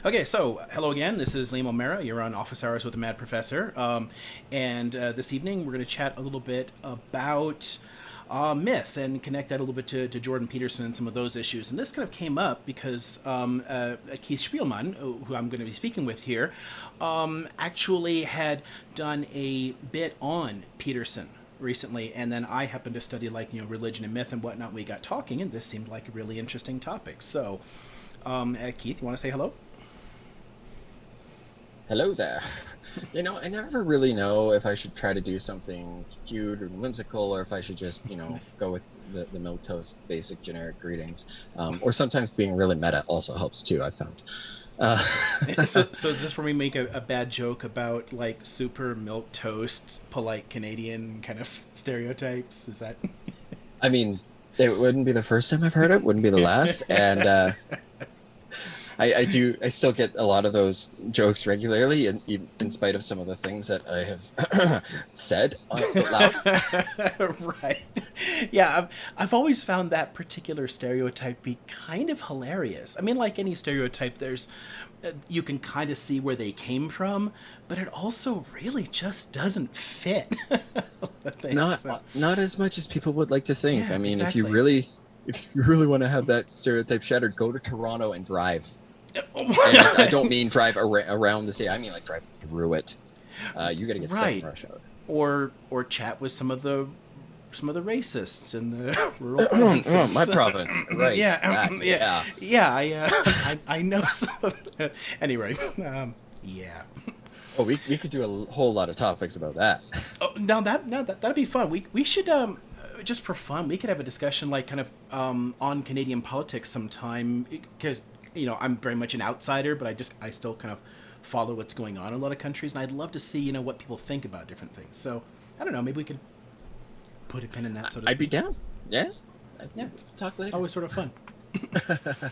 Okay, so hello again. This is Liam O'Mara. You're on Office Hours with the Mad Professor. And this evening we're going to chat a little bit about myth and connect that a little bit to Jordan Peterson and some of those issues. And this kind of came up because Keith Spielman, who I'm going to be speaking with here, actually had done a bit on Peterson recently, and then I happened to study religion and myth and whatnot. We got talking, and this seemed like a really interesting topic. So, Keith, you want to say hello? Hello there. I never really know if I should try to do something cute or whimsical, or if I should just, go with the milquetoast basic generic greetings. Or sometimes being really meta also helps too, I found. So is this where we make a bad joke about like super milk toast, polite Canadian kind of stereotypes? Is that? I mean, it wouldn't be the first time I've heard it, wouldn't be the last, and I still get a lot of those jokes regularly, in spite of some of the things that I have said out loud. Right. Yeah, I've always found that particular stereotype be kind of hilarious. I mean, like any stereotype, there's you can kind of see where they came from, but it also really just doesn't fit. Not as much as people would like to think. Yeah, I mean, exactly. if you really want to have that stereotype shattered, go to Toronto and drive. Oh, And I don't mean drive around the city. I mean like drive through it. You got to get stuck in rush hour. Or chat with some of the racists in the rural provinces. My province, right? I know some of. Anyway, yeah. Oh, we could do a whole lot of topics about that. Oh, that'd be fun. We should just for fun we could have a discussion like kind of on Canadian politics sometime, because I'm very much an outsider, but I still kind of follow what's going on in a lot of countries, and I'd love to see what people think about different things. So I don't know, maybe we could put a pin in that. So to speak. I'd be down. Yeah. Yeah. Talk later. Always sort of fun.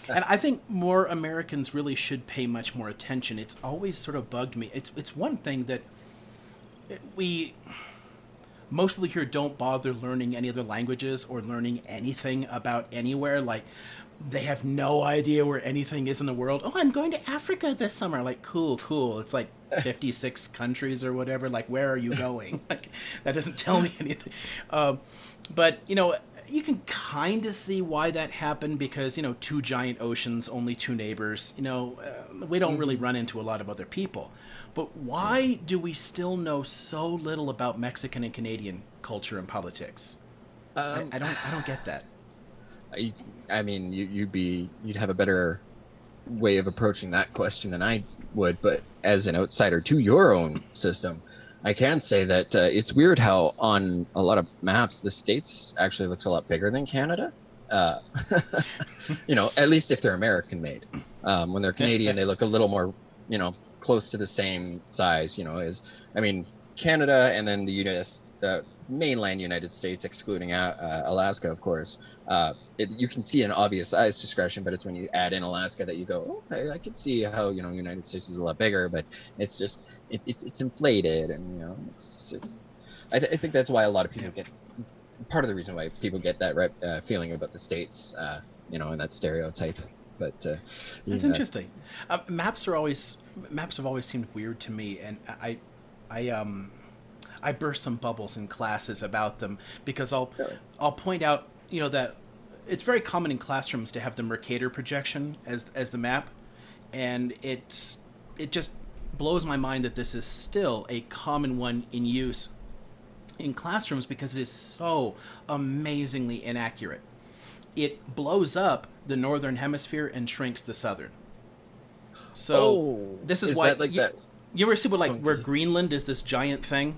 And I think more Americans really should pay much more attention. It's always sort of bugged me. It's one thing that most people here don't bother learning any other languages or learning anything about anywhere. Like, they have no idea where anything is in the world. Oh, I'm going to Africa this summer. Like, cool. It's like 56 countries or whatever. Like, where are you going? Like, that doesn't tell me anything. But, you can kind of see why that happened because, two giant oceans, only two neighbors. We don't really run into a lot of other people. But why do we still know so little about Mexican and Canadian culture and politics? I don't get that. I mean, you'd have a better way of approaching that question than I would, but as an outsider to your own system, I can say that it's weird how on a lot of maps the States actually looks a lot bigger than Canada. At least if they're American made. When they're Canadian, they look a little more, close to the same size. Canada and then the U.S. Mainland United States, excluding Alaska, of course. You can see an obvious size discretion, but it's when you add in Alaska that you go, okay, I can see how United States is a lot bigger, but it's just it's inflated, and I think that's why a lot of people get part of the reason why people get that feeling about the States, and that stereotype. But that's interesting. Maps have always seemed weird to me, and I burst some bubbles in classes about them because I'll point out that it's very common in classrooms to have the Mercator projection as the map, and it just blows my mind that this is still a common one in use in classrooms because it is so amazingly inaccurate. It blows up the northern hemisphere and shrinks the southern. So this is why that you ever see where Greenland is this giant thing?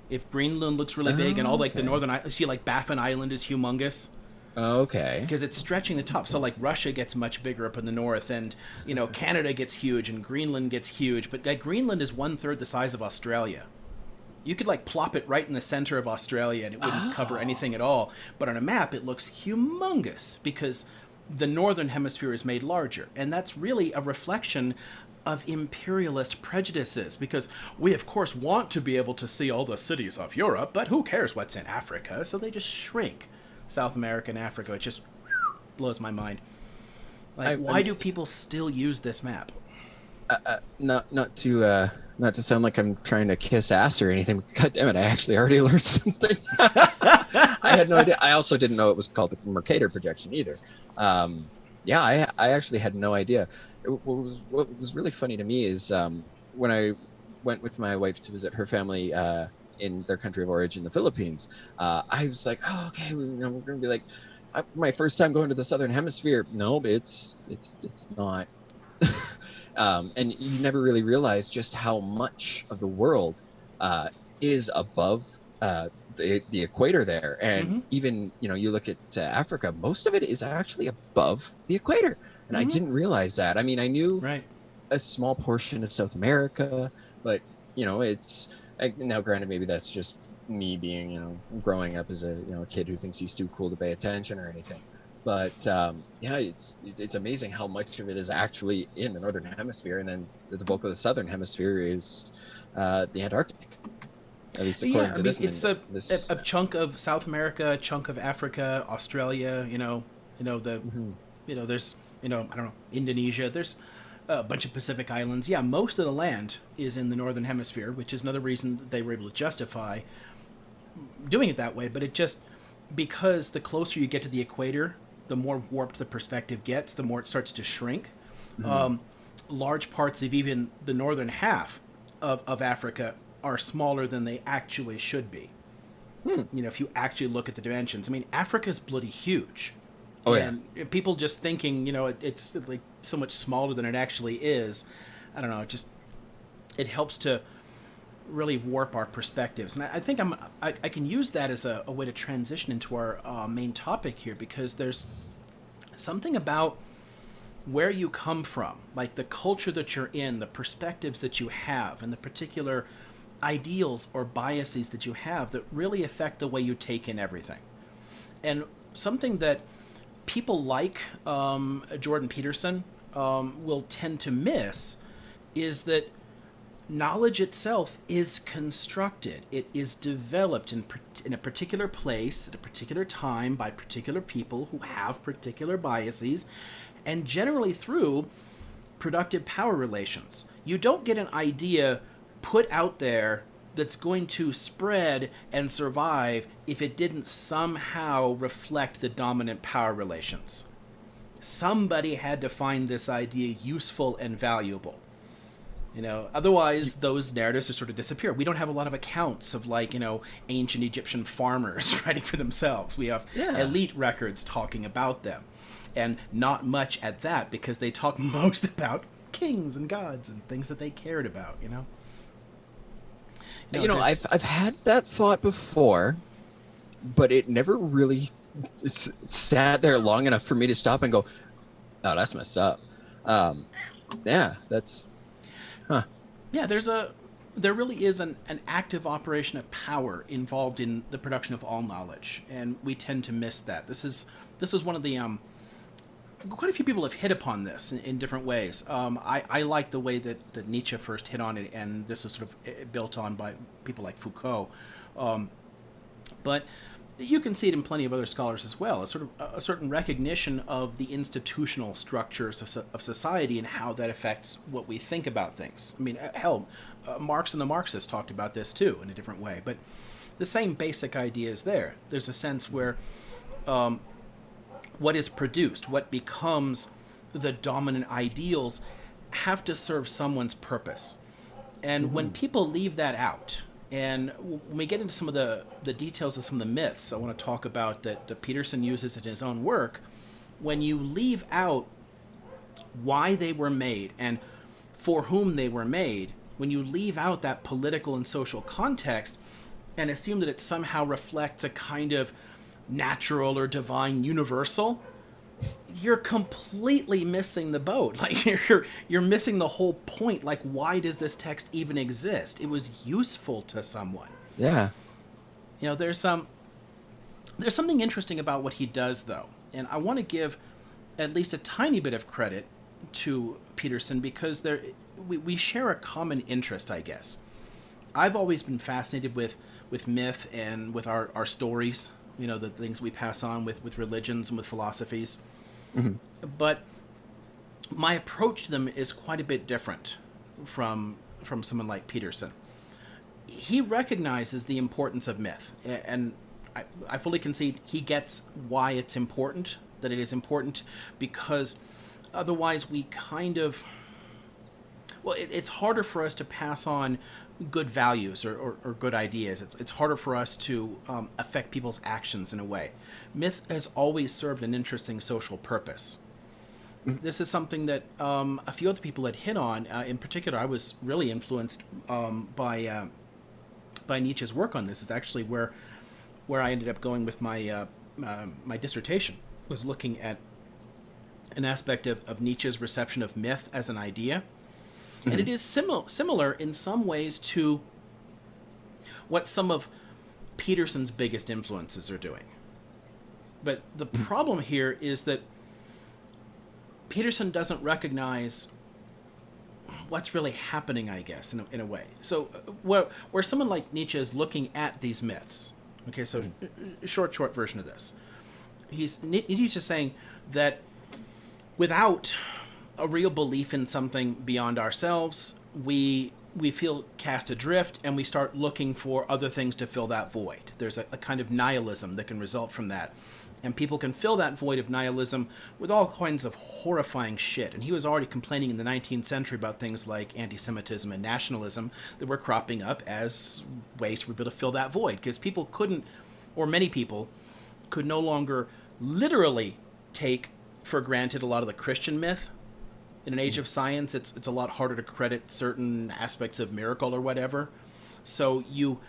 If Greenland looks really big and all the northern, see Baffin Island is humongous. Okay. Because it's stretching the top. So Russia gets much bigger up in the north, and Canada gets huge, and Greenland gets huge. But Greenland is 1/3 the size of Australia. You could plop it right in the center of Australia, and it wouldn't cover anything at all. But on a map, it looks humongous because the northern hemisphere is made larger, and that's really a reflection of imperialist prejudices, because we of course want to be able to see all the cities of Europe, but who cares what's in Africa? So they just shrink South America and Africa. It just blows my mind. Why do people still use this map? Not to sound like I'm trying to kiss ass or anything. But God damn it! I actually already learned something. I had no idea. I also didn't know it was called the Mercator Projection either. Yeah, I actually had no idea. What was really funny to me is when I went with my wife to visit her family in their country of origin, the Philippines. I was like, oh, okay, we're going to be like, my first time going to the Southern Hemisphere. No, it's not. And you never really realize just how much of the world is above the equator there. And Mm-hmm. even, you look at Africa, most of it is actually above the equator. And I Mm-hmm. didn't realize that. I mean, I knew Right. a small portion of South America, but, it's now granted, maybe that's just me being, growing up as a kid who thinks he's too cool to pay attention or anything. But yeah, it's amazing how much of it is actually in the northern hemisphere, and then the bulk of the southern hemisphere is the Antarctic, at least Yeah, according I to mean, this. it's a chunk of South America, a chunk of Africa, Australia. Mhm. There's I don't know, Indonesia. There's a bunch of Pacific islands. Yeah, most of the land is in the northern hemisphere, which is another reason that they were able to justify doing it that way. But it just because the closer you get to the equator, the more warped the perspective gets, the more it starts to shrink. Mhm. Large parts of even the northern half of Africa are smaller than they actually should be. Hmm. If you actually look at the dimensions. I mean, Africa's bloody huge. Oh yeah. And people just thinking, it's like so much smaller than it actually is. I don't know. It helps to really warp our perspectives, and I think I can use that as a way to transition into our main topic here, because there's something about where you come from, like the culture that you're in, the perspectives that you have, and the particular ideals or biases that you have that really affect the way you take in everything. And something that people like Jordan Peterson will tend to miss is that knowledge itself is constructed. It is developed in a particular place, at a particular time, by particular people who have particular biases, and generally through productive power relations. You don't get an idea put out there that's going to spread and survive if it didn't somehow reflect the dominant power relations. Somebody had to find this idea useful and valuable. Otherwise those narratives just sort of disappear. We don't have a lot of accounts of ancient Egyptian farmers writing for themselves. We have Yeah. elite records talking about them, and not much at that, because they talk most about kings and gods and things that they cared about. I've had that thought before, but it never really sat there long enough for me to stop and go, "Oh, that's messed up." Yeah, that's, huh. Yeah, there really is an active operation of power involved in the production of all knowledge, and we tend to miss that. This is one of the quite a few people have hit upon this in different ways. I like the way that Nietzsche first hit on it, and this was sort of built on by people like Foucault. But you can see it in plenty of other scholars as well. A certain recognition of the institutional structures of society and how that affects what we think about things. I mean, hell, Marx and the Marxists talked about this too in a different way, but the same basic idea is there. There's a sense where what is produced, what becomes the dominant ideals, have to serve someone's purpose. And when people leave that out, and when we get into some of the details of some of the myths I want to talk about that Peterson uses in his own work, when you leave out why they were made and for whom they were made, when you leave out that political and social context and assume that it somehow reflects a kind of natural or divine universal, you're completely missing the boat. Like you're missing the whole point. Like, why does this text even exist? It was useful to someone. Yeah. There's something interesting about what he does, though, and I want to give at least a tiny bit of credit to Peterson, because we share a common interest, I guess. I've always been fascinated with myth and with our stories, the things we pass on with religions and with philosophies. Mm-hmm. But my approach to them is quite a bit different from someone like Peterson. He recognizes the importance of myth, and I fully concede he gets why it's important, that it is important, because otherwise we kind of, well, it's harder for us to pass on good values or good ideas. It's harder for us to affect people's actions in a way. Myth has always served an interesting social purpose. This is something that a few other people had hit on. In particular, I was really influenced by Nietzsche's work on this. Is actually where I ended up going with my my dissertation, was looking at an aspect of Nietzsche's reception of myth as an idea. And it is similar in some ways to what some of Peterson's biggest influences are doing. But the problem here is that Peterson doesn't recognize what's really happening, I guess, in a way. So where someone like Nietzsche is looking at these myths, okay, so short version of this. Nietzsche's saying that without a real belief in something beyond ourselves, we feel cast adrift, and we start looking for other things to fill that void. There's a kind of nihilism that can result from that. And people can fill that void of nihilism with all kinds of horrifying shit. And he was already complaining in the 19th century about things like anti-Semitism and nationalism that were cropping up as ways to be able to fill that void. Because people couldn't, or many people, could no longer literally take for granted a lot of the Christian myth. In an age of science, it's a lot harder to credit certain aspects of miracle or whatever. So you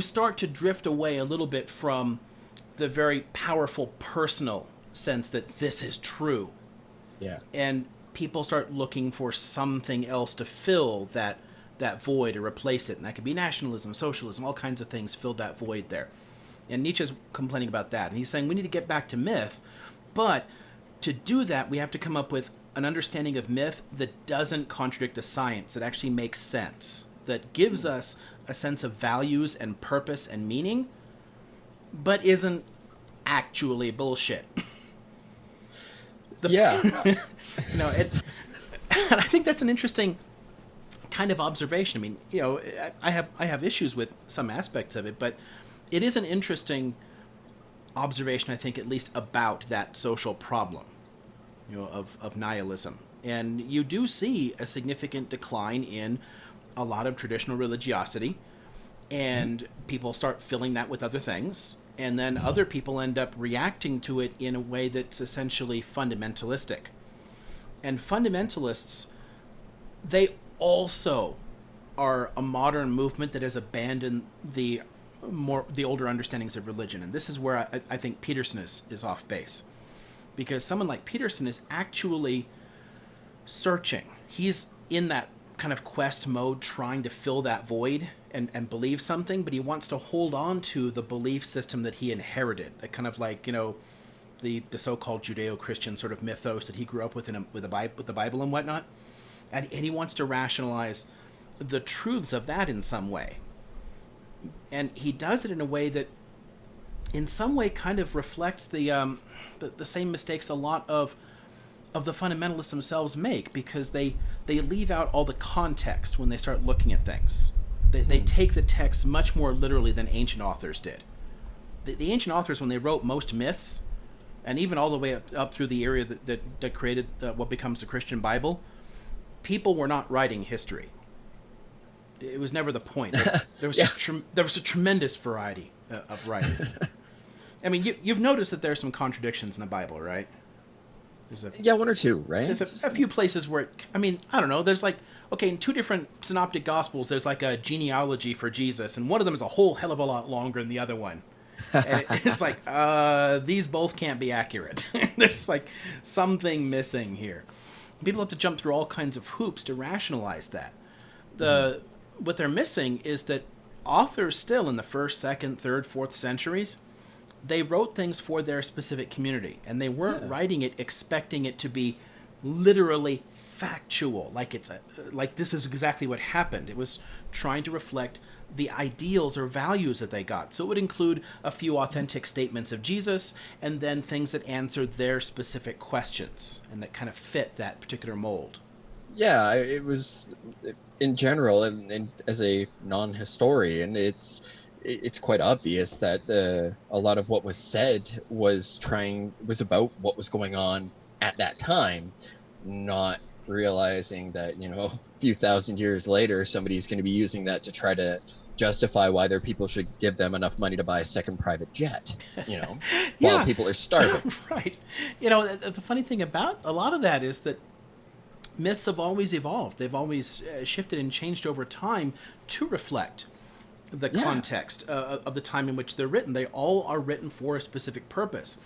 start to drift away a little bit from the very powerful personal sense that this is true. Yeah. And people start looking for something else to fill that void or replace it. And that could be nationalism, socialism, all kinds of things filled that void there. And Nietzsche's complaining about that. And he's saying we need to get back to myth, but to do that, we have to come up with an understanding of myth that doesn't contradict the science, that actually makes sense, that gives us a sense of values and purpose and meaning, but isn't actually bullshit. Yeah. And I think that's an interesting kind of observation. I mean, I have issues with some aspects of it, but it is an interesting observation, I think, at least about that social problem, of nihilism. And you do see a significant decline in a lot of traditional religiosity, and people start filling that with other things, and then other people end up reacting to it in a way that's essentially fundamentalistic. And fundamentalists, they also are a modern movement that has abandoned the older understandings of religion. And this is where I think Peterson is off base. Because someone like Peterson is actually searching. He's in that kind of quest mode, trying to fill that void and believe something, but he wants to hold on to the belief system that he inherited. That kind of like, the so-called Judeo-Christian sort of mythos that he grew up with with the Bible and whatnot. And he wants to rationalize the truths of that in some way. And he does it in a way that in some way kind of reflects the same mistakes a lot of the fundamentalists themselves make, because they leave out all the context when they start looking at things. They take the text much more literally than ancient authors did. The ancient authors, when they wrote most myths, and even all the way up through the era that created what becomes the Christian Bible, people were not writing history. It was never the point. There was there was a tremendous variety of writings. I mean, you've noticed that there's some contradictions in the Bible, right? One or two, right? There's a few places where, I don't know, there's like, okay, in two different synoptic gospels, there's like a genealogy for Jesus, and one of them is a whole hell of a lot longer than the other one. And it's like, these both can't be accurate. There's like something missing here. People have to jump through all kinds of hoops to rationalize that. What they're missing is that authors still in the 1st, 2nd, 3rd, 4th centuries, they wrote things for their specific community, and they weren't writing it expecting it to be literally factual, like this is exactly what happened. It was trying to reflect the ideals or values that they got. So it would include a few authentic statements of Jesus, and then things that answered their specific questions and that kind of fit that particular mold. yeah, it was in general, and as a non-historian, it's quite obvious that a lot of what was said was about what was going on at that time, not realizing that, a few thousand years later, somebody's going to be using that to try to justify why their people should give them enough money to buy a second private jet, while Yeah, people are starving. right. The funny thing about a lot of that is that myths have always evolved. They've always shifted and changed over time to reflect the Yeah. context of the time in which they're written. They all are written for a specific purpose.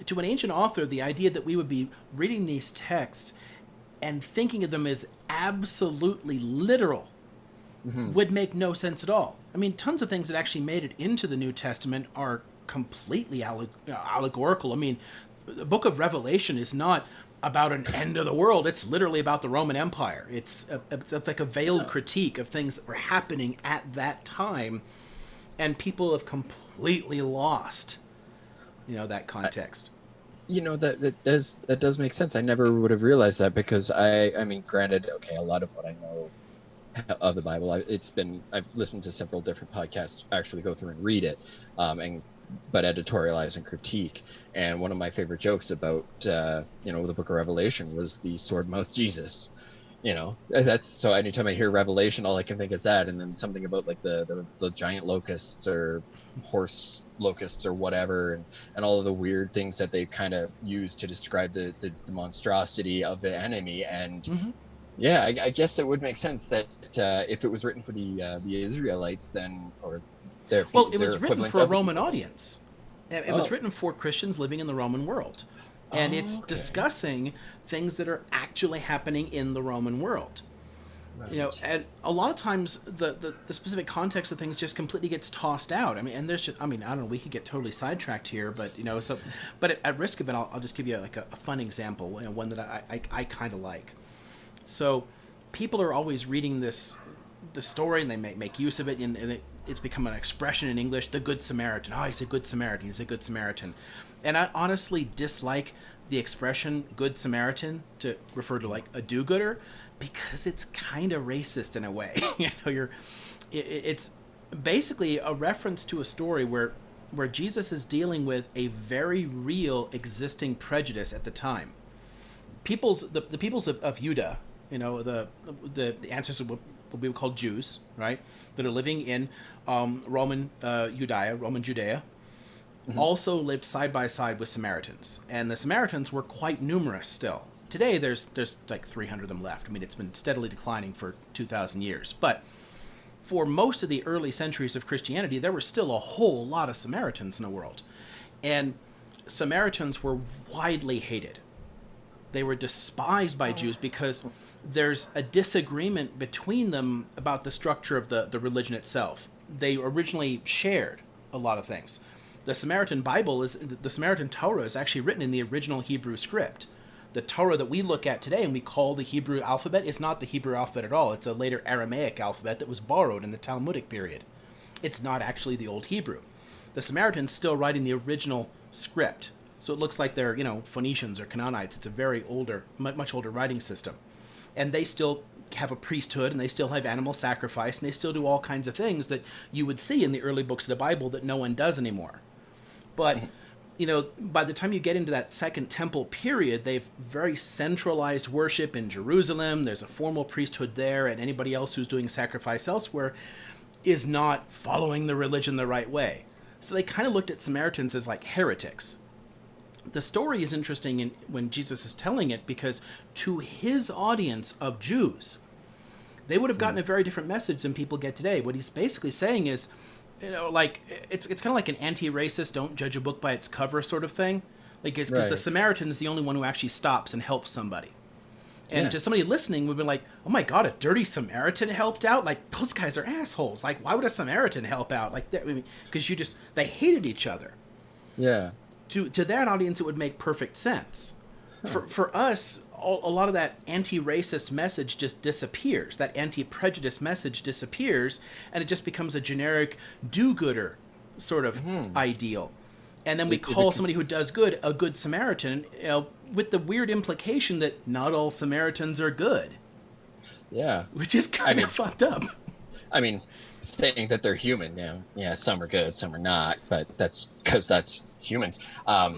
To an ancient author, the idea that we would be reading these texts and thinking of them as absolutely literal would make no sense at all. I mean, tons of things that actually made it into the New Testament are completely allegorical. I mean, the book of Revelation is not about an end of the world. It's literally about the Roman Empire. It's like a veiled critique of things that were happening at that time, and people have completely lost, that context. That does make sense. I never would have realized that, because I mean, granted, okay, a lot of what I know of the Bible, I've listened to several different podcasts actually go through and read it, but editorialize and critique. And one of my favorite jokes about the book of Revelation was the sword mouth Jesus. That's so. Anytime I hear Revelation, all I can think is that, and then something about like the giant locusts or horse locusts or whatever, and all of the weird things that they kind of use to describe the monstrosity of the enemy. And yeah, I guess it would make sense that if it was written for the Israelites, then, or Well, it their was written equivalent for a of the Roman people. audience. It was written for Christians living in the Roman world. And it's Okay. discussing things that are actually happening in the Roman world. Right. And a lot of times the specific context of things just completely gets tossed out. I mean, and there's just, I mean, I don't know, we could get totally sidetracked here, but, but at risk of it, I'll just give you like a fun example, one that I kind of like. So people are always reading the story, and they make use of it, and it's become an expression in English, the Good Samaritan. Oh, he's a good Samaritan. He's a good Samaritan. And I honestly dislike the expression Good Samaritan to refer to like a do-gooder, because it's kind of racist in a way. It's basically a reference to a story where Jesus is dealing with a very real existing prejudice at the time. The peoples of Judah, the ancestors of what we would call Jews, right, that are living in Roman Judea, also lived side by side with Samaritans, and the Samaritans were quite numerous still. Today, there's like 300 of them left. I mean, it's been steadily declining for 2,000 years, but for most of the early centuries of Christianity, there were still a whole lot of Samaritans in the world, and Samaritans were widely hated. They were despised by Jews because there's a disagreement between them about the structure of the religion itself. They originally shared a lot of things. The Samaritan Torah is actually written in the original Hebrew script. The Torah that we look at today and we call the Hebrew alphabet is not the Hebrew alphabet at all. It's a later Aramaic alphabet that was borrowed in the Talmudic period. It's not actually the Old Hebrew. The Samaritans still writing the original script. So it looks like they're, Phoenicians or Canaanites. It's a very older, much older writing system. And they still have a priesthood, and they still have animal sacrifice, and they still do all kinds of things that you would see in the early books of the Bible that no one does anymore. But, by the time you get into that Second Temple period, they've very centralized worship in Jerusalem. There's a formal priesthood there, and anybody else who's doing sacrifice elsewhere is not following the religion the right way. So they kind of looked at Samaritans as like heretics. The story is interesting when Jesus is telling it, because to his audience of Jews, they would have gotten a very different message than people get today. What he's basically saying is, like it's kind of like an anti-racist, don't judge a book by its cover sort of thing. Like, because the Samaritan is the only one who actually stops and helps somebody. And to somebody listening would be like, oh my God, a dirty Samaritan helped out? Like, those guys are assholes. Like, why would a Samaritan help out? Like, that? Because they hated each other. Yeah. To that audience, it would make perfect sense. For us, a lot of that anti-racist message just disappears. That anti-prejudice message disappears, and it just becomes a generic do-gooder sort of ideal. And then we call somebody who does good a good Samaritan, with the weird implication that not all Samaritans are good. Yeah. which is kind of fucked up. I mean, saying that they're human, yeah, some are good, some are not, but that's because that's humans.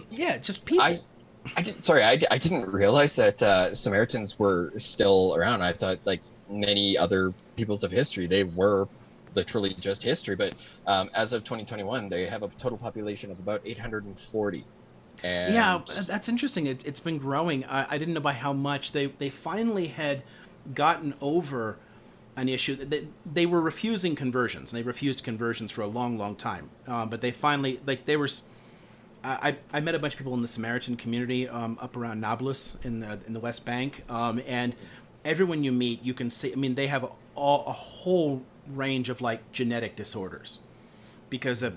Yeah, just people. I didn't realize that Samaritans were still around. I thought, like many other peoples of history, they were literally just history. But as of 2021, they have a total population of about 840. Yeah, And that's interesting. It's been growing. I didn't know by how much. They finally had gotten over an issue. They were refusing conversions, and they refused conversions for a long, long time. But they finally, like, they were. I met a bunch of people in the Samaritan community up around Nablus in the West Bank, and everyone you meet, you can see. I mean, they have a whole range of like genetic disorders because of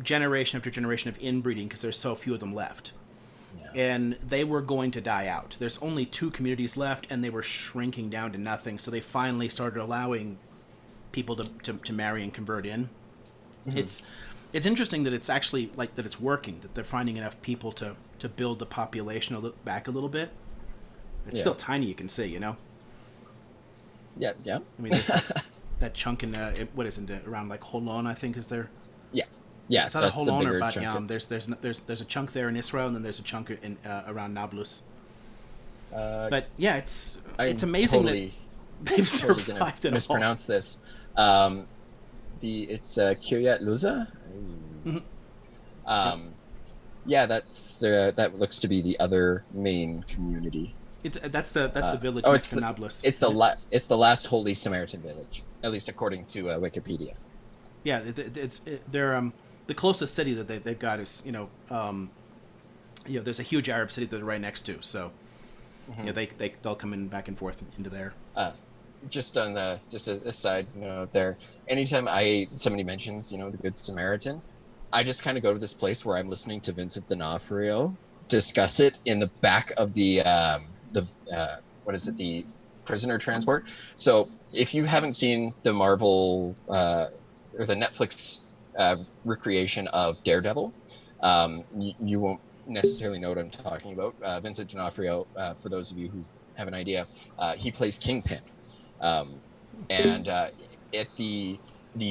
generation after generation of inbreeding, because there's so few of them left. And they were going to die out. There's only 2 communities left, and they were shrinking down to nothing. So they finally started allowing people to marry and convert in. It's interesting that it's actually like that it's working. That they're finding enough people to build the population back a little bit. It's still tiny, you can see. You know. Yeah. I mean, there's that chunk in what is it, around like Holon, I think, is there. Yeah, it's not a Holon or Bat Yam. There's a chunk there in Israel, and then there's a chunk in around Nablus. But yeah, it's amazing that they've survived it all. Mispronounce this. It's Kiryat Luza. Mm-hmm. Yeah, that looks to be the other main community. That's the village next to Nablus. It's the last Holy Samaritan village, at least according to Wikipedia. Yeah, they're the closest city that they've got is there's a huge Arab city that they're right next to, so they'll come in back and forth into there. Just a side note there. Anytime somebody mentions the Good Samaritan, I just kind of go to this place where I'm listening to Vincent D'Onofrio discuss it in the back of the prisoner transport. So if you haven't seen the Marvel or the Netflix recreation of Daredevil, you won't necessarily know what I'm talking about. Vincent D'Onofrio, for those of you who have an idea, he plays Kingpin, and at the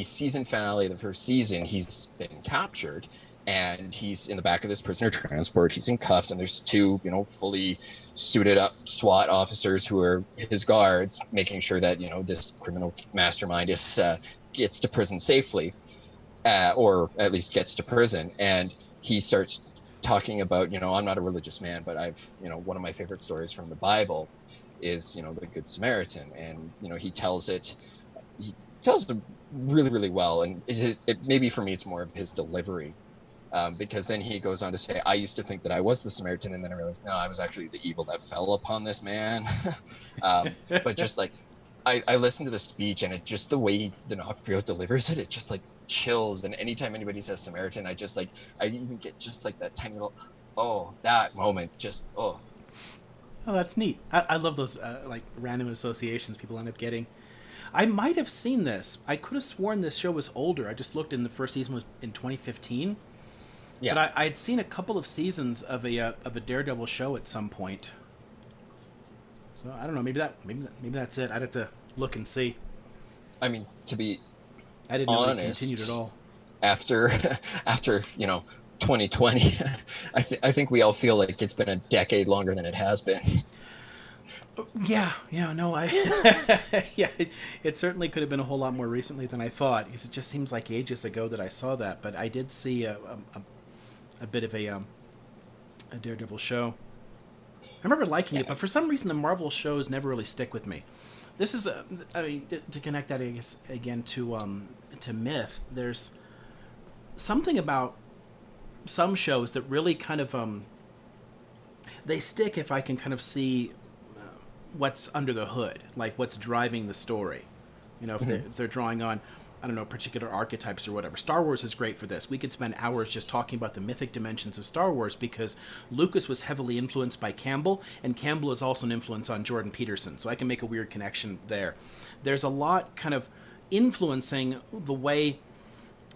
season finale of the first season, he's been captured, and he's in the back of this prisoner transport. He's in cuffs, and there's 2 fully suited up SWAT officers who are his guards, making sure that this criminal mastermind gets to prison safely. Or at least gets to prison, and he starts talking about, I'm not a religious man, but I've, one of my favorite stories from the Bible is, the Good Samaritan, and he tells it really, really well, and maybe for me it's more of his delivery, because then he goes on to say, I used to think that I was the Samaritan, and then I realized, no, I was actually the evil that fell upon this man. But just like, I listened to the speech, and it just, the way D'Onofrio delivers it just like chills. And anytime anybody says Samaritan, I even get just like that tiny little, that moment, oh, that's neat. I love those like random associations people end up getting. I might have seen this. I could have sworn this show was older. I just looked, and the first season was in 2015. Yeah. But I had seen a couple of seasons of a Daredevil show at some point. So I don't know. Maybe that's it. I'd have to look and see. I mean, to be I didn't know it continued at all. After 2020, I think we all feel like it's been a decade longer than it has been. Yeah, no, it certainly could have been a whole lot more recently than I thought, because it just seems like ages ago that I saw that. But I did see a bit of a Daredevil show. I remember liking it, but for some reason the Marvel shows never really stick with me. This is, to connect that, I guess, again to myth. There's something about some shows that really kind of they stick if I can kind of see what's under the hood, like what's driving the story. If they're drawing on, I don't know, particular archetypes or whatever. Star Wars is great for this. We could spend hours just talking about the mythic dimensions of Star Wars, because Lucas was heavily influenced by Campbell, and Campbell is also an influence on Jordan Peterson, so I can make a weird connection there. There's a lot kind of influencing the way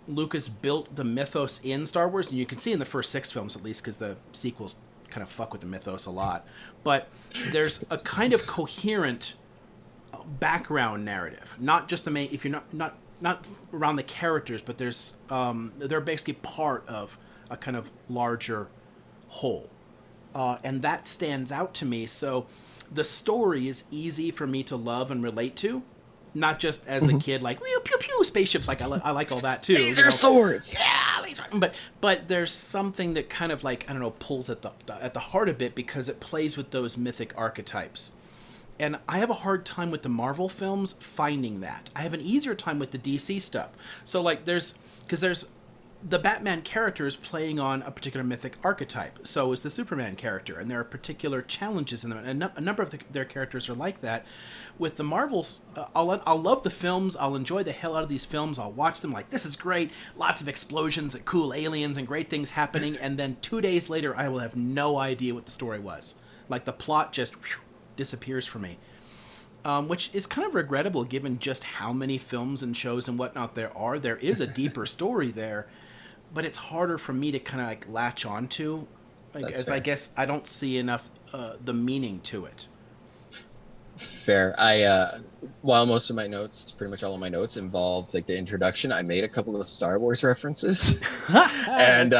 Lucas built the mythos in Star Wars, and you can see in the first 6 films at least, because the sequels kind of fuck with the mythos a lot. But there's a kind of coherent background narrative, not just the main. If you're not around the characters, but they're basically part of a kind of larger whole, and that stands out to me. So the story is easy for me to love and relate to, not just as a kid, like pew pew pew spaceships. Like I like all that too. Laser swords. Yeah, laser. But there's something that kind of like, I don't know, pulls at the heart a bit, because it plays with those mythic archetypes. And I have a hard time with the Marvel films finding that. I have an easier time with the DC stuff. So like there's the Batman characters playing on a particular mythic archetype. So is the Superman character, and there are particular challenges in them. And a number of their characters are like that. With the Marvels, I'll love the films. I'll enjoy the hell out of these films. I'll watch them like, this is great. Lots of explosions and cool aliens and great things happening. And then 2 days later, I will have no idea what the story was. Like the plot just disappears for me. Which is kind of regrettable given just how many films and shows and whatnot there are. There is a deeper story there, but it's harder for me to kind of like latch onto, as I guess I don't see enough the meaning to it. Fair. While most of my notes, pretty much all of my notes involved like the introduction, I made a couple of Star Wars references. And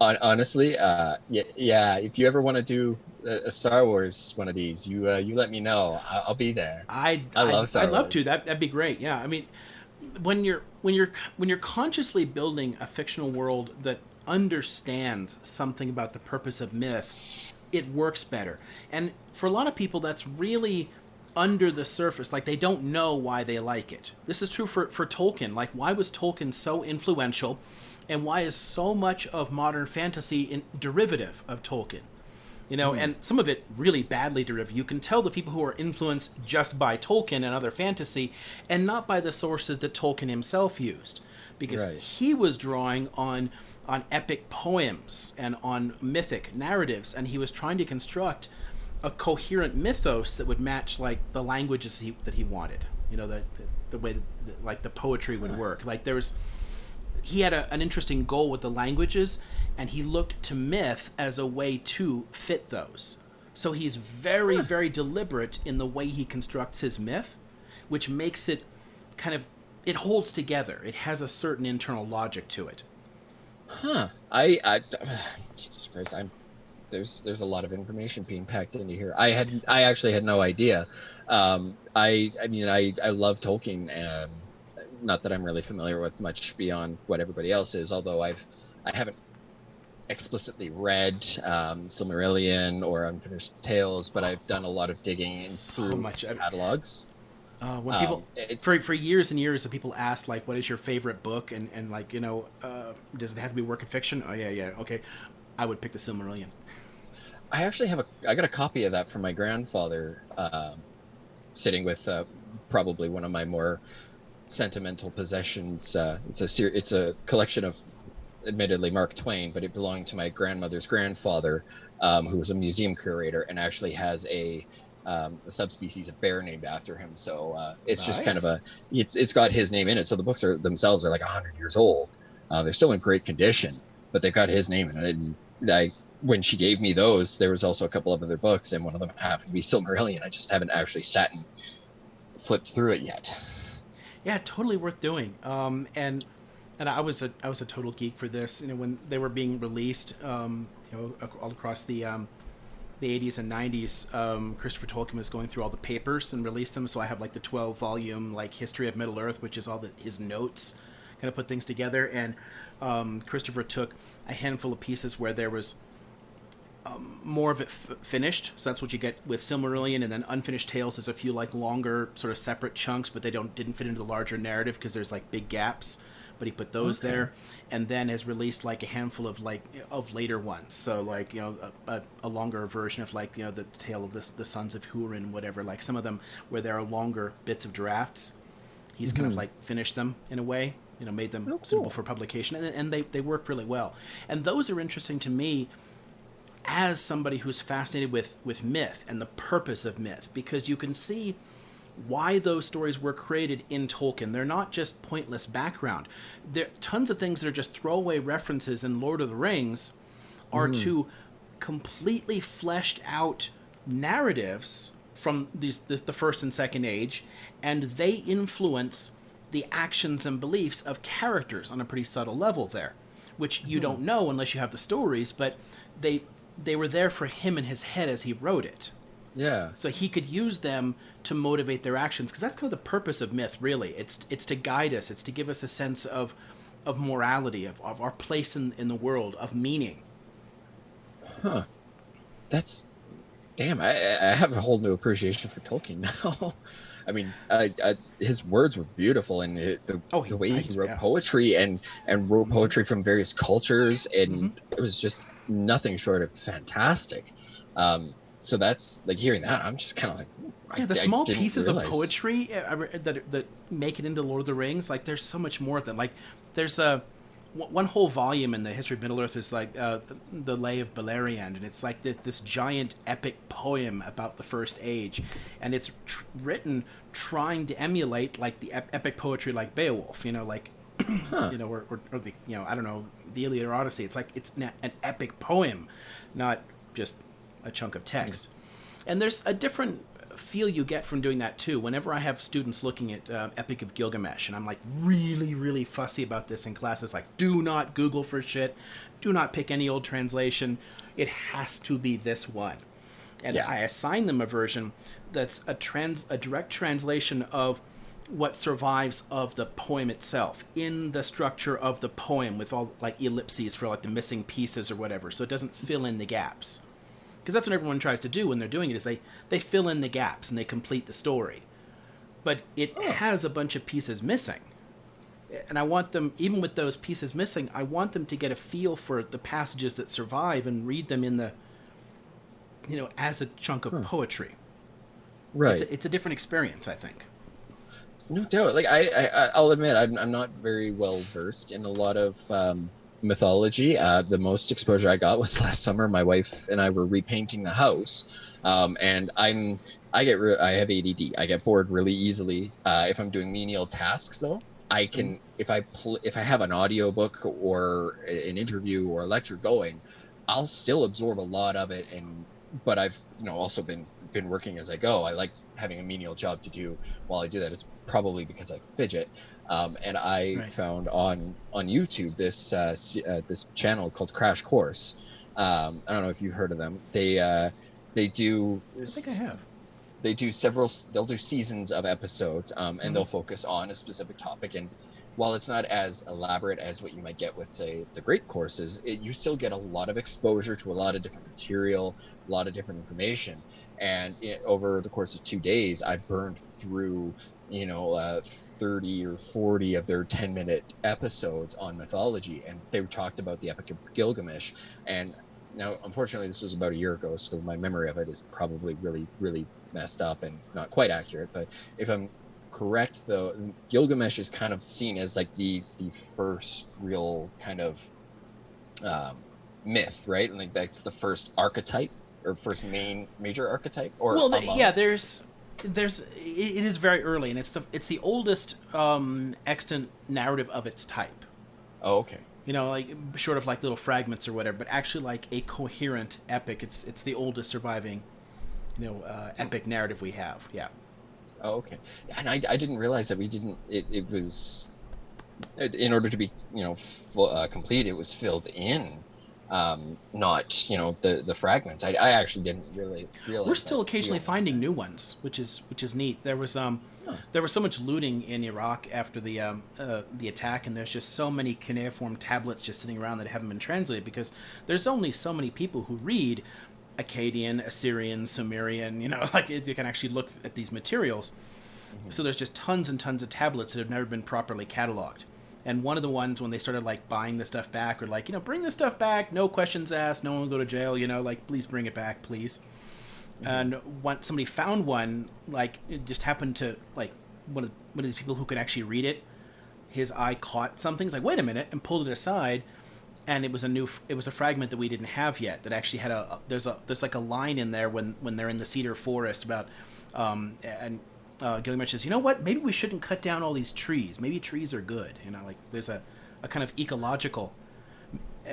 honestly, yeah, if you ever want to do a Star Wars one of these, you let me know. I'll be there. I love Star Wars. I'd love to. That'd be great. Yeah, I mean, when you're consciously building a fictional world that understands something about the purpose of myth, it works better. And for a lot of people, that's really under the surface. Like, they don't know why they like it. This is true for Tolkien. Like, why was Tolkien so influential, and why is so much of modern fantasy derivative of Tolkien? You know, and some of it really badly derivative. You can tell the people who are influenced just by Tolkien and other fantasy, and not by the sources that Tolkien himself used, because he was drawing on epic poems and on mythic narratives, and he was trying to construct a coherent mythos that would match like the languages that he wanted. You know, the way that, like, the poetry would work. Like he had an interesting goal with the languages, and he looked to myth as a way to fit those. So he's very, very deliberate in the way he constructs his myth, which makes it kind of, it holds together. It has a certain internal logic to it. Jesus Christ, there's a lot of information being packed into here. I actually had no idea. I mean, I love Tolkien, and not that I'm really familiar with much beyond what everybody else is, although I haven't explicitly read Silmarillion or Unfinished Tales, but I've done a lot of digging through catalogs. When people for years and years, people ask like, what is your favorite book, and like, you know, does it have to be a work of fiction? Oh yeah, okay, I would pick the Silmarillion. I actually I got a copy of that from my grandfather, sitting with probably one of my more sentimental possessions. It's a collection of, admittedly, Mark Twain, but it belonged to my grandmother's grandfather, who was a museum curator and actually has a subspecies of bear named after him. So it's just kind of it's got his name in it. So the books themselves are like 100 years old. They're still in great condition, but they've got his name in it. And when she gave me those, there was also a couple of other books, and one of them happened to be Silmarillion. I just haven't actually sat and flipped through it yet. Yeah, totally worth doing. And I was a total geek for this. You know, when they were being released, you know, all across the 80s and 90s, Christopher Tolkien was going through all the papers and released them. So I have like the 12-volume like History of Middle Earth, which is all his notes, kind of put things together. And Christopher took a handful of pieces where there was more of it finished, so that's what you get with Silmarillion, and then Unfinished Tales is a few like longer sort of separate chunks, but they didn't fit into the larger narrative because there's like big gaps. But he put those there, and then has released like a handful of later ones. So like, you know, a longer version of like, you know, the tale of the Sons of Húrin, whatever. Like some of them where there are longer bits of drafts, he's kind of like finished them in a way. You know, made them suitable for publication, and they work really well. And those are interesting to me as somebody who's fascinated with myth and the purpose of myth, because you can see why those stories were created in Tolkien. They're not just pointless background. There tons of things that are just throwaway references in Lord of the Rings are to completely fleshed out narratives from the first and second age, and they influence the actions and beliefs of characters on a pretty subtle level there, which you don't know unless you have the stories, but they were there for him in his head as he wrote it. Yeah. So he could use them to motivate their actions, because that's kind of the purpose of myth, really. It's to guide us. It's to give us a sense of morality, of our place in the world, of meaning. Huh. That's damn. I have a whole new appreciation for Tolkien now. I mean, his words were beautiful, and the way he wrote poetry and wrote poetry from various cultures, and it was just nothing short of fantastic. So that's like, hearing that, I'm just kind of like, the small pieces of poetry that make it into Lord of the Rings. Like, there's so much more than, like, there's one whole volume in the history of Middle Earth is like the Lay of Beleriand, and it's like this giant epic poem about the First Age, and it's written trying to emulate like the epic poetry like Beowulf, like or the I don't know, the Iliad or Odyssey. It's like it's an epic poem, not just a chunk of text. And there's a different feel you get from doing that too. Whenever I have students looking at Epic of Gilgamesh, and I'm like really, really fussy about this in classes, like, do not Google for shit, do not pick any old translation, it has to be this one. And I assign them a version that's a direct translation of what survives of the poem itself, in the structure of the poem, with all like ellipses for like the missing pieces or whatever, so it doesn't fill in the gaps. Because that's what everyone tries to do when they're doing it, is they fill in the gaps and they complete the story. But it has a bunch of pieces missing. And I want them, even with those pieces missing, I want them to get a feel for the passages that survive and read them in the, as a chunk of poetry. Right. It's a different experience, I think. No doubt. Like, I'll admit, I'm not very well versed in a lot of mythology. The most exposure I got was last summer. My wife and I were repainting the house, and I have ADD. I get bored really easily. If I'm doing menial tasks, though, I can, if I have an audiobook or an interview or a lecture going, I'll still absorb a lot of it. But I've also been working as I go. I like having a menial job to do while I do that. It's probably because I fidget. And I found on YouTube this channel called Crash Course. I don't know if you've heard of them. They do. I think I have. They do they'll do seasons of episodes, and they'll focus on a specific topic. And while it's not as elaborate as what you might get with, say, the great courses, you still get a lot of exposure to a lot of different material, a lot of different information. And over the course of 2 days, I burned through 30 or 40 of their 10-minute episodes on mythology, and they talked about the Epic of Gilgamesh. And now, unfortunately, this was about a year ago, so my memory of it is probably really, really messed up and not quite accurate. But if I'm correct, though, Gilgamesh is kind of seen as like the first real kind of myth, right? And like that's the first archetype, or first major archetype. Or it is very early, and it's the oldest extant narrative of its type. Oh, okay. Like short of like little fragments or whatever, but actually like a coherent epic. It's the oldest surviving, epic narrative we have. Yeah. Oh, okay. And I didn't realize that we didn't. It was, in order to be complete, it was filled in. Not the fragments. I actually didn't really realize. We're still occasionally finding new ones, which is neat. There was so much looting in Iraq after the attack, and there's just so many cuneiform tablets just sitting around that haven't been translated, because there's only so many people who read Akkadian, Assyrian, Sumerian. Like you can actually look at these materials. So there's just tons and tons of tablets that have never been properly cataloged. And one of the ones, when they started like buying the stuff back, or like, bring the stuff back, no questions asked, no one will go to jail, like, please bring it back, please. And when somebody found one, like, it just happened to, like, one of these people who could actually read it, his eye caught something. He's like, wait a minute, and pulled it aside, and it was a fragment that we didn't have yet, that actually had there's like a line in there when they're in the cedar forest about, Gilgamesh says, what? Maybe we shouldn't cut down all these trees. Maybe trees are good. Like there's a kind of ecological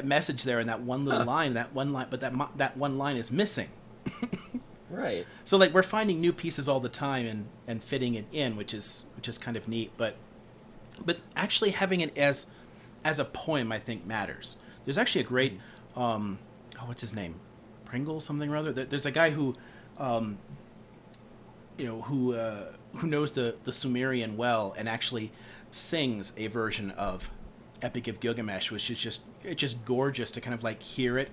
message there in that one little line. But that one line is missing. Right. So like we're finding new pieces all the time and fitting it in, which is kind of neat. But actually having it as a poem, I think matters. There's actually a great what's his name, Pringle something or other. There's a guy who who knows the Sumerian well and actually sings a version of Epic of Gilgamesh, which is just gorgeous to kind of like hear it,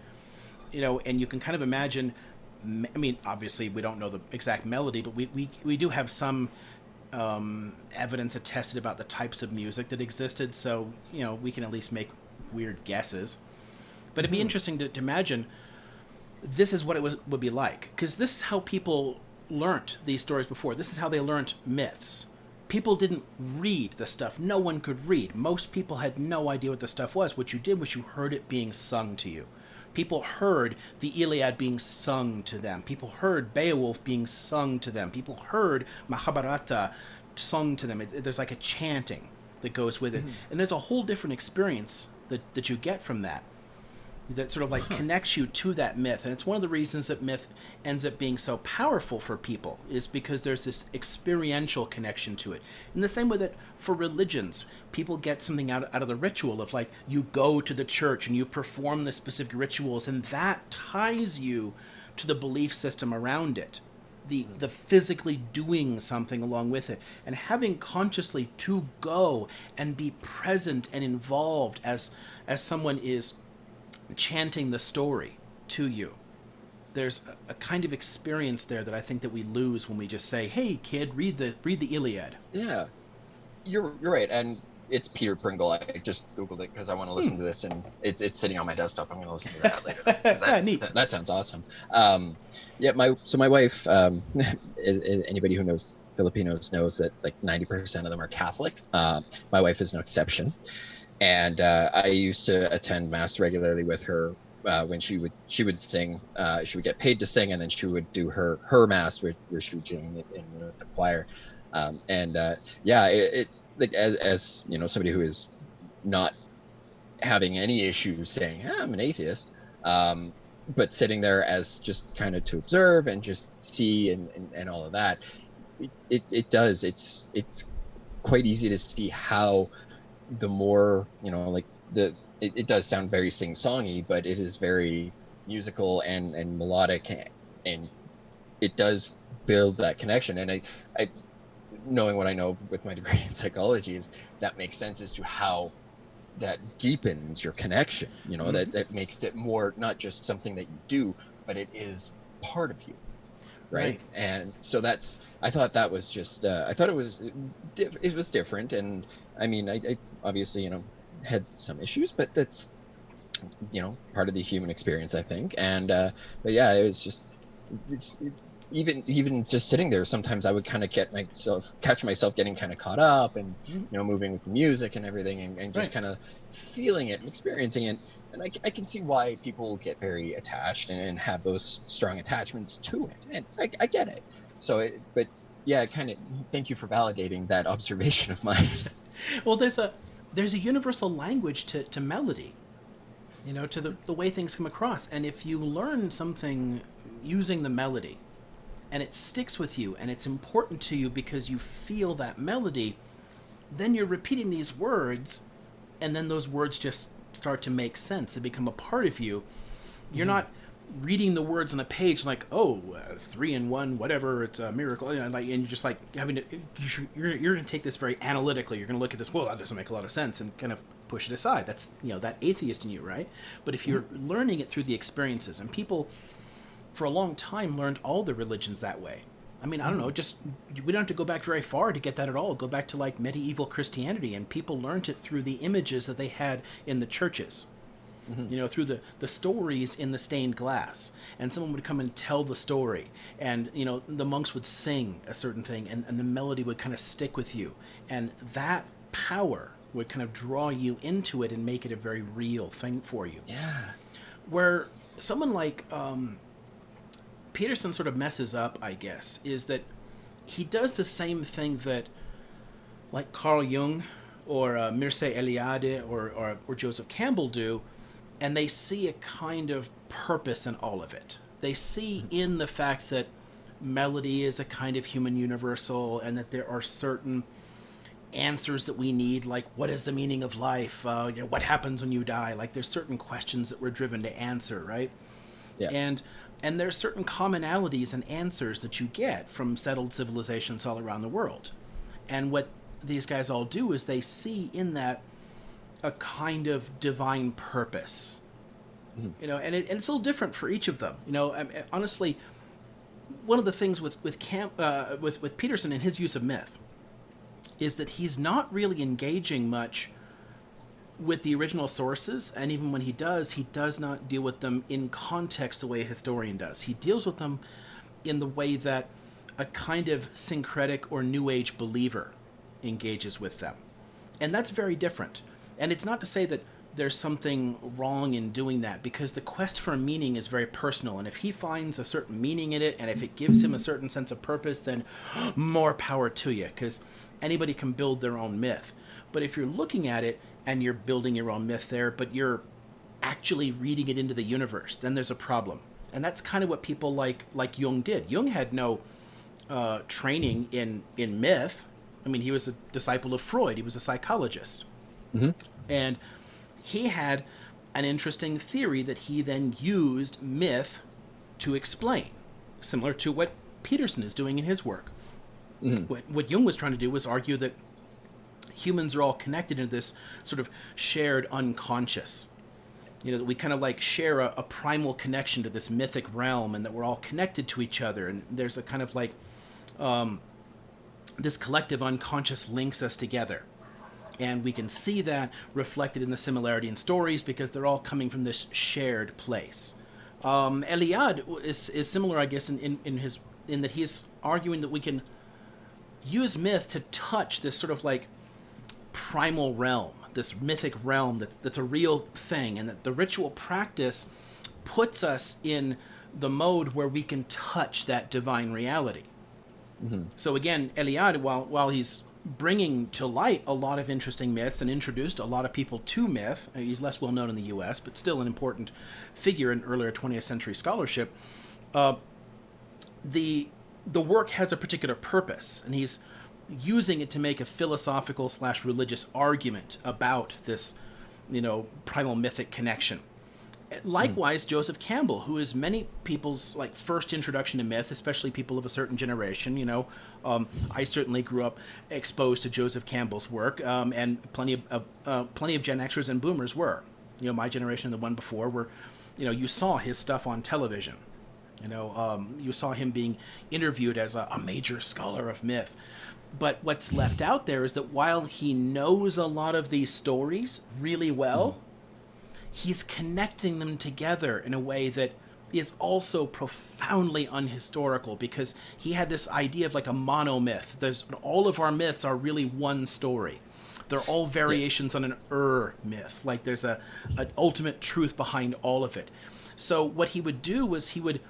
and you can kind of imagine. I mean, obviously we don't know the exact melody, but we do have some evidence attested about the types of music that existed, so we can at least make weird guesses. But it'd be interesting to imagine this is what it would be like, because this is how people learnt these stories before. This is how they learnt myths. People didn't read the stuff. No one could read. Most people had no idea what the stuff was. What you did was you heard it being sung to you. People heard the Iliad being sung to them. People heard Beowulf being sung to them. People heard Mahabharata sung to them. There's like a chanting that goes with it. And there's a whole different experience that you get from that sort of like connects you to that myth. And it's one of the reasons that myth ends up being so powerful for people, is because there's this experiential connection to it. In the same way that for religions, people get something out of the ritual of like, you go to the church and you perform the specific rituals, and that ties you to the belief system around it. The physically doing something along with it, and having consciously to go and be present and involved as someone is chanting the story to you. There's a kind of experience there that I think that we lose when we just say, "Hey, kid, read the Iliad." Yeah, you're right, and it's Peter Pringle. I just googled it because I want to listen to this, and it's sitting on my desktop. I'm going to listen to that later. Neat. That sounds awesome. Yeah, my wife. Anybody who knows Filipinos knows that like 90% of them are Catholic. My wife is no exception. And I used to attend mass regularly with her when she would sing. She would get paid to sing, and then she would do her mass where she would join it in with the choir. It like as somebody who is not having any issues saying I'm an atheist, but sitting there as just kind of to observe and just see and all of that, it does. It's quite easy to see how the more it does sound very sing-songy, but it is very musical and melodic, and it does build that connection. And I knowing what I know with my degree in psychology, is that makes sense as to how that deepens your connection, that makes it more not just something that you do, but it is part of you, right? And so I thought that was just I thought it was different. And I mean, I obviously had some issues, but that's part of the human experience, I think. And but yeah, it was just even just sitting there, sometimes I would kind of catch myself getting kind of caught up and moving with the music and everything, and just kind of feeling it and experiencing it. And I can see why people get very attached and have those strong attachments to it, and I get it. So but yeah, kind of thank you for validating that observation of mine. Well, there's a universal language to melody, to the way things come across. And if you learn something using the melody, and it sticks with you, and it's important to you because you feel that melody, then you're repeating these words, and then those words just start to make sense. They become a part of you. You're not reading the words on a page like, 3 in 1, whatever, it's a miracle, and you're just like having to. You're going to take this very analytically. You're going to look at this. Well, that doesn't make a lot of sense, and kind of push it aside. That's that atheist in you, right? But if you're learning it through the experiences, and people for a long time learned all the religions that way. I mean, I don't know, just we don't have to go back very far to get that at all. Go back to like medieval Christianity, and people learned it through the images that they had in the churches. Through the stories in the stained glass, and someone would come and tell the story, and the monks would sing a certain thing, and the melody would kind of stick with you, and that power would kind of draw you into it and make it a very real thing for you. Yeah. Where someone like Peterson sort of messes up, I guess, is that he does the same thing that like Carl Jung or Mircea Eliade or Joseph Campbell do, and they see a kind of purpose in all of it. They see in the fact that melody is a kind of human universal, and that there are certain answers that we need, like what is the meaning of life, what happens when you die. Like there's certain questions that we're driven to answer, right? Yeah. And there's certain commonalities and answers that you get from settled civilizations all around the world. And what these guys all do is they see in that a kind of divine purpose. And it's a little different for each of them. Honestly, one of the things with Peterson and his use of myth is that he's not really engaging much with the original sources, and even when he does not deal with them in context the way a historian does. He deals with them in the way that a kind of syncretic or New Age believer engages with them. And that's very different. And it's not to say that there's something wrong in doing that, because the quest for meaning is very personal, and if he finds a certain meaning in it, and if it gives him a certain sense of purpose, then more power to you, because anybody can build their own myth. But if you're looking at it and you're building your own myth there, but you're actually reading it into the universe, then there's a problem. And that's kind of what people like Jung did. Jung had no training in myth. I mean, he was a disciple of Freud. He was a psychologist. Mm-hmm. And he had an interesting theory that he then used myth to explain, similar to what Peterson is doing in his work. Mm-hmm. What Jung was trying to do was argue that humans are all connected into this sort of shared unconscious. That we kind of like share a primal connection to this mythic realm, and that we're all connected to each other. And there's a kind of like this collective unconscious links us together. And we can see that reflected in the similarity in stories because they're all coming from this shared place. Eliade is similar, I guess, in that he's arguing that we can use myth to touch this sort of like primal realm, this mythic realm that's a real thing, and that the ritual practice puts us in the mode where we can touch that divine reality. Mm-hmm. So again, Eliade, while he's bringing to light a lot of interesting myths and introduced a lot of people to myth, he's less well known in the US, but still an important figure in earlier 20th century scholarship, the work has a particular purpose, and he's using it to make a philosophical / religious argument about this, primal mythic connection. Likewise, Joseph Campbell, who is many people's like first introduction to myth, especially people of a certain generation. I certainly grew up exposed to Joseph Campbell's work, and plenty of Gen Xers and Boomers were. My generation and the one before were, you saw his stuff on television. You saw him being interviewed as a major scholar of myth. But what's left out there is that while he knows a lot of these stories really well, he's connecting them together in a way that is also profoundly unhistorical, because he had this idea of like a monomyth. All of our myths are really one story. They're all variations on an myth. Like there's an ultimate truth behind all of it. So what he would do was he would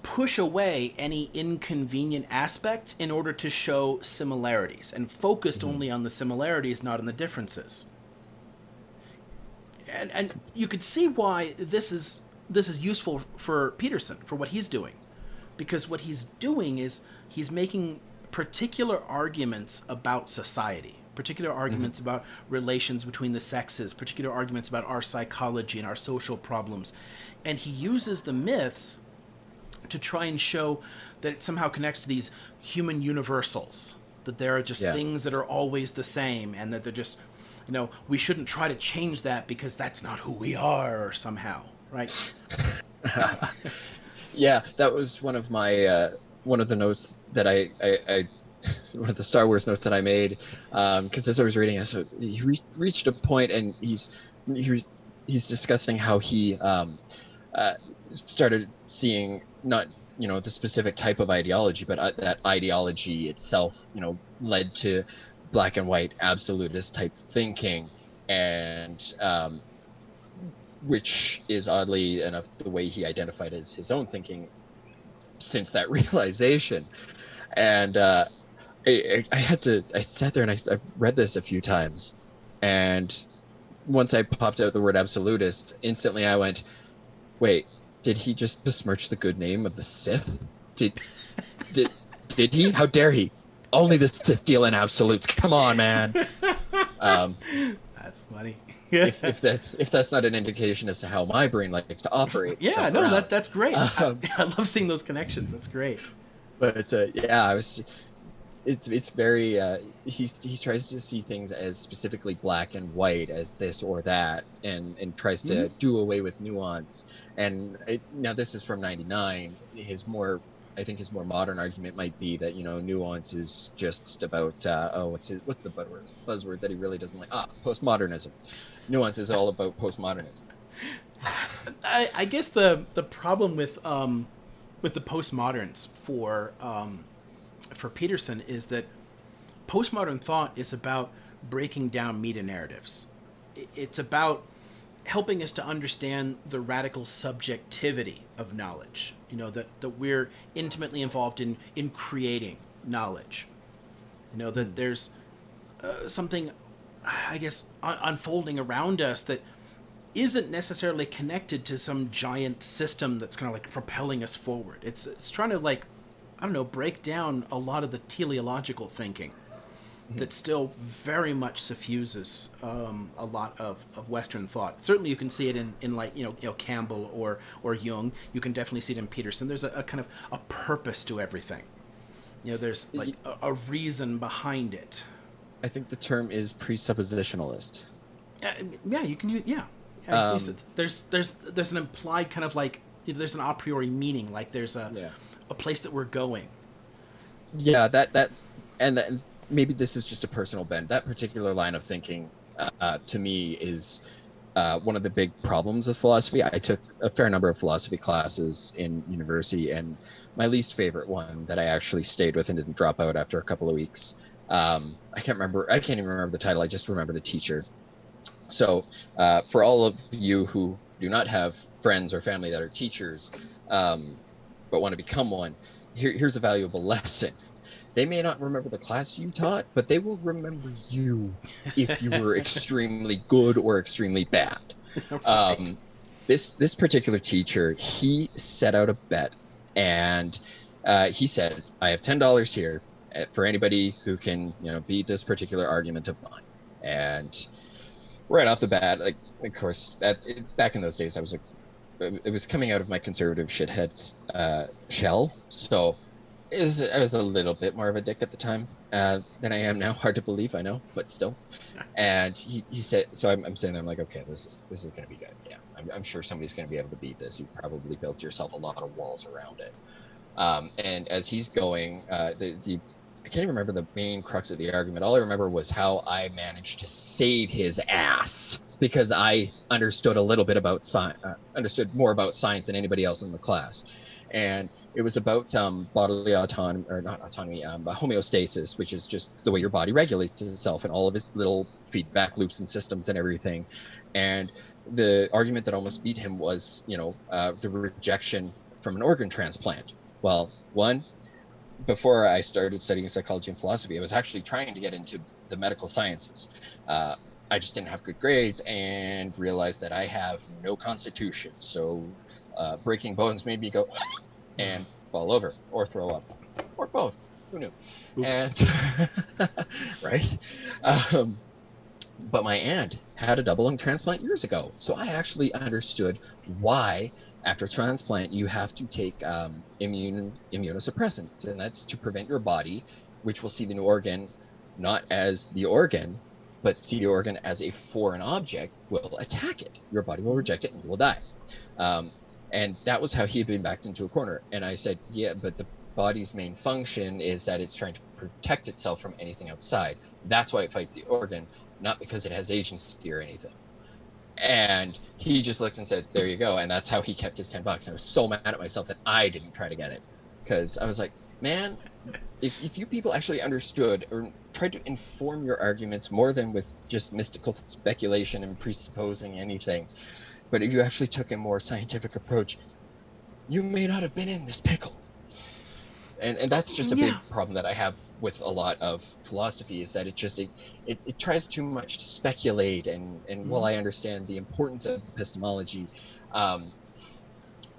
push away any inconvenient aspect in order to show similarities, and focused only on the similarities, not on the differences. And you could see why this is useful for Peterson, for what he's doing. Because what he's doing is he's making particular arguments about society, particular arguments about relations between the sexes, particular arguments about our psychology and our social problems. And he uses the myths to try and show that it somehow connects to these human universals, that there are just things that are always the same, and that they're just, we shouldn't try to change that because that's not who we are, or somehow, right? Yeah, that was one of my one of the notes that I one of the Star Wars notes that I made, because as I was reading it, so he reached a point, and he's discussing how he started seeing not the specific type of ideology, but that ideology itself led to black and white absolutist type thinking, and which is oddly enough the way he identified as his own thinking since that realization. And I sat there and I've read this a few times, and once I popped out the word absolutist, instantly I went, wait, did he just besmirch the good name of the Sith? Did did did he? How dare he? Only the Sith deal in absolutes. Come on, man. Um, That's funny. if that's not an indication as to how my brain likes to operate, Yeah, jump no, around. that's great. Um, I love seeing those connections. That's great. but yeah, I was. It's very he tries to see things as specifically black and white, as this or that, and tries Hmm. to do away with nuance. And now this is from '99. I think his more modern argument might be that, nuance is just about what's the buzzword that he really doesn't like, postmodernism. Nuance is all about postmodernism. I guess the problem with the postmoderns for Peterson is that postmodern thought is about breaking down meta narratives. It's about helping us to understand the radical subjectivity of knowledge. That we're intimately involved in creating knowledge. That there's something, I guess, unfolding around us that isn't necessarily connected to some giant system that's kind of like propelling us forward. It's trying to, like, I don't know, break down a lot of the teleological thinking that still very much suffuses a lot of Western thought. Certainly, you can see it in like Campbell or Jung. You can definitely see it in Peterson. There's a kind of a purpose to everything. There's like a reason behind it. I think the term is presuppositionalist. Yeah, you can use there's an implied kind of like there's an a priori meaning, like there's Yeah. a place that we're going. Yeah, that maybe this is just a personal bend. That particular line of thinking, to me, is one of the big problems of philosophy. I took a fair number of philosophy classes in university, and my least favorite one that I actually stayed with and didn't drop out after a couple of weeks. I can't remember. I can't even remember the title. I just remember the teacher. So, for all of you who do not have friends or family that are teachers, but want to become one, here's a valuable lesson. They may not remember the class you taught, but they will remember you if you were extremely good or extremely bad. Right. Um, this particular teacher, he set out a bet, and he said, "I have $10 here for anybody who can, beat this particular argument of mine." And right off the bat, like, of course, back in those days, it was coming out of my conservative shithead's shell, so I was a little bit more of a dick at the time than I am now. Hard to believe, I know, but still. And he said, so I'm saying, I'm like, okay, this is going to be good. Yeah, I'm sure somebody's going to be able to beat this. You've probably built yourself a lot of walls around it. And as he's going, I can't even remember the main crux of the argument. All I remember was how I managed to save his ass because I understood a little bit about science, understood more about science than anybody else in the class. And it was about bodily autonomy, or not autonomy, but homeostasis, which is just the way your body regulates itself and all of its little feedback loops and systems and everything. And the argument that almost beat him was, the rejection from an organ transplant. Well, one, before I started studying psychology and philosophy, I was actually trying to get into the medical sciences. I just didn't have good grades and realized that I have no constitution. So breaking bones made me go and fall over or throw up or both. Who knew? Oops. And right. But my aunt had a double lung transplant years ago. So I actually understood why after transplant you have to take immunosuppressants, and that's to prevent your body, which will see the new organ not as the organ, but see the organ as a foreign object, will attack it. Your body will reject it and you will die. And that was how he had been backed into a corner. And I said, yeah, but the body's main function is that it's trying to protect itself from anything outside. That's why it fights the organ, not because it has agency or anything. And he just looked and said, there you go. And that's how he kept his $10. I was so mad at myself that I didn't try to get it, because I was like, man, if you people actually understood or tried to inform your arguments more than with just mystical speculation and presupposing anything, but if you actually took a more scientific approach, you may not have been in this pickle. And that's just a big Yeah. problem that I have with a lot of philosophy, is that it tries too much to speculate, and while I understand the importance of epistemology,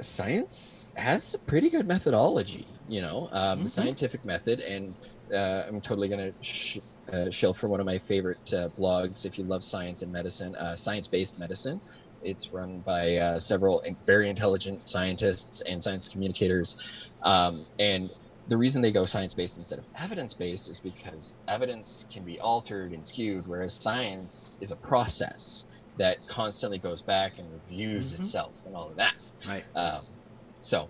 science has a pretty good methodology. the scientific method. And I'm totally going to shill for one of my favorite blogs if you love science and medicine, Science-Based Medicine. It's run by several very intelligent scientists and science communicators. And the reason they go science-based instead of evidence-based is because evidence can be altered and skewed, whereas science is a process that constantly goes back and reviews itself and all of that. Right. So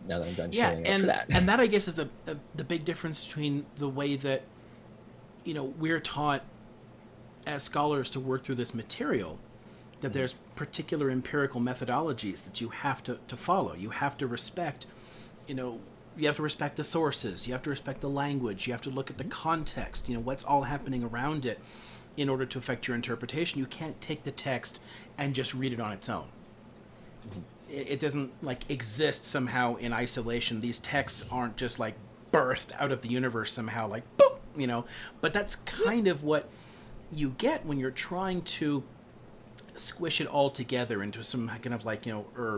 now that I'm done shilling out for that. And that, I guess, is the big difference between the way that, we're taught as scholars to work through this material, that there's particular empirical methodologies that you have to follow. You have to respect, you have to respect the sources. You have to respect the language. You have to look at the context, what's all happening around it in order to affect your interpretation. You can't take the text and just read it on its own. It doesn't exist somehow in isolation. These texts aren't just birthed out of the universe somehow, boop, but that's kind of what you get when you're trying to squish it all together into some kind of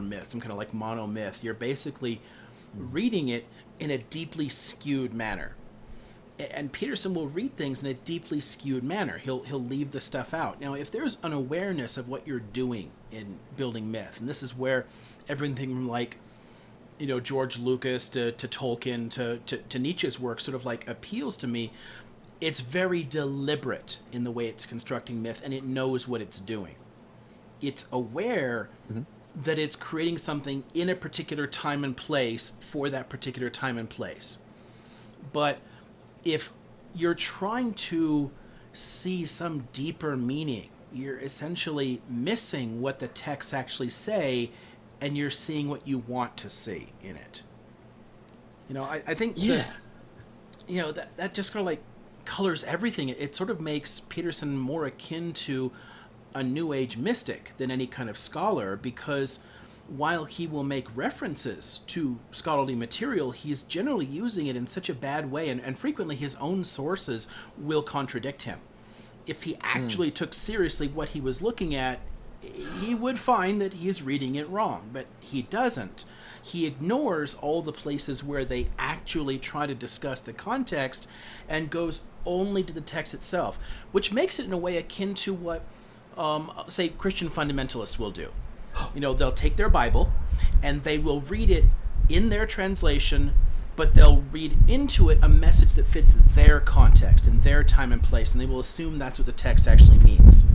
myth, some kind of mono myth. You're basically reading it in a deeply skewed manner. And Peterson will read things in a deeply skewed manner. He'll leave the stuff out. Now, if there's an awareness of what you're doing in building myth, and this is where everything from George Lucas to Tolkien to Nietzsche's work sort of appeals to me, it's very deliberate in the way it's constructing myth, and it knows what it's doing. It's aware that it's creating something in a particular time and place for that particular time and place. But if you're trying to see some deeper meaning, you're essentially missing what the texts actually say, and you're seeing what you want to see in it. I think that just kind of colors everything. It sort of makes Peterson more akin to a New Age mystic than any kind of scholar, because while he will make references to scholarly material, he's generally using it in such a bad way, and frequently his own sources will contradict him. If he actually took seriously what he was looking at, he would find that he's reading it wrong, but he doesn't. He ignores all the places where they actually try to discuss the context and goes only to the text itself, which makes it in a way akin to what say Christian fundamentalists will do. They'll take their Bible and they will read it in their translation, but they'll read into it a message that fits their context and their time and place, and they will assume that's what the text actually means.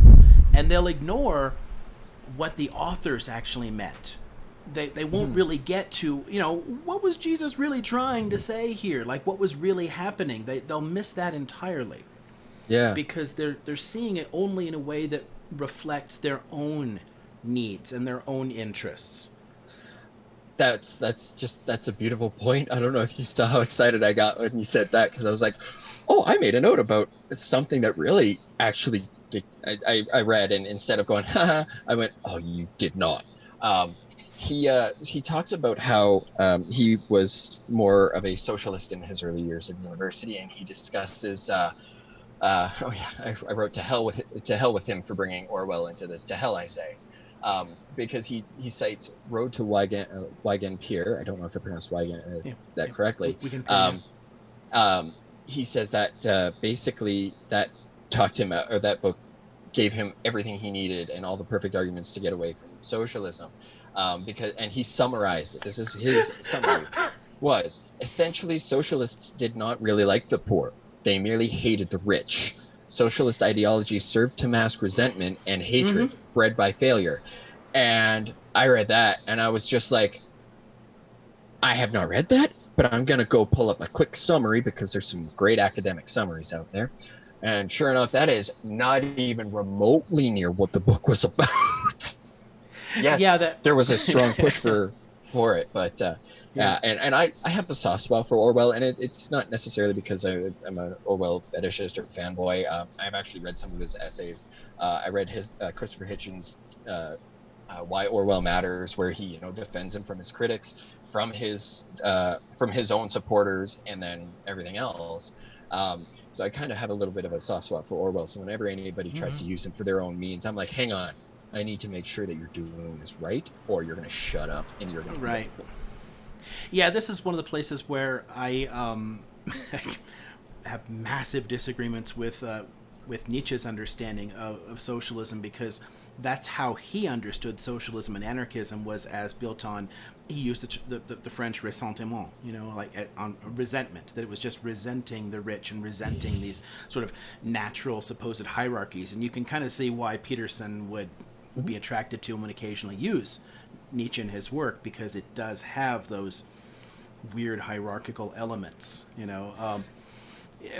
And they'll ignore what the authors actually meant. They won't really get to, what was Jesus really trying to say here? What was really happening? They'll miss that entirely. Yeah. Because they're seeing it only in a way that reflects their own needs and their own interests. That's a beautiful point. I don't know if you saw how excited I got when you said that, because I was like, oh, I made a note about something that really actually I read, and instead of going, haha, I went, oh, you did not. He talks about how he was more of a socialist in his early years at university, and he discusses I wrote to hell with him for bringing Orwell into this. To hell, I say, because he cites Road to Wagon Pier. I don't know if I pronounced Wagon that correctly. He says that basically that talked him out, or that book gave him everything he needed and all the perfect arguments to get away from socialism. And he summarized it. This is his summary. Was essentially socialists did not really like the poor. They merely hated the rich. Socialist ideology served to mask resentment and hatred bred by failure. And I read that and I was just like, I have not read that, but I'm going to go pull up a quick summary because there's some great academic summaries out there. And sure enough, that is not even remotely near what the book was about. Yes, there was a strong push for it, but and I have a soft spot for Orwell, and it's not necessarily because I'm an Orwell fetishist or fanboy. I've actually read some of his essays. I read his Christopher Hitchens' Why Orwell Matters, where he defends him from his critics, from his own supporters, and then everything else. So I kind of have a little bit of a soft spot for Orwell. So whenever anybody tries to use him for their own means, I'm like, hang on, I need to make sure that you're doing this right, or you're going to shut up and you're going to right. Yeah, this is one of the places where I have massive disagreements with Nietzsche's understanding of socialism, because that's how he understood socialism and anarchism, was as built on, he used the French ressentiment, on resentment, that it was just resenting the rich and resenting these sort of natural supposed hierarchies. And you can kind of see why Peterson would be attracted to and would occasionally use Nietzsche in his work, because it does have those weird hierarchical elements,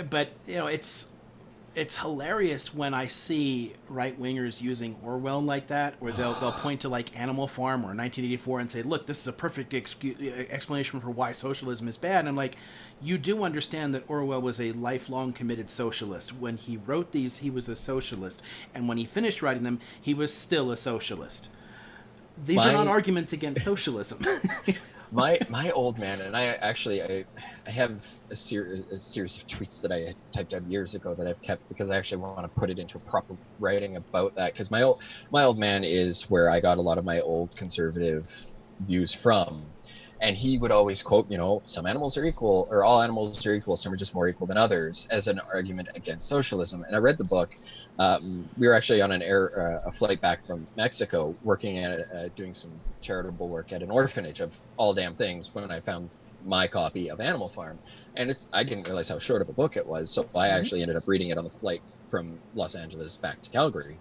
but it's hilarious when I see right wingers using Orwell like that, or they'll point to like Animal Farm or 1984 and say, "Look, this is a perfect explanation for why socialism is bad." And I'm like, you do understand that Orwell was a lifelong committed socialist. When he wrote these, he was a socialist, and when he finished writing them, he was still a socialist. These are not arguments against socialism. My old man, and I have a series of tweets that I typed out years ago that I've kept, because I actually want to put it into proper writing about that, because my old man is where I got a lot of my old conservative views from. And he would always quote, some animals are equal, or all animals are equal, some are just more equal than others, as an argument against socialism. And I read the book. We were actually on a flight back from Mexico, working at doing some charitable work at an orphanage of all damn things, when I found my copy of Animal Farm. And I didn't realize how short of a book it was, so I actually ended up reading it on the flight from Los Angeles back to Calgary,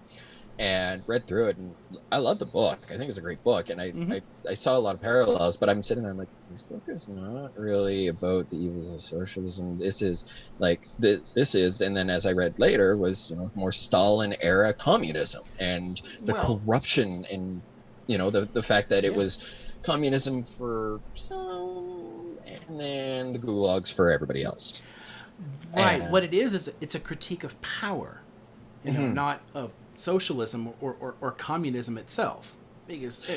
and read through it, and I love the book. I think it's a great book, and I saw a lot of parallels, but I'm sitting there, I'm like, this book is not really about the evils of socialism. This is like this is, and then as I read later, was more Stalin era communism, and the corruption, and the fact that it was communism for some, and then the gulags for everybody else. Right. What it is it's a critique of power, not of socialism or communism itself, because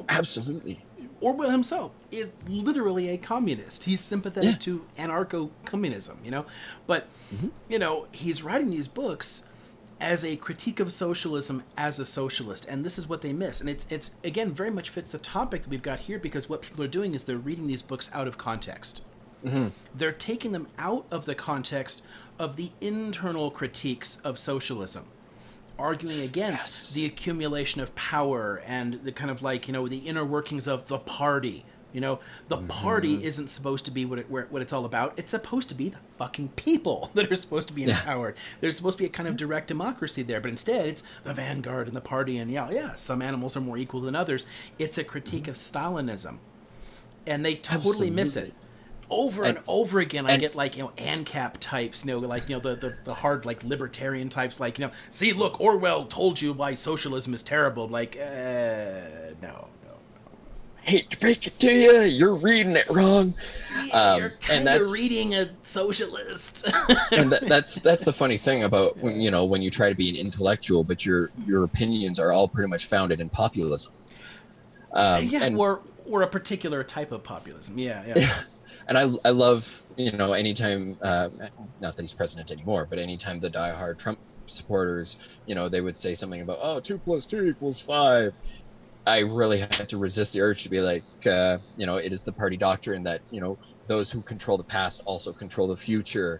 absolutely, Orwell himself is literally a communist. He's sympathetic to anarcho-communism, but he's writing these books as a critique of socialism as a socialist, and this is what they miss. And it's again very much fits the topic that we've got here, because what people are doing is they're reading these books out of context. They're taking them out of the context of the internal critiques of socialism, arguing against the accumulation of power and the kind of the inner workings of the party. The party isn't supposed to be what it's all about. It's supposed to be the fucking people that are supposed to be empowered. There's supposed to be a kind of direct democracy there, but instead it's the vanguard and the party, and some animals are more equal than others. It's a critique of Stalinism, and they totally miss it. Over and over again, I get ANCAP types, the hard libertarian types, see, look, Orwell told you why socialism is terrible. No. Hate to break it to you, you're reading it wrong. You're kind of reading a socialist. And that's the funny thing about when you try to be an intellectual, but your opinions are all pretty much founded in populism. Or a particular type of populism. Yeah. And I love, anytime, not that he's president anymore, but anytime the diehard Trump supporters, they would say something about, 2 + 2 = 5. I really had to resist the urge to be like, it is the party doctrine that, those who control the past also control the future.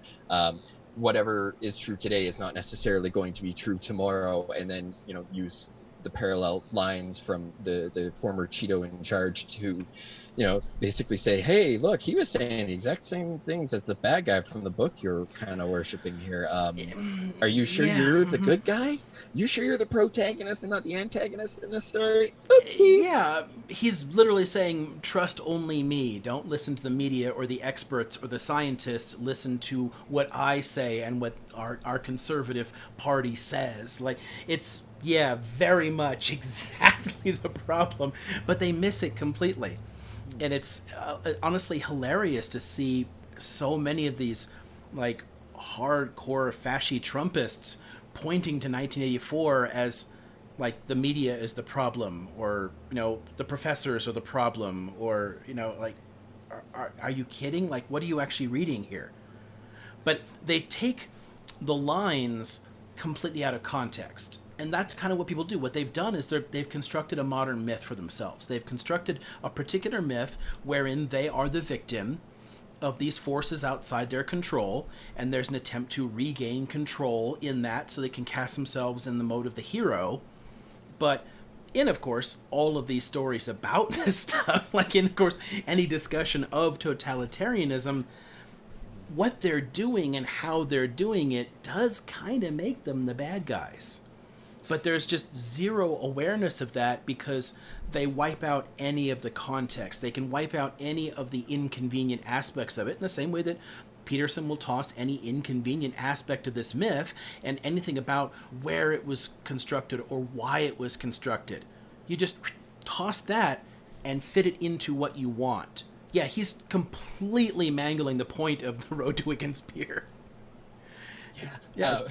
Whatever is true today is not necessarily going to be true tomorrow. And then, use the parallel lines from the former Cheeto in charge to, basically say, hey, look, he was saying the exact same things as the bad guy from the book you're kind of worshiping here. Are you sure you're the good guy? You sure you're the protagonist and not the antagonist in this story? Oopsies. Yeah, he's literally saying, trust only me. Don't listen to the media or the experts or the scientists. Listen to what I say and what our conservative party says. It's, very much exactly the problem, but they miss it completely. And it's honestly hilarious to see so many of these hardcore fasci Trumpists pointing to 1984 as the media is the problem, or the professors are the problem, or are you kidding? What are you actually reading here? But they take the lines completely out of context. And that's kind of what people do. What they've done is they've constructed a modern myth for themselves. They've constructed a particular myth wherein they are the victim of these forces outside their control, and there's an attempt to regain control in that so they can cast themselves in the mode of the hero. But in, of course, all of these stories about this stuff, like in, of course, any discussion of totalitarianism, what they're doing and how they're doing it does kind of make them the bad guys. But there's just zero awareness of that because they wipe out any of the context. They can wipe out any of the inconvenient aspects of it in the same way that Peterson will toss any inconvenient aspect of this myth and anything about where it was constructed or why it was constructed. You just toss that and fit it into what you want. Yeah, he's completely mangling the point of the road to Wigan-Spear. Yeah.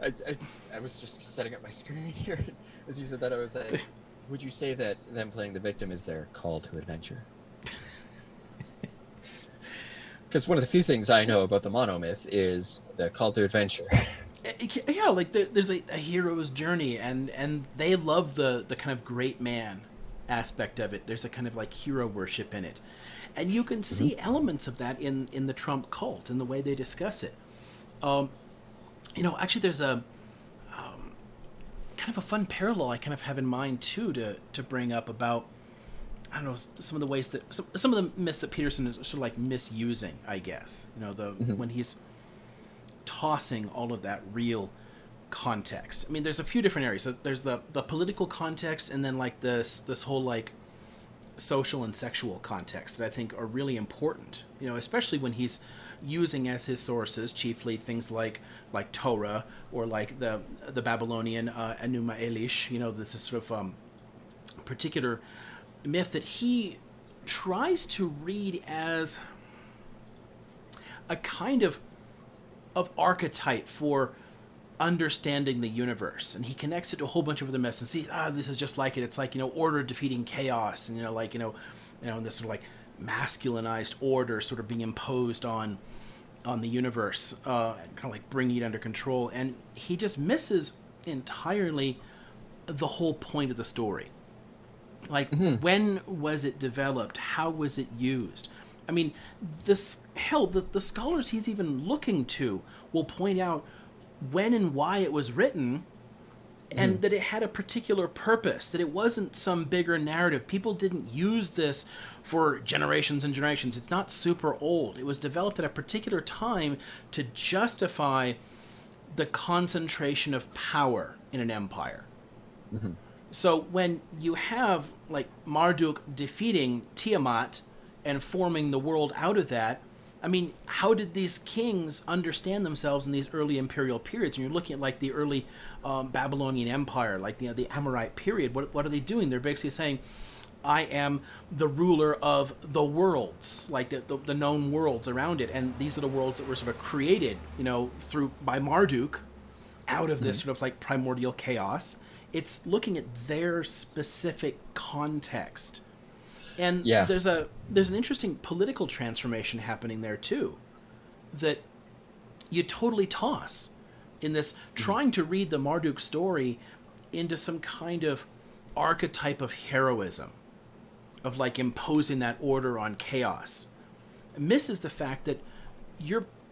I was just setting up my screen here. As you said that, I was like, would you say that them playing the victim is their call to adventure? Because one of the few things I know about the monomyth is the call to adventure. Yeah, like there's a hero's journey, and they love the kind of great man aspect of it. There's a kind of like hero worship in it. And you can see elements of that in the Trump cult, in the way they discuss it. Actually, there's a kind of a fun parallel I kind of have in mind too to bring up about, I don't know, some of the ways that some of the myths that Peterson is sort of like misusing, I guess. When he's tossing all of that real context. I mean, there's a few different areas. So there's the political context, and then like this whole like social and sexual context that I think are really important. Especially when he's using as his sources chiefly things like Torah or like the Babylonian Enuma Elish, this sort of particular myth that he tries to read as a kind of archetype for understanding the universe, and he connects it to a whole bunch of other myths and see, this is just like it. It's like, order defeating chaos, and this sort of like masculinized order sort of being imposed on the universe, and kind of like bringing it under control. And he just misses entirely the whole point of the story. Like, when was it developed? How was it used? I mean, the scholars he's even looking to will point out when and why it was written, and that it had a particular purpose, that it wasn't some bigger narrative. People didn't use this for generations and generations. It's not super old. It was developed at a particular time to justify the concentration of power in an empire. So when you have like Marduk defeating Tiamat and forming the world out of that, I mean, how did these kings understand themselves in these early imperial periods? And you're looking at like the early Babylonian Empire, like the Amorite period. What are they doing? They're basically saying, I am the ruler of the worlds, like the known worlds around it. And these are the worlds that were sort of created, by Marduk out of this sort of like primordial chaos. It's looking at their specific context. And there's an interesting political transformation happening there too, that you totally toss in this trying to read the Marduk story into some kind of archetype of heroism, of like imposing that order on chaos. It misses the fact that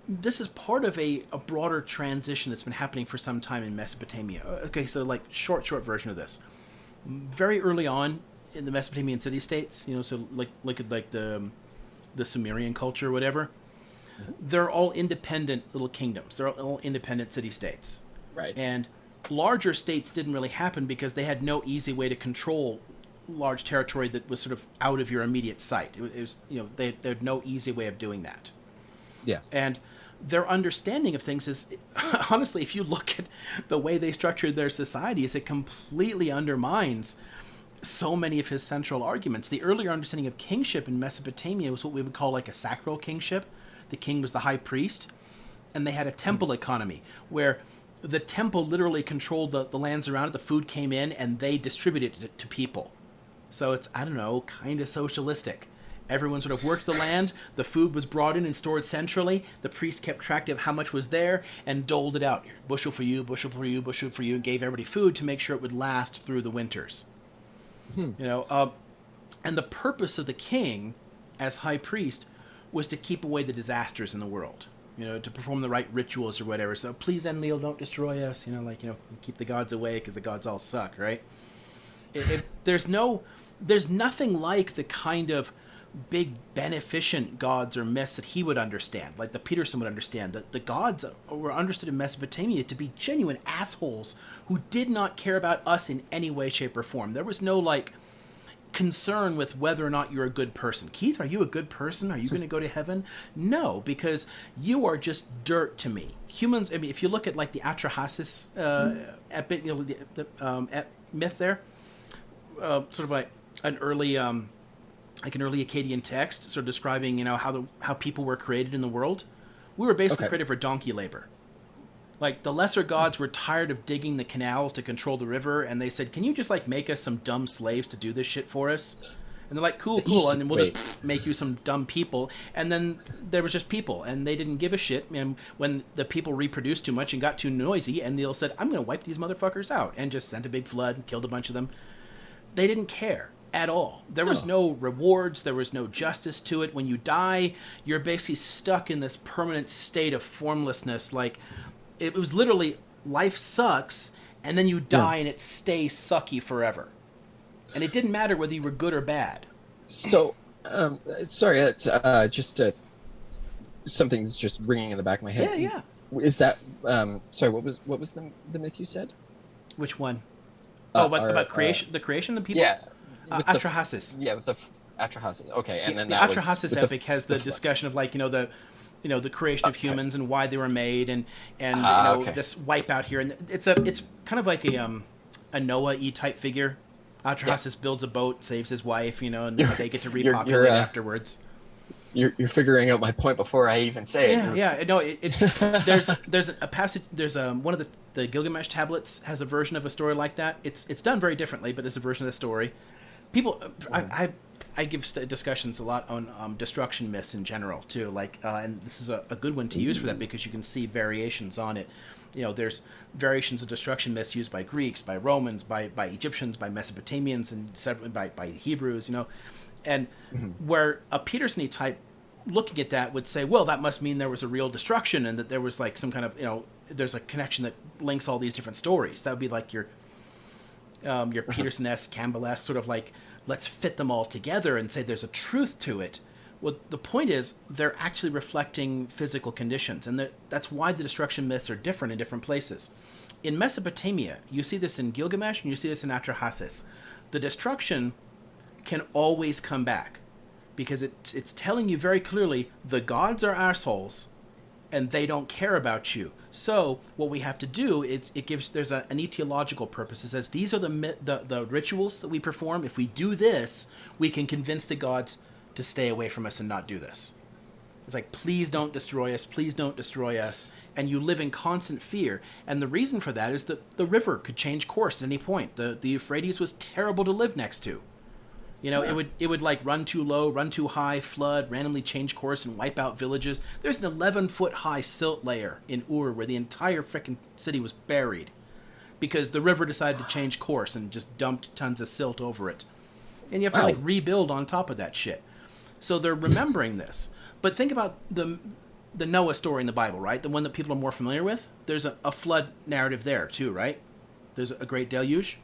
this is part of a broader transition that's been happening for some time in Mesopotamia. Okay, so like short version of this. Very early on in the Mesopotamian city-states, so look at like the Sumerian culture or whatever, they're all independent little kingdoms. They're all independent city-states. Right. And larger states didn't really happen because they had no easy way to control large territory that was sort of out of your immediate sight. It was they had no easy way of doing that. Yeah. And their understanding of things is, honestly, if you look at the way they structured their societies, it completely undermines so many of his central arguments. The earlier understanding of kingship in Mesopotamia was what we would call like a sacral kingship. The king was the high priest, and they had a temple economy where the temple literally controlled the lands around it. The food came in, and they distributed it to people. So it's, I don't know, kind of socialistic. Everyone sort of worked the land. The food was brought in and stored centrally. The priest kept track of how much was there and doled it out. Bushel for you, bushel for you, bushel for you, and gave everybody food to make sure it would last through the winters. You know, and the purpose of the king as high priest was to keep away the disasters in the world. You know, to perform the right rituals or whatever. So please, Enlil, don't destroy us. You know, like, you know, keep the gods away because the gods all suck, right? There's nothing like the kind of big beneficent gods or myths that he would understand, like the Peterson would understand. That the gods were understood in Mesopotamia to be genuine assholes who did not care about us in any way, shape, or form. There was no, like, concern with whether or not you're a good person. Keith, are you a good person? Are you going to go to heaven? No, because you are just dirt to me. Humans, I mean, if you look at, like, the Atrahasis epic, you know, the myth there, sort of like an early Akkadian text, sort of describing, you know, how people were created in the world. We were basically created for donkey labor. Like, the lesser gods were tired of digging the canals to control the river, and they said, can you just, like, make us some dumb slaves to do this shit for us? And they're like, cool, and then we'll just make you some dumb people. And then there was just people, and they didn't give a shit. And when the people reproduced too much and got too noisy, Enlil said, I'm going to wipe these motherfuckers out, and just sent a big flood and killed a bunch of them. They didn't care at all. There was no rewards. There was no justice to it. When you die, you're basically stuck in this permanent state of formlessness. Like, it was literally, life sucks, and then you die and it stays sucky forever. And it didn't matter whether you were good or bad. So, sorry, it's something's just ringing in the back of my head. Yeah. Is that sorry? What was the myth you said? Which one? About creation, the creation of the people. Yeah, Atrahasis. With the Atrahasis. Okay, and then the that Atrahasis epic has the discussion of, like, the creation of humans and why they were made, and this wipeout here, and it's kind of like a Noah-y type figure. Atrahasis builds a boat, saves his wife, and then they get to repopulate afterwards. You're figuring out my point before I even say it. Yeah. No, there's a passage. There's one of the Gilgamesh tablets has a version of a story like that. It's done very differently, but there's a version of the story. People, I give discussions a lot on destruction myths in general too. Like, and this is a good one to use for that because you can see variations on it. There's variations of destruction myths used by Greeks, by Romans, by Egyptians, by Mesopotamians, and by Hebrews. And where a Peterson-y type looking at that would say, well, that must mean there was a real destruction and that there was, like, some kind of, there's a connection that links all these different stories. That would be like your Peterson-esque, Campbell-esque sort of, like, let's fit them all together and say there's a truth to it. Well, the point is they're actually reflecting physical conditions, and that's why the destruction myths are different in different places. In Mesopotamia, you see this in Gilgamesh and you see this in Atrahasis. The destruction can always come back because it's telling you very clearly the gods are assholes and they don't care about you. So what we have to do is there's an etiological purpose. It says these are the rituals that we perform. If we do this, we can convince the gods to stay away from us and not do this. It's like, please don't destroy us. Please don't destroy us. And you live in constant fear. And the reason for that is that the river could change course at any point. The Euphrates was terrible to live next to. It would like run too low, run too high, flood, randomly change course, and wipe out villages. There's an 11-foot high silt layer in Ur where the entire frickin' city was buried because the river decided to change course and just dumped tons of silt over it. And you have to like rebuild on top of that shit. So they're remembering this. But think about the Noah story in the Bible, right? The one that people are more familiar with. There's a flood narrative there too, right? There's a great deluge.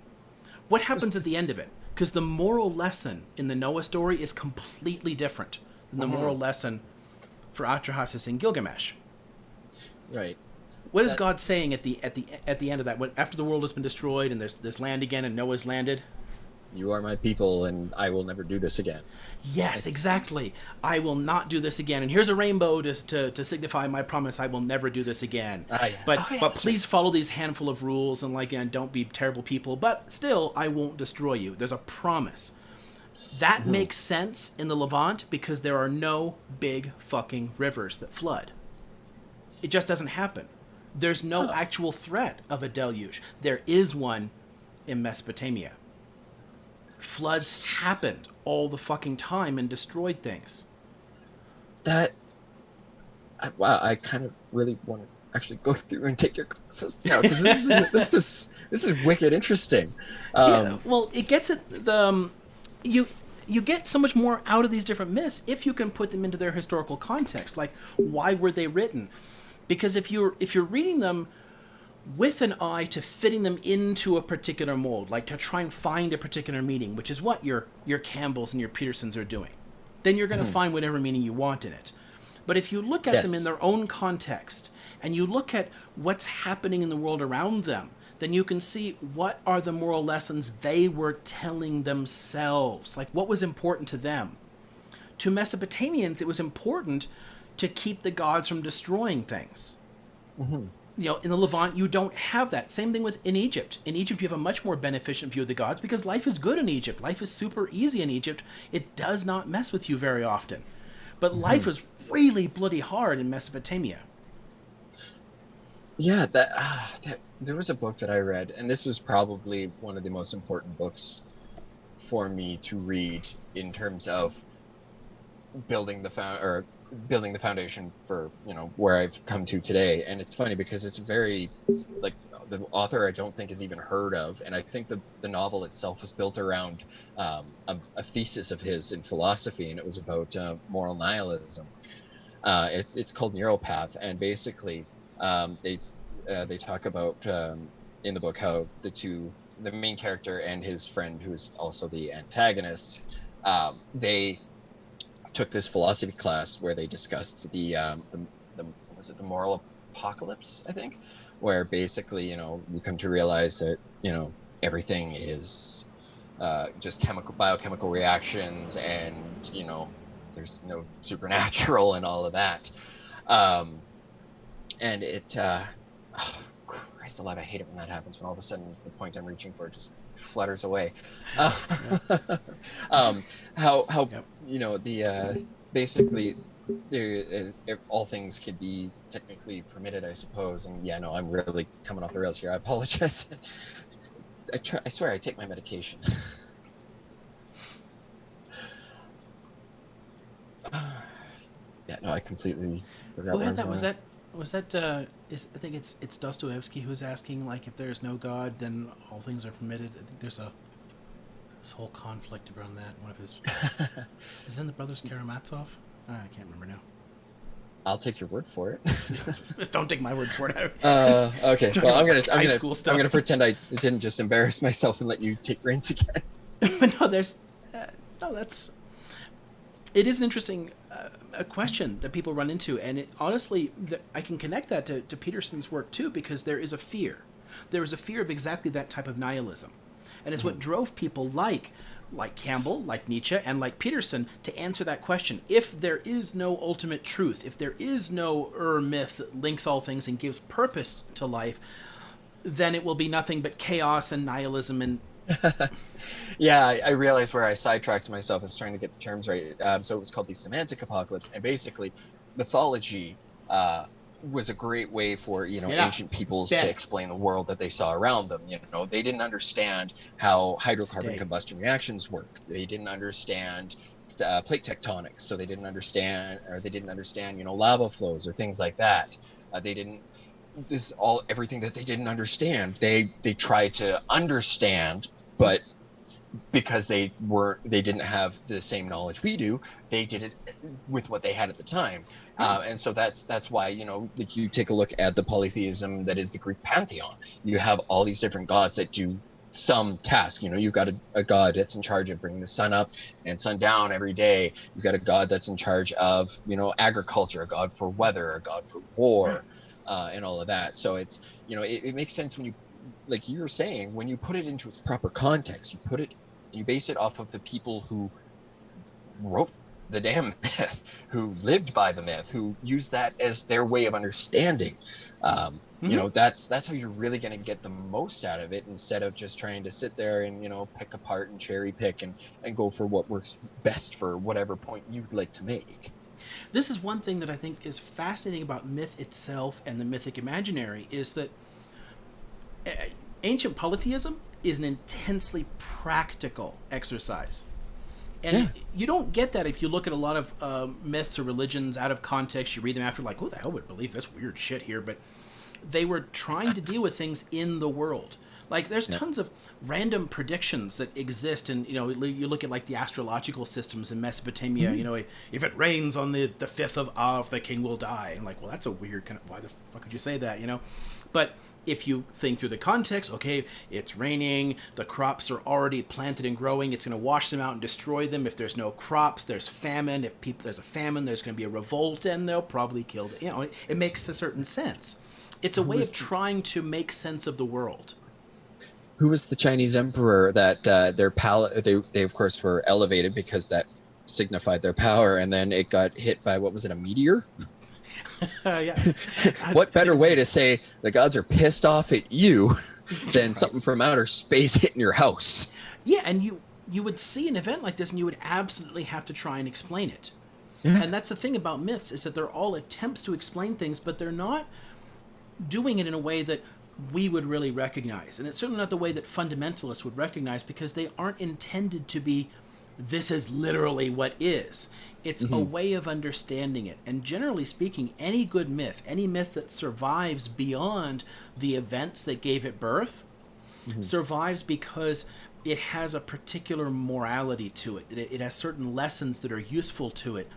What happens at the end of it? Because the moral lesson in the Noah story is completely different than the moral lesson for Atrahasis and Gilgamesh. Right. What is God saying at the end of that? After the world has been destroyed and there's land again and Noah's landed? You are my people, and I will never do this again. Yes, exactly. I will not do this again. And here's a rainbow to signify my promise. I will never do this again. But please follow these handful of rules and don't be terrible people. But still, I won't destroy you. There's a promise. That makes sense in the Levant because there are no big fucking rivers that flood. It just doesn't happen. There's no actual threat of a deluge. There is one in Mesopotamia. Floods happened all the fucking time and destroyed things. That wow, I kind of really want to actually go through and take your classes now, because this is wicked interesting. Yeah, well, it gets it. You get so much more out of these different myths if you can put them into their historical context. Like, why were they written? Because if you're reading them with an eye to fitting them into a particular mold, like to try and find a particular meaning, which is what your Campbells and your Petersons are doing, then you're going to find whatever meaning you want in it. But if you look at them in their own context, and you look at what's happening in the world around them, then you can see what are the moral lessons they were telling themselves. Like, what was important to them. To Mesopotamians, it was important to keep the gods from destroying things. Mm-hmm. You know, in the Levant, you don't have that. Same thing in Egypt. In Egypt, you have a much more beneficent view of the gods because life is good in Egypt. Life is super easy in Egypt. It does not mess with you very often. But life was really bloody hard in Mesopotamia. Yeah, that there was a book that I read, and this was probably one of the most important books for me to read in terms of building the foundation for, you know, where I've come to today. And it's funny because it's like, the author I don't think is even heard of, and I think the novel itself was built around a thesis of his in philosophy, and it was about moral nihilism. It's called Neuropath, and basically they talk about in the book how the main character and his friend, who is also the antagonist, they took this philosophy class where they discussed the was it the moral apocalypse, I think, where basically, you know, you come to realize that, you know, everything is just biochemical reactions, and, you know, there's no supernatural and all of that. And it oh, Christ alive, I hate it when that happens, when all of a sudden the point I'm reaching for just flutters away. How yep. You know, the basically all things could be technically permitted, I suppose. And yeah, no, I'm really coming off the rails here. I apologize. I swear I take my medication. Yeah, no, I completely forgot. Who had that? Was that I think it's Dostoevsky who's asking, like, if there's no God, then all things are permitted. I think there's this whole conflict around that. One of his is it in the Brothers Karamazov? I can't remember now. I'll take your word for it. Don't take my word for it. Okay. Well, I'm gonna pretend I didn't just embarrass myself and let you take reins again. It is an interesting a question that people run into, and honestly, I can connect that to Peterson's work too, because there is a fear. There is a fear of exactly that type of nihilism, and it's what drove people like Campbell, like Nietzsche, and like Peterson to answer that question. If there is no ultimate truth, if there is no myth that links all things and gives purpose to life, then it will be nothing but chaos and nihilism and Yeah, I realized where I sidetracked myself. I was trying to get the terms right. So it was called the semantic apocalypse, and basically mythology was a great way for, you know, ancient peoples to explain the world that they saw around them. You know, they didn't understand how hydrocarbon combustion reactions work. They didn't understand plate tectonics, so they didn't understand, you know, lava flows or things like that. Everything that they didn't understand, they tried to understand, but because they didn't have the same knowledge we do, they did it with what they had at the time. And so that's why, you know, like, you take a look at the polytheism that is the Greek pantheon. You have all these different gods that do some task. You know, you've got a god that's in charge of bringing the sun up and sun down every day. You've got a god that's in charge of, you know, agriculture, a god for weather, a god for war, and all of that. So it's, you know, it makes sense when you, like you were saying, when you put it into its proper context. You base it off of the people who wrote the damn myth, who lived by the myth, who used that as their way of understanding. You know, that's how you're really going to get the most out of it, instead of just trying to sit there and, you know, pick apart and cherry pick and go for what works best for whatever point you'd like to make. This is one thing that I think is fascinating about myth itself and the mythic imaginary, is that ancient polytheism is an intensely practical exercise. And you don't get that if you look at a lot of myths or religions out of context. You read them after, like, who the hell would believe this weird shit here? But they were trying to deal with things in the world. Like, there's tons of random predictions that exist. And, you look at, like, the astrological systems in Mesopotamia. If it rains on the 5th of Av, the king will die. And, like, well, that's a weird kind of, why the fuck would you say that, But if you think through the context, okay, it's raining, the crops are already planted and growing, it's going to wash them out and destroy them. If there's no crops, there's famine. If there's a famine, there's going to be a revolt, and they'll probably kill them. It makes a certain sense. It's a way of trying to make sense of the world. Who was the Chinese emperor that their they of course were elevated because that signified their power, and then it got hit by, what was it, a meteor? Yeah. What better way to say the gods are pissed off at you than something from outer space hitting your house? Yeah, and you would see an event like this and you would absolutely have to try and explain it. Yeah. And that's the thing about myths, is that they're all attempts to explain things, but they're not doing it in a way that we would really recognize. And it's certainly not the way that fundamentalists would recognize, because they aren't intended to be, this is literally what is. It's a way of understanding it. And generally speaking, any good myth, any myth that survives beyond the events that gave it birth, survives because it has a particular morality to it. It has certain lessons that are useful to it,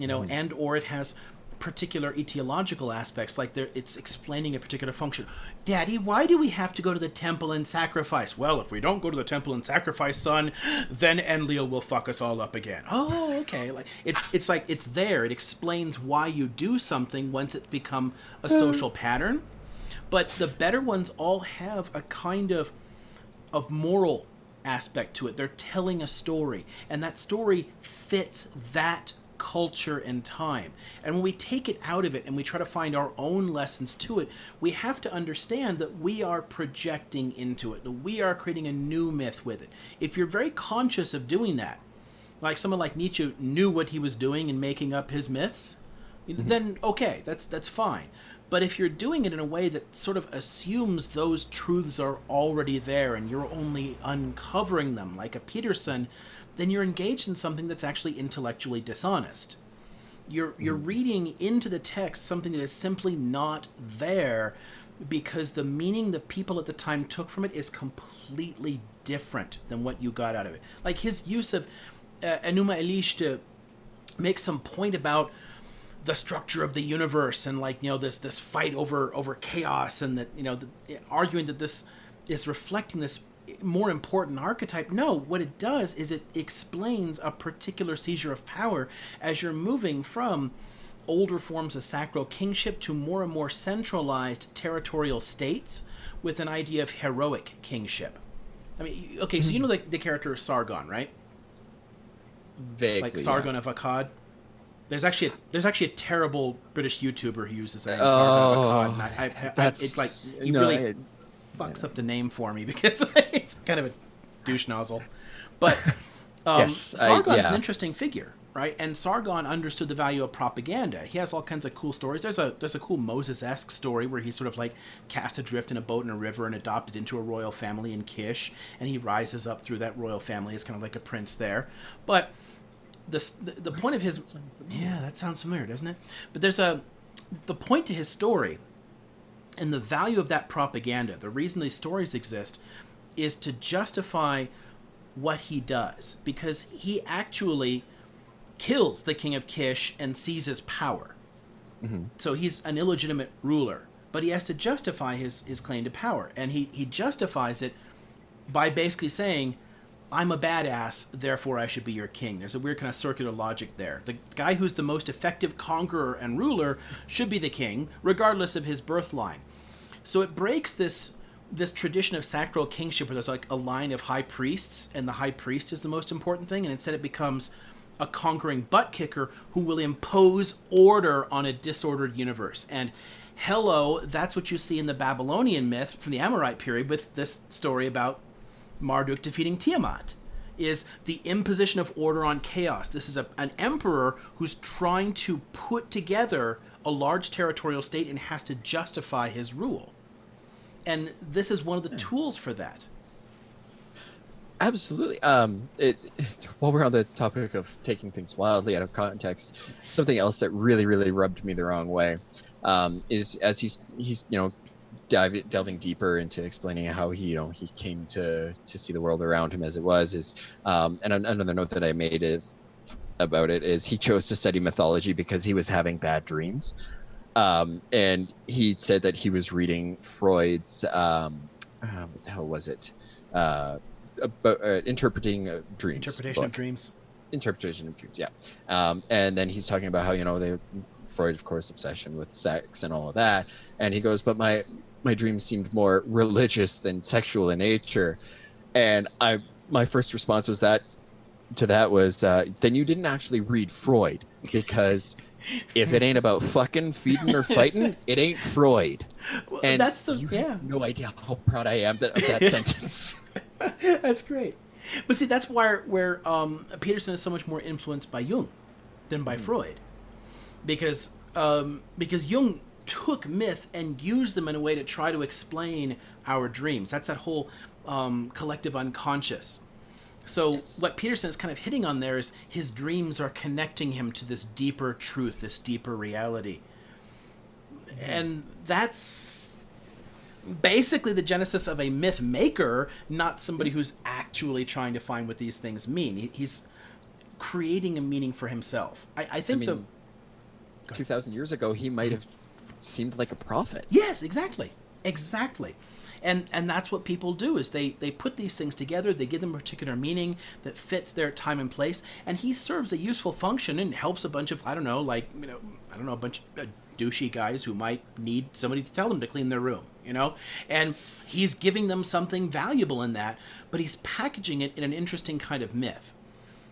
and or it has particular etiological aspects, like it's explaining a particular function. Daddy, why do we have to go to the temple and sacrifice? Well, if we don't go to the temple and sacrifice, son, then Enlil will fuck us all up again. Oh, okay. Like it's like it's there. It explains why you do something once it's become a social pattern. But the better ones all have a kind of moral aspect to it. They're telling a story, and that story fits that culture and time. And when we take it out of it and we try to find our own lessons to it, we have to understand that we are projecting into it, that we are creating a new myth with it. If you're very conscious of doing that, like someone like Nietzsche knew what he was doing in making up his myths, then okay, that's fine. But if you're doing it in a way that sort of assumes those truths are already there and you're only uncovering them, like a Peterson, then you're engaged in something that's actually intellectually dishonest. You're reading into the text something that is simply not there, because the meaning that people at the time took from it is completely different than what you got out of it. Like his use of Enuma Elish to make some point about the structure of the universe and this fight over chaos, and that arguing that this is reflecting this more important archetype. No, what it does is it explains a particular seizure of power as you're moving from older forms of sacral kingship to more and more centralized territorial states with an idea of heroic kingship. I mean, okay, so you know the character Sargon, right? Vaguely, like Sargon of Akkad. There's actually a terrible British YouTuber who uses that name, Sargon of Akkad, and he fucks up the name for me because it's kind of a douche nozzle. But Sargon's an interesting figure, right? And Sargon understood the value of propaganda. He has all kinds of cool stories. There's a cool Moses-esque story where he's sort of like cast adrift in a boat in a river and adopted into a royal family in Kish, and he rises up through that royal family as kind of like a prince there. But the point of his that sounds familiar, doesn't it? But there's the point to his story. And the value of that propaganda, the reason these stories exist, is to justify what he does. Because he actually kills the king of Kish and seizes power. So he's an illegitimate ruler. But he has to justify his claim to power. And he justifies it by basically saying, I'm a badass, therefore I should be your king. There's a weird kind of circular logic there. The guy who's the most effective conqueror and ruler should be the king, regardless of his birth line. So it breaks this tradition of sacral kingship where there's like a line of high priests, and the high priest is the most important thing, and instead it becomes a conquering butt kicker who will impose order on a disordered universe. And hello, that's what you see in the Babylonian myth from the Amorite period with this story about Marduk defeating Tiamat, is the imposition of order on chaos. This is an emperor who's trying to put together a large territorial state and has to justify his rule. And this is one of the tools for that. Absolutely. While we're on the topic of taking things wildly out of context, something else that really, really rubbed me the wrong way, is as he's delving deeper into explaining how he came to see the world around him as it was, is and another note that I made about it is he chose to study mythology because he was having bad dreams. And he said that he was reading Freud's what the hell was it? About interpreting dreams. Interpretation book. of dreams. Interpretation of dreams, yeah. And then he's talking about how Freud, of course, obsession with sex and all of that. And he goes, but my dreams seemed more religious than sexual in nature. And my first response was then you didn't actually read Freud, because if it ain't about fucking, feeding, or fighting, it ain't Freud. Well, And that's the you yeah. have no idea how proud I am of that sentence. That's great. But see, that's where Peterson is so much more influenced by Jung than by Freud, because Jung took myth and used them in a way to try to explain our dreams. That's that whole collective unconscious. So Yes. what Peterson is kind of hitting on there is his dreams are connecting him to this deeper truth, this deeper reality. And that's basically the genesis of a myth maker, not somebody who's actually trying to find what these things mean. He's creating a meaning for himself. I think 2,000 years ago, he might have seemed like a prophet. Yes, exactly. And that's what people do, is they put these things together, they give them a particular meaning that fits their time and place, and he serves a useful function and helps a bunch of, a bunch of douchey guys who might need somebody to tell them to clean their room, and he's giving them something valuable in that, but he's packaging it in an interesting kind of myth.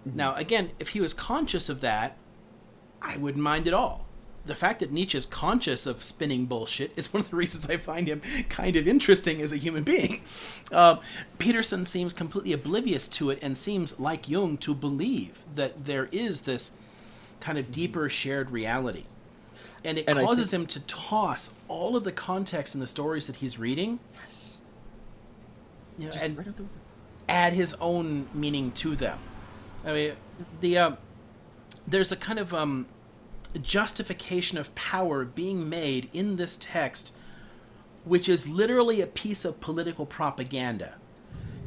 Mm-hmm. Now, again, if he was conscious of that, I wouldn't mind at all. The fact that Nietzsche's conscious of spinning bullshit is one of the reasons I find him kind of interesting as a human being. Peterson seems completely oblivious to it and seems, like Jung, to believe that there is this kind of deeper shared reality. And it causes him to toss all of the context in the stories that he's reading, and add his own meaning to them. I mean, there's a kind of justification of power being made in this text, which is literally a piece of political propaganda.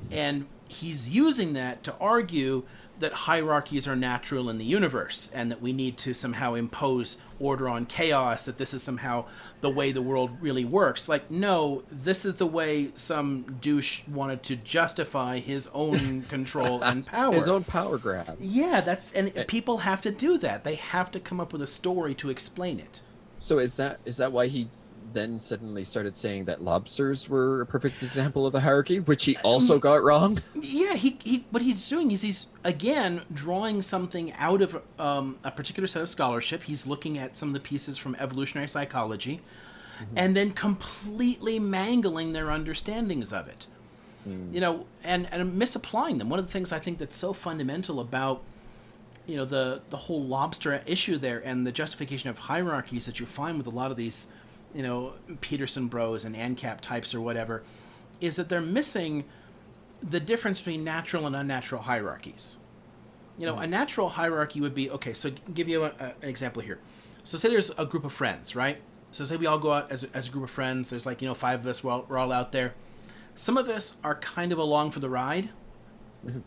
And he's using that to argue that hierarchies are natural in the universe and that we need to somehow impose order on chaos, that this is somehow the way the world really works. Like, no, this is the way some douche wanted to justify his own control and power. His own power grab. Yeah, and people have to do that. They have to come up with a story to explain it. So is that why he then suddenly started saying that lobsters were a perfect example of the hierarchy, which he also got wrong? Yeah, he what he's doing is he's, again, drawing something out of a particular set of scholarship. He's looking at some of the pieces from evolutionary psychology, and then completely mangling their understandings of it. And misapplying them. One of the things I think that's so fundamental about the whole lobster issue there and the justification of hierarchies that you find with a lot of these Peterson bros and ANCAP types or whatever, is that they're missing the difference between natural and unnatural hierarchies. A natural hierarchy would be, okay, so give you an example here. So say there's a group of friends, right? So say we all go out as a group of friends. There's 5 of us, we're all out there. Some of us are kind of along for the ride,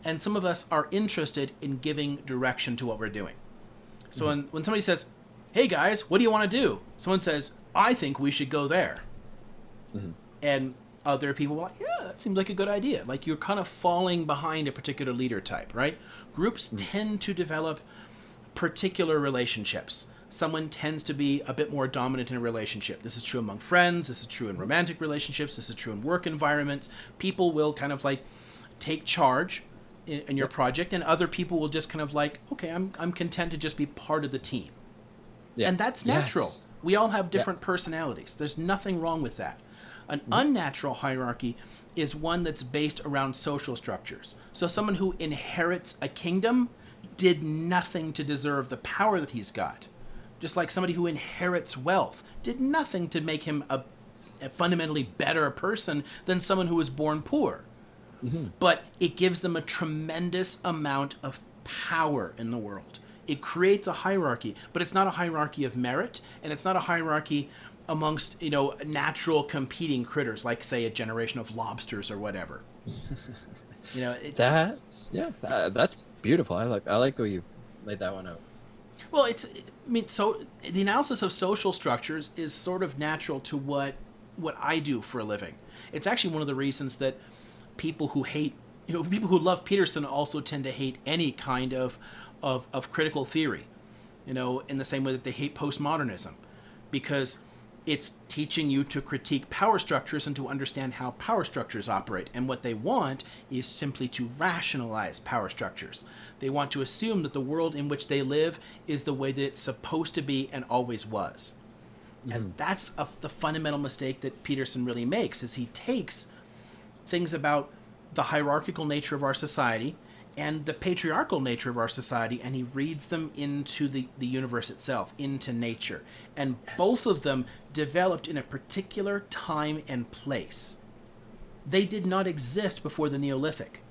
and some of us are interested in giving direction to what we're doing. So when somebody says, hey guys, what do you want to do? Someone says, I think we should go there. And other people are like, yeah, that seems like a good idea. Like, you're kind of falling behind a particular leader type, right? Groups tend to develop particular relationships. Someone tends to be a bit more dominant in a relationship. This is true among friends. This is true in romantic relationships. This is true in work environments. People will kind of take charge in your project, and other people will just kind of okay, I'm content to just be part of the team. Yeah. And that's natural. Yes. We all have different personalities. There's nothing wrong with that. An unnatural hierarchy is one that's based around social structures. So someone who inherits a kingdom did nothing to deserve the power that he's got. Just like somebody who inherits wealth did nothing to make him a fundamentally better person than someone who was born poor. but it gives them a tremendous amount of power in the world. It creates a hierarchy, but it's not a hierarchy of merit, and it's not a hierarchy amongst, natural competing critters, like, say, a generation of lobsters or whatever. That's beautiful. I like the way you laid that one out. Well, so the analysis of social structures is sort of natural to what I do for a living. It's actually one of the reasons that people who love Peterson also tend to hate any kind of critical theory, in the same way that they hate postmodernism, because it's teaching you to critique power structures and to understand how power structures operate. And what they want is simply to rationalize power structures. They want to assume that the world in which they live is the way that it's supposed to be and always was. And that's the fundamental mistake that Peterson really makes, is he takes things about the hierarchical nature of our society and the patriarchal nature of our society, and he reads them into the universe itself, into nature. And both of them developed in a particular time and place. They did not exist before the Neolithic.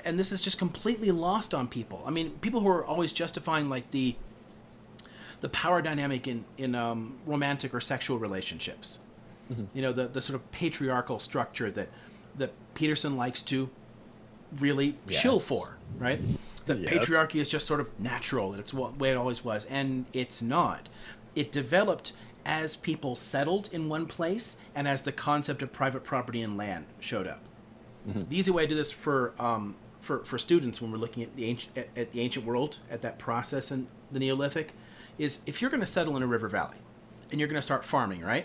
And this is just completely lost on people. I mean, people who are always justifying, like, the power dynamic in romantic or sexual relationships. The sort of patriarchal structure that Peterson likes to really chill for, right? The patriarchy is just sort of natural, and it's the way it always was, and it's not. It developed as people settled in one place and as the concept of private property and land showed up. The easy way to do this for students when we're looking at the ancient world, at that process in the Neolithic, is if you're going to settle in a river valley and you're going to start farming, right?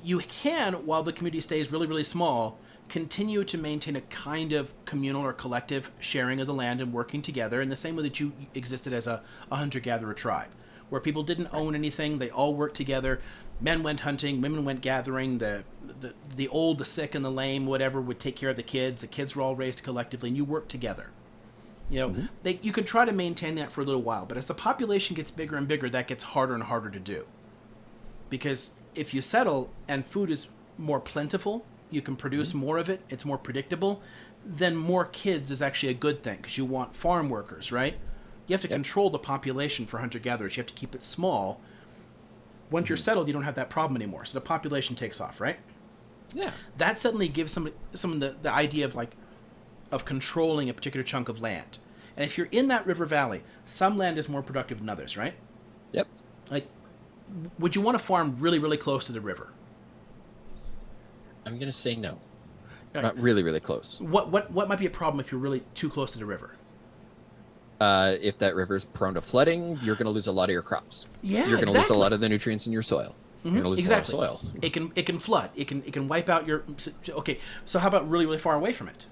You can, while the community stays really, really small, continue to maintain a kind of communal or collective sharing of the land and working together in the same way that you existed as a hunter-gatherer tribe, where people didn't own anything, they all worked together. Men went hunting, women went gathering, the old, the sick, and the lame, whatever, would take care of the kids were all raised collectively, and you worked together. You could try to maintain that for a little while, but as the population gets bigger and bigger, that gets harder and harder to do. Because if you settle and food is more plentiful, you can produce more of it, it's more predictable, then more kids is actually a good thing, because you want farm workers, right? You have to control the population for hunter-gatherers. You have to keep it small. Once you're settled, you don't have that problem anymore, so the population takes off, right? Yeah. That suddenly gives someone the idea of controlling a particular chunk of land. And if you're in that river valley, some land is more productive than others, right? Yep. Like, would you want to farm really, really close to the river? I'm going to say no. Not really, really close. What might be a problem if you're really too close to the river? If that river is prone to flooding, you're going to lose a lot of your crops. Yeah, you're going to lose a lot of the nutrients in your soil. You're going to lose a lot of soil. It can flood. It can wipe out your. Okay, so how about really, really far away from it?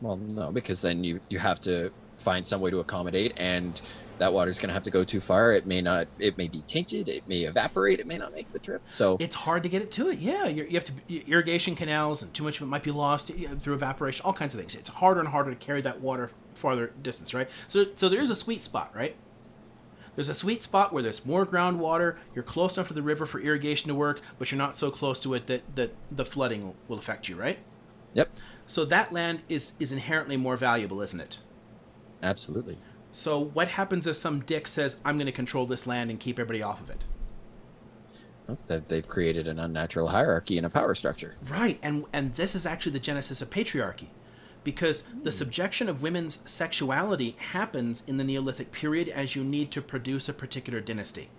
Well, no, because then you have to find some way to accommodate, and that water is going to have to go too far. It may be tainted. It may evaporate. It may not make the trip. So it's hard to get it to it. Yeah, you have to irrigation canals, and too much of it might be lost through evaporation. All kinds of things. It's harder and harder to carry that water farther distance, right? So there's a sweet spot, right? There's a sweet spot where there's more groundwater. You're close enough to the river for irrigation to work, but you're not so close to it that the flooding will affect you, right? Yep. So that land is inherently more valuable, isn't it? Absolutely. So what happens if some dick says, I'm going to control this land and keep everybody off of it? That they've created an unnatural hierarchy and a power structure. Right, and this is actually the genesis of patriarchy. Because the subjection of women's sexuality happens in the Neolithic period as you need to produce a particular dynasty.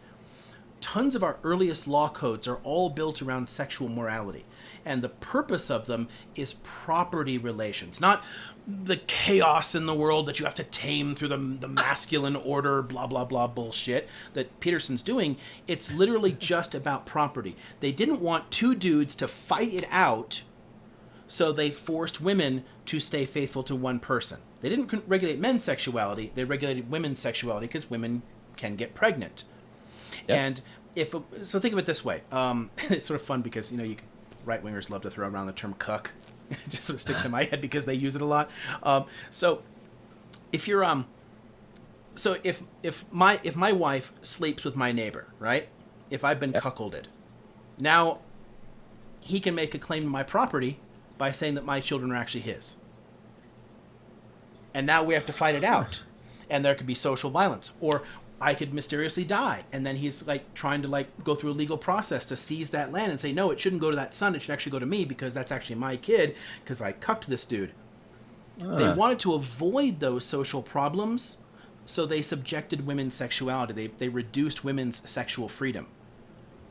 Tons of our earliest law codes are all built around sexual morality. And the purpose of them is property relations, not the chaos in the world that you have to tame through the masculine order, blah, blah, blah bullshit that Peterson's doing. It's literally just about property. They didn't want two dudes to fight it out, so they forced women to stay faithful to one person. They didn't regulate men's sexuality, they regulated women's sexuality because women can get pregnant. Yep. And so think of it this way. It's sort of fun because, right-wingers love to throw around the term cuck. It just sort of sticks in my head because they use it a lot. So if you're if my wife sleeps with my neighbor, right? If I've been cuckolded, now he can make a claim to my property by saying that my children are actually his. And now we have to fight it out. And there could be social violence. Or I could mysteriously die. And then he's like trying to like go through a legal process to seize that land and say, no, it shouldn't go to that son. It should actually go to me because that's actually my kid because I cucked this dude. They wanted to avoid those social problems, so they subjected women's sexuality. They reduced women's sexual freedom.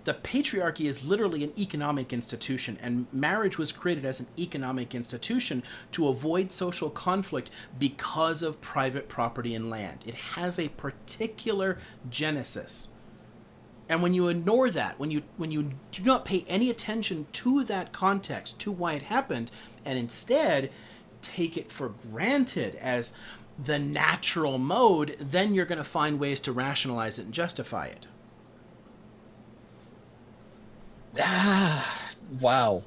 The patriarchy is literally an economic institution, and marriage was created as an economic institution to avoid social conflict because of private property and land. It has a particular genesis. And when you ignore that, when you do not pay any attention to that context, to why it happened, and instead take it for granted as the natural mode, then you're going to find ways to rationalize it and justify it. Wow.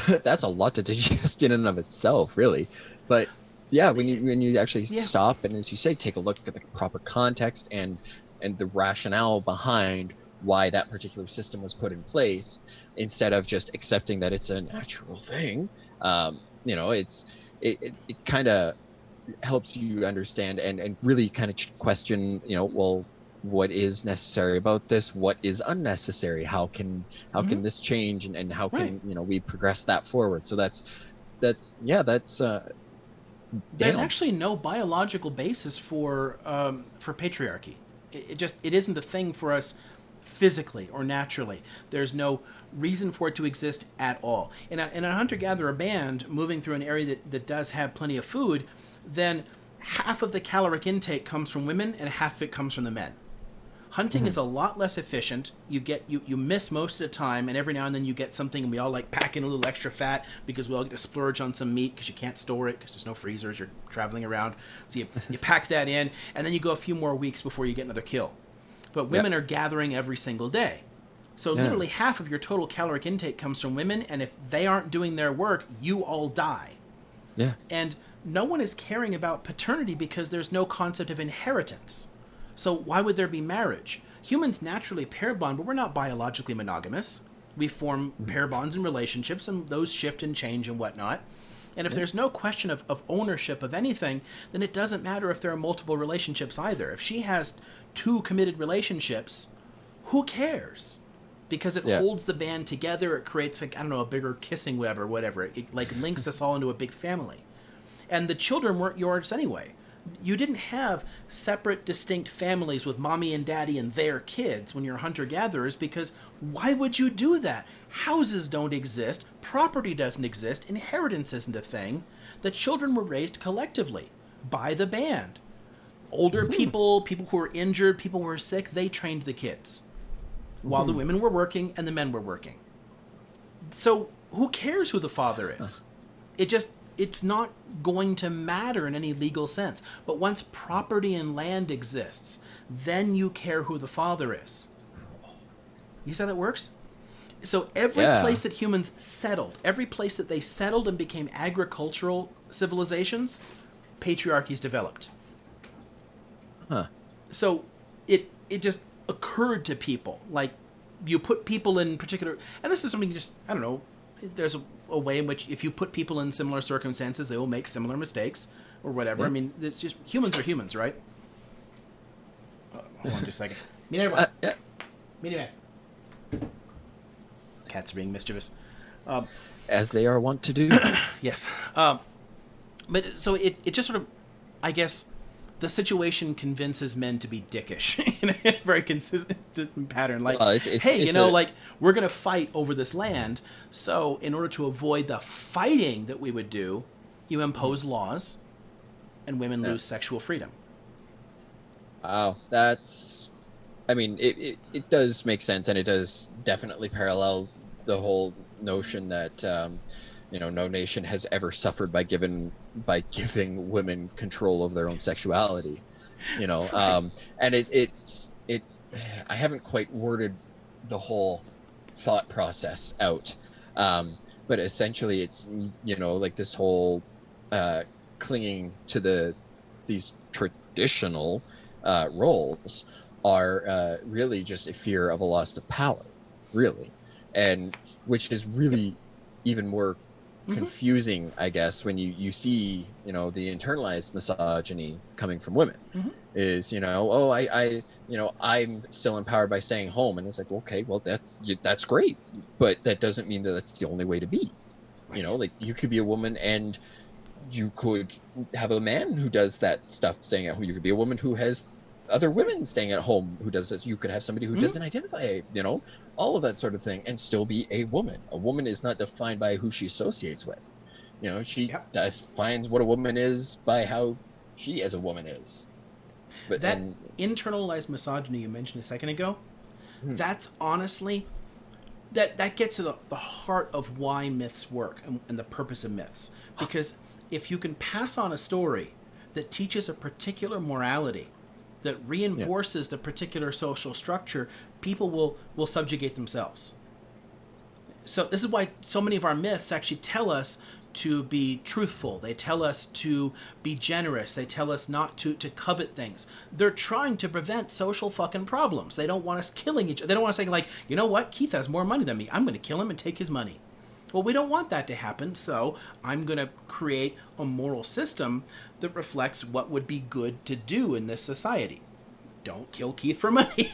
That's a lot to digest in and of itself, really. But yeah, when you actually stop and, as you say, take a look at the proper context and the rationale behind why that particular system was put in place, instead of just accepting that it's a natural thing, it kind of helps you understand and really kind of question, well, what is necessary about this, what is unnecessary, how can this change, and how can we progress that forward. So that's there's actually no biological basis for patriarchy. It isn't a thing for us physically or naturally. There's no reason for it to exist at all. In a hunter-gatherer band moving through an area that does have plenty of food, then half of the caloric intake comes from women and half of it comes from the men. Hunting is a lot less efficient. You miss most of the time, and every now and then you get something, and we all like pack in a little extra fat because we all get to splurge on some meat because you can't store it because there's no freezers. You're traveling around, so you pack that in, and then you go a few more weeks before you get another kill. But women are gathering every single day, so literally half of your total caloric intake comes from women, and if they aren't doing their work, you all die. Yeah, and no one is caring about paternity because there's no concept of inheritance. So why would there be marriage? Humans naturally pair bond, but we're not biologically monogamous. We form pair bonds and relationships, and those shift and change and whatnot. And if there's no question of ownership of anything, then it doesn't matter if there are multiple relationships either. If she has 2 committed relationships, who cares? Because it holds the band together. It creates, like, I don't know, a bigger kissing web or whatever. It like links us all into a big family. And the children weren't yours anyway. You didn't have separate, distinct families with mommy and daddy and their kids when you're hunter-gatherers, because why would you do that? Houses don't exist, property doesn't exist, inheritance isn't a thing. The children were raised collectively by the band. Older people who were injured, people who were sick, they trained the kids while the women were working and the men were working. So who cares who the father is? It's not going to matter in any legal sense. But once property and land exists, then you care who the father is. You see how that works? So every place that humans settled, every place that they settled and became agricultural civilizations, patriarchies developed. So it just occurred to people. Like, you put people in particular, and this is something you just, I don't know, there's a way in which if you put people in similar circumstances, they will make similar mistakes or whatever. I mean, it's just, humans are humans, right? Hold on just a second. Media man. Cats are being mischievous. As they are wont to do. Yes. But so it just sort of, I guess, the situation convinces men to be dickish in a very consistent pattern. Like, we're going to fight over this land. So in order to avoid the fighting that we would do, you impose laws and women lose sexual freedom. Wow. It does make sense, and it does definitely parallel the whole notion that, no nation has ever suffered by giving women control over their own sexuality, right. And I haven't quite worded the whole thought process out, but essentially it's, like this whole clinging to these traditional roles are really just a fear of a loss of power, really, and which is really even more confusing, I guess, when you see, you know, the internalized misogyny coming from women. Is, you know, oh, I you know, I'm still empowered by staying home, and it's like, okay, well, that's great, but that doesn't mean that that's the only way to be. You know, like, you could be a woman and you could have a man who does that stuff staying at home. You could be a woman who has other women staying at home who does this. You could have somebody who doesn't identify, you know, all of that sort of thing, and still be a woman. A woman is not defined by who she associates with. You know, she defines what a woman is by how she as a woman is. But that internalized misogyny you mentioned a second ago, that's honestly, that gets to the heart of why myths work and the purpose of myths. Because if you can pass on a story that teaches a particular morality, that reinforces the particular social structure, people will subjugate themselves. So this is why so many of our myths actually tell us to be truthful. They tell us to be generous. They tell us not to covet things. They're trying to prevent social fucking problems. They don't want us killing each other. They don't want us saying, like, you know what? Keith has more money than me. I'm going to kill him and take his money. Well, we don't want that to happen, so I'm going to create a moral system that reflects what would be good to do in this society. Don't kill Keith for money.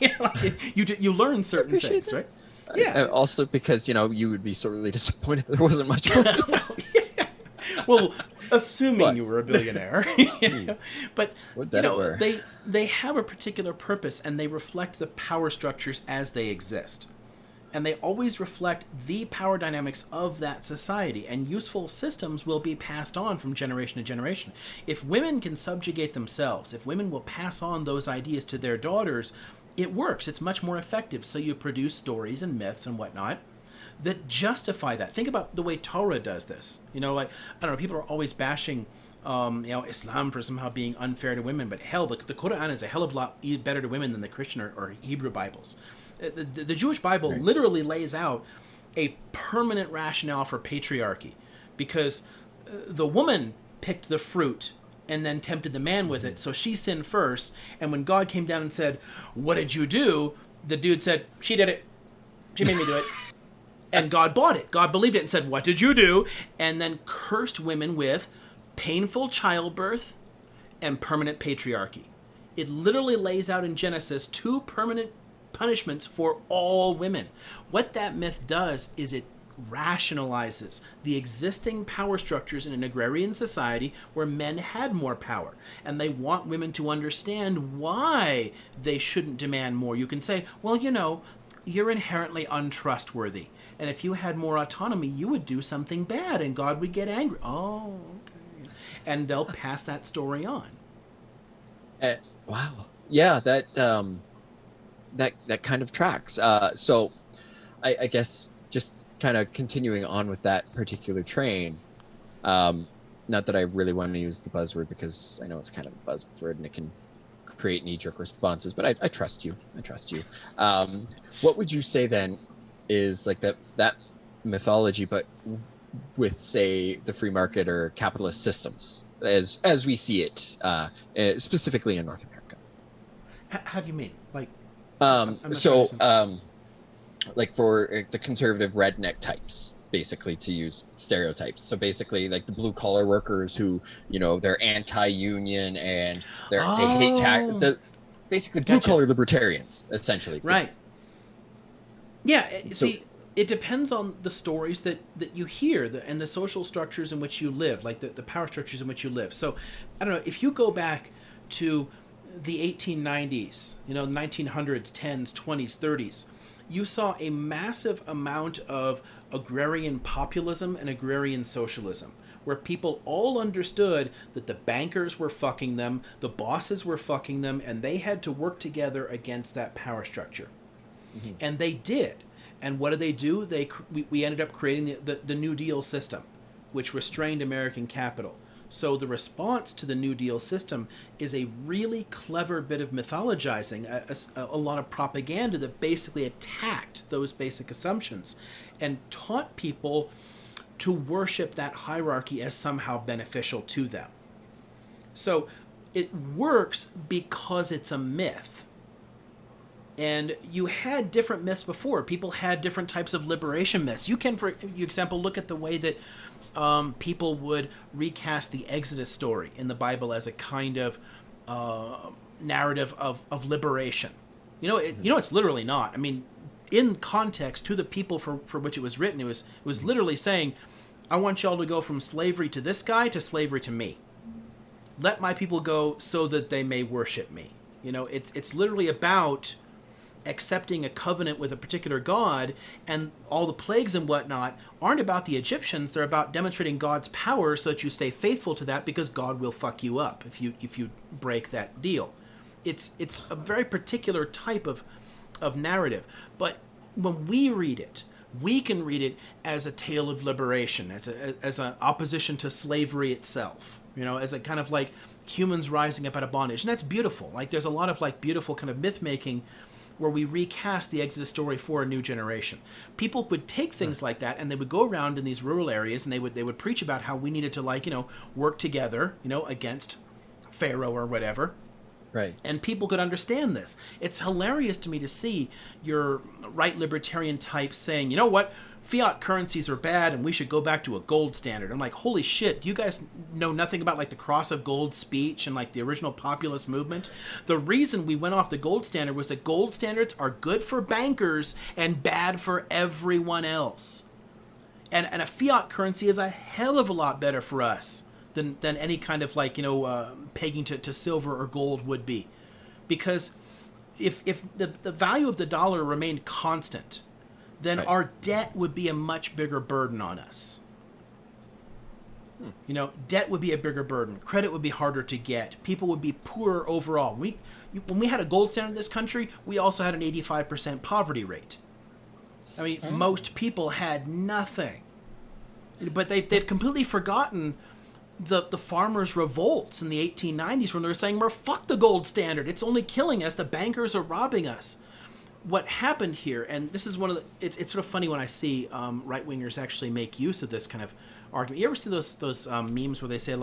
You learn certain things, that. Right? Yeah. Also because, you know, you would be sorely disappointed there wasn't much more. Well, assuming you were a billionaire. But you know, they have a particular purpose, and they reflect the power structures as they exist. And they always reflect the power dynamics of that society, and useful systems will be passed on from generation to generation. If women can subjugate themselves, if women will pass on those ideas to their daughters, it works. It's much more effective. So you produce stories and myths and whatnot that justify that. Think about the way Torah does this. You know, like, I don't know, people are always bashing Islam for somehow being unfair to women, but hell, the Quran is a hell of a lot better to women than the Christian or Hebrew Bibles. The Jewish Bible literally lays out a permanent rationale for patriarchy, because the woman picked the fruit and then tempted the man with it, so she sinned first, and when God came down and said, "What did you do?" the dude said, "She did it. She made me do it." And God bought it. God believed it and said, "What did you do?" And then cursed women with painful childbirth and permanent patriarchy. It literally lays out in Genesis 2 permanent punishments for all women. What that myth does is it rationalizes the existing power structures in an agrarian society where men had more power, and they want women to understand why they shouldn't demand more. You can say, well, you know, you're inherently untrustworthy, and if you had more autonomy, you would do something bad, and God would get angry. Oh, okay. And they'll pass that story on. Wow. Yeah, that kind of tracks. So I guess just kind of continuing on with that particular train, not that I really want to use the buzzword because I know it's kind of a buzzword and it can create knee-jerk responses, but I trust you. What would you say then is like that mythology, but with, say, the free market or capitalist systems as we see it, specifically in North America? How do you mean? Like, like for the conservative redneck types, basically, to use stereotypes. So basically, like the blue collar workers who, you know, they're anti-union and they hate tax. Basically, blue collar libertarians, essentially. Right. Yeah. See, it depends on the stories that you hear and the social structures in which you live, like the power structures in which you live. So, I don't know, if you go back to the 1890s, you know, 1900s, 10s, 20s, 30s, you saw a massive amount of agrarian populism and agrarian socialism, where people all understood that the bankers were fucking them, the bosses were fucking them, and they had to work together against that power structure. Mm-hmm. And they did. And what did they do? We ended up creating the New Deal system, which restrained American capital. So the response to the New Deal system is a really clever bit of mythologizing, a lot of propaganda that basically attacked those basic assumptions and taught people to worship that hierarchy as somehow beneficial to them. So it works because it's a myth. And you had different myths before. People had different types of liberation myths. You can, for example, look at the way that people would recast the Exodus story in the Bible as a kind of narrative of liberation. It's literally not. I mean, in context, to the people for which it was written, it was literally saying, I want y'all to go from slavery to this guy to slavery to me. Let my people go so that they may worship me. It's literally about accepting a covenant with a particular god, and all the plagues and whatnot aren't about the Egyptians. They're about demonstrating God's power so that you stay faithful to that, because God will fuck you up if you break that deal. It's a very particular type of narrative, but when we read it, we can read it as a tale of liberation, as an opposition to slavery itself, as a kind of like humans rising up out of bondage. And that's beautiful. Like, there's a lot of like beautiful kind of myth making where we recast the Exodus story for a new generation. People would take things like that, and they would go around in these rural areas, and they would preach about how we needed to work together, against Pharaoh or whatever. Right. And people could understand this. It's hilarious to me to see your right libertarian types saying, you know what, fiat currencies are bad and we should go back to a gold standard. I'm like, holy shit, do you guys know nothing about like the cross of gold speech and like the original populist movement? The reason we went off the gold standard was that gold standards are good for bankers and bad for everyone else. And a fiat currency is a hell of a lot better for us than any kind of pegging to silver or gold would be. Because if the value of the dollar remained constant, then right. Our debt would be a much bigger burden on us. Debt would be a bigger burden. Credit would be harder to get. People would be poorer overall. When we had a gold standard in this country, we also had an 85% poverty rate. I mean, most people had nothing. But they've completely forgotten the farmers' revolts in the 1890s when they were saying, "Well, fuck the gold standard. It's only killing us. The bankers are robbing us." What happened here, and this is one of the, it's sort of funny when I see right-wingers actually make use of this kind of argument. You ever see those memes where they say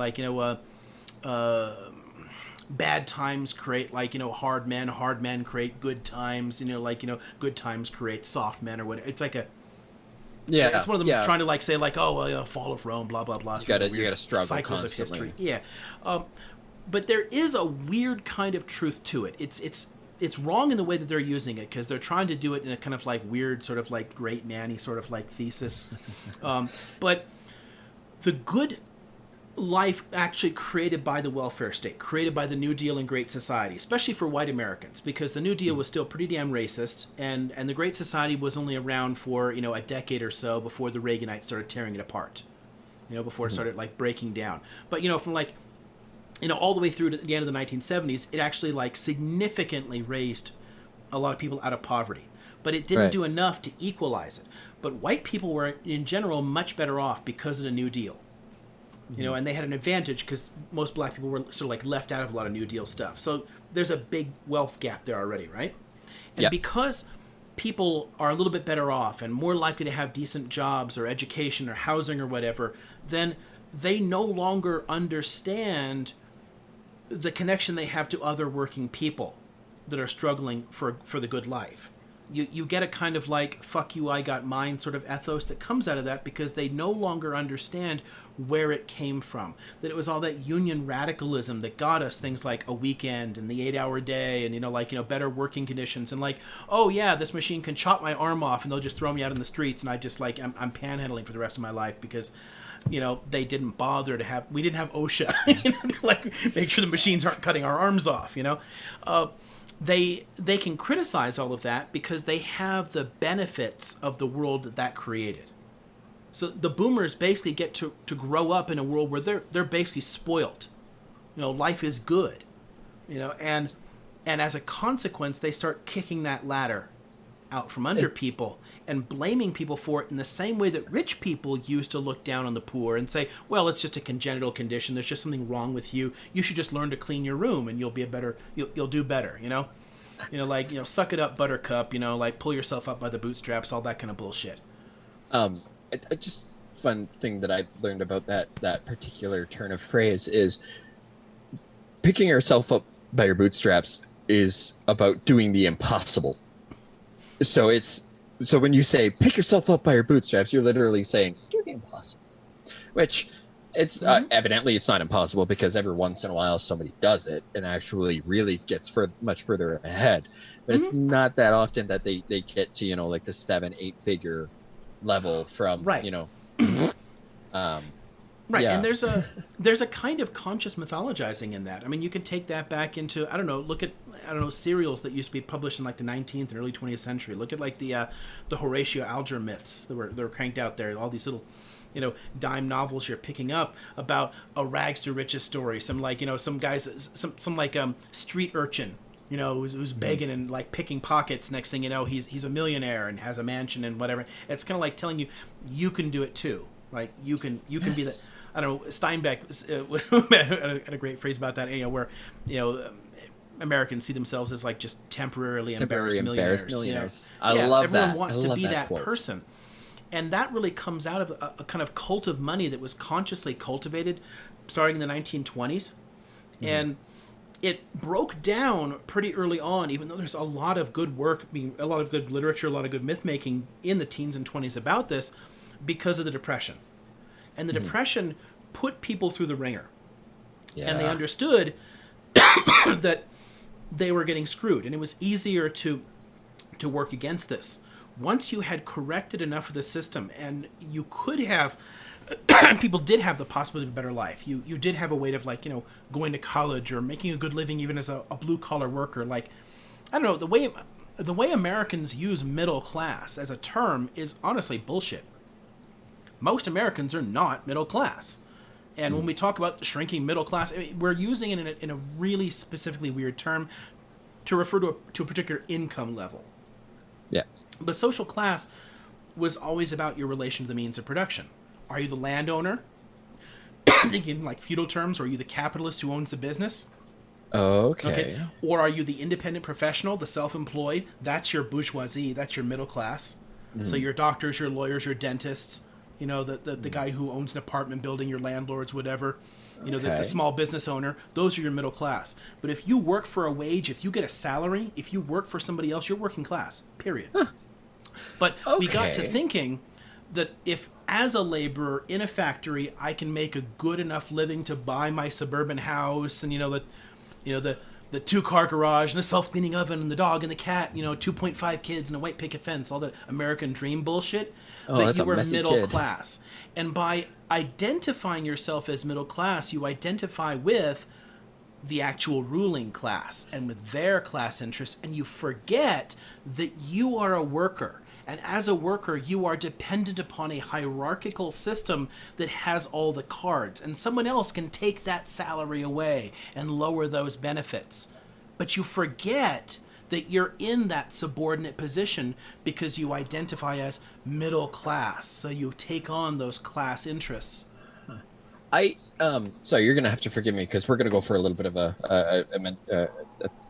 bad times create hard men create good times, good times create soft men or whatever. It's like it's one of them trying to say fall of Rome, blah blah blah. You gotta struggle cycles constantly. Of history. Yeah, but there is a weird kind of truth to it. It's wrong in the way that they're using it, because they're trying to do it in a kind of weird sort of great manny sort of thesis. But the good life actually created by the welfare state, created by the New Deal and Great Society, especially for white Americans, because the New Deal was still pretty damn racist, and the Great Society was only around for a decade or so before the Reaganites started tearing it apart, before it started breaking down. But from all the way through to the end of the 1970s, it actually significantly raised a lot of people out of poverty. But it didn't do enough to equalize it. But white people were, in general, much better off because of the New Deal. And they had an advantage because most black people were sort of left out of a lot of New Deal stuff. So there's a big wealth gap there already, right? And because people are a little bit better off and more likely to have decent jobs or education or housing or whatever, then they no longer understand the connection they have to other working people that are struggling for the good life. You get a kind of fuck you, I got mine sort of ethos that comes out of that, because they no longer understand where it came from. That it was all that union radicalism that got us things like a weekend and the 8-hour day and, better working conditions, and oh yeah, this machine can chop my arm off and they'll just throw me out in the streets, and I just I'm panhandling for the rest of my life because they didn't bother to have, we didn't have OSHA, make sure the machines aren't cutting our arms off, They can criticize all of that because they have the benefits of the world that created. So the boomers basically get to grow up in a world where they're basically spoiled. Life is good, and as a consequence, they start kicking that ladder out from under people and blaming people for it in the same way that rich people used to look down on the poor and say, well, it's just a congenital condition. There's just something wrong with you. You should just learn to clean your room and you'll do better, suck it up, buttercup, pull yourself up by the bootstraps, all that kind of bullshit. Just fun thing that I learned about that particular turn of phrase is picking yourself up by your bootstraps is about doing the impossible. So when you say pick yourself up by your bootstraps, you're literally saying do the impossible, which it's evidently it's not impossible, because every once in a while somebody does it and actually really gets much further ahead. But it's not that often that they get to, like the 7-8 figure level from, Right. Right, yeah. and there's a kind of conscious mythologizing in that. I mean, you can take that back into, I don't know, look at, serials that used to be published in like the 19th and early 20th century. Look at like the Horatio Alger myths that were cranked out there. All these little, dime novels you're picking up about a rags to riches story. Some like, some guys, some like street urchin, who's begging and like picking pockets. Next thing you know, he's a millionaire and has a mansion and whatever. It's kind of like telling you can do it too. Like you can be the, I don't know, Steinbeck had a great phrase about that, where Americans see themselves as like just temporarily embarrassed millionaires. I love everyone that. wants I to love be that quote. person, and that really comes out of a kind of cult of money that was consciously cultivated starting in the 1920s, and it broke down pretty early on. Even though there's a lot of good work, a lot of good literature, a lot of good myth making in the teens and 20s about this, because of the Depression. And the Depression put people through the ringer. Yeah. And they understood that they were getting screwed. And it was easier to work against this. Once you had corrected enough of the system, and you could have, people did have the possibility of a better life. You did have a way of like, going to college or making a good living even as a blue-collar worker. Like, I don't know, the way Americans use middle class as a term is honestly bullshit. Most Americans are not middle class. And when we talk about shrinking middle class, we're using it in a really specifically weird term to refer to a particular income level. Yeah. But social class was always about your relation to the means of production. Are you the landowner? Thinking like feudal terms, or are you the capitalist who owns the business? Okay. Or are you the independent professional, the self-employed? That's your bourgeoisie. That's your middle class. So your doctors, your lawyers, your dentists, the guy who owns an apartment building, your landlords, whatever, the small business owner, those are your middle class. But if you work for a wage, if you get a salary, if you work for somebody else, you're working class, period. Huh. But we got to thinking that if, as a laborer in a factory, I can make a good enough living to buy my suburban house and, the 2-car garage and a self-cleaning oven and the dog and the cat, 2.5 kids and a white picket fence, all that American dream bullshit, that you were middle class. And by identifying yourself as middle class, you identify with the actual ruling class and with their class interests, and you forget that you are a worker. And as a worker, you are dependent upon a hierarchical system that has all the cards. And someone else can take that salary away and lower those benefits. But you forget that you're in that subordinate position because you identify as middle class. So you take on those class interests. So you're going to have to forgive me, because we're going to go for a little bit of a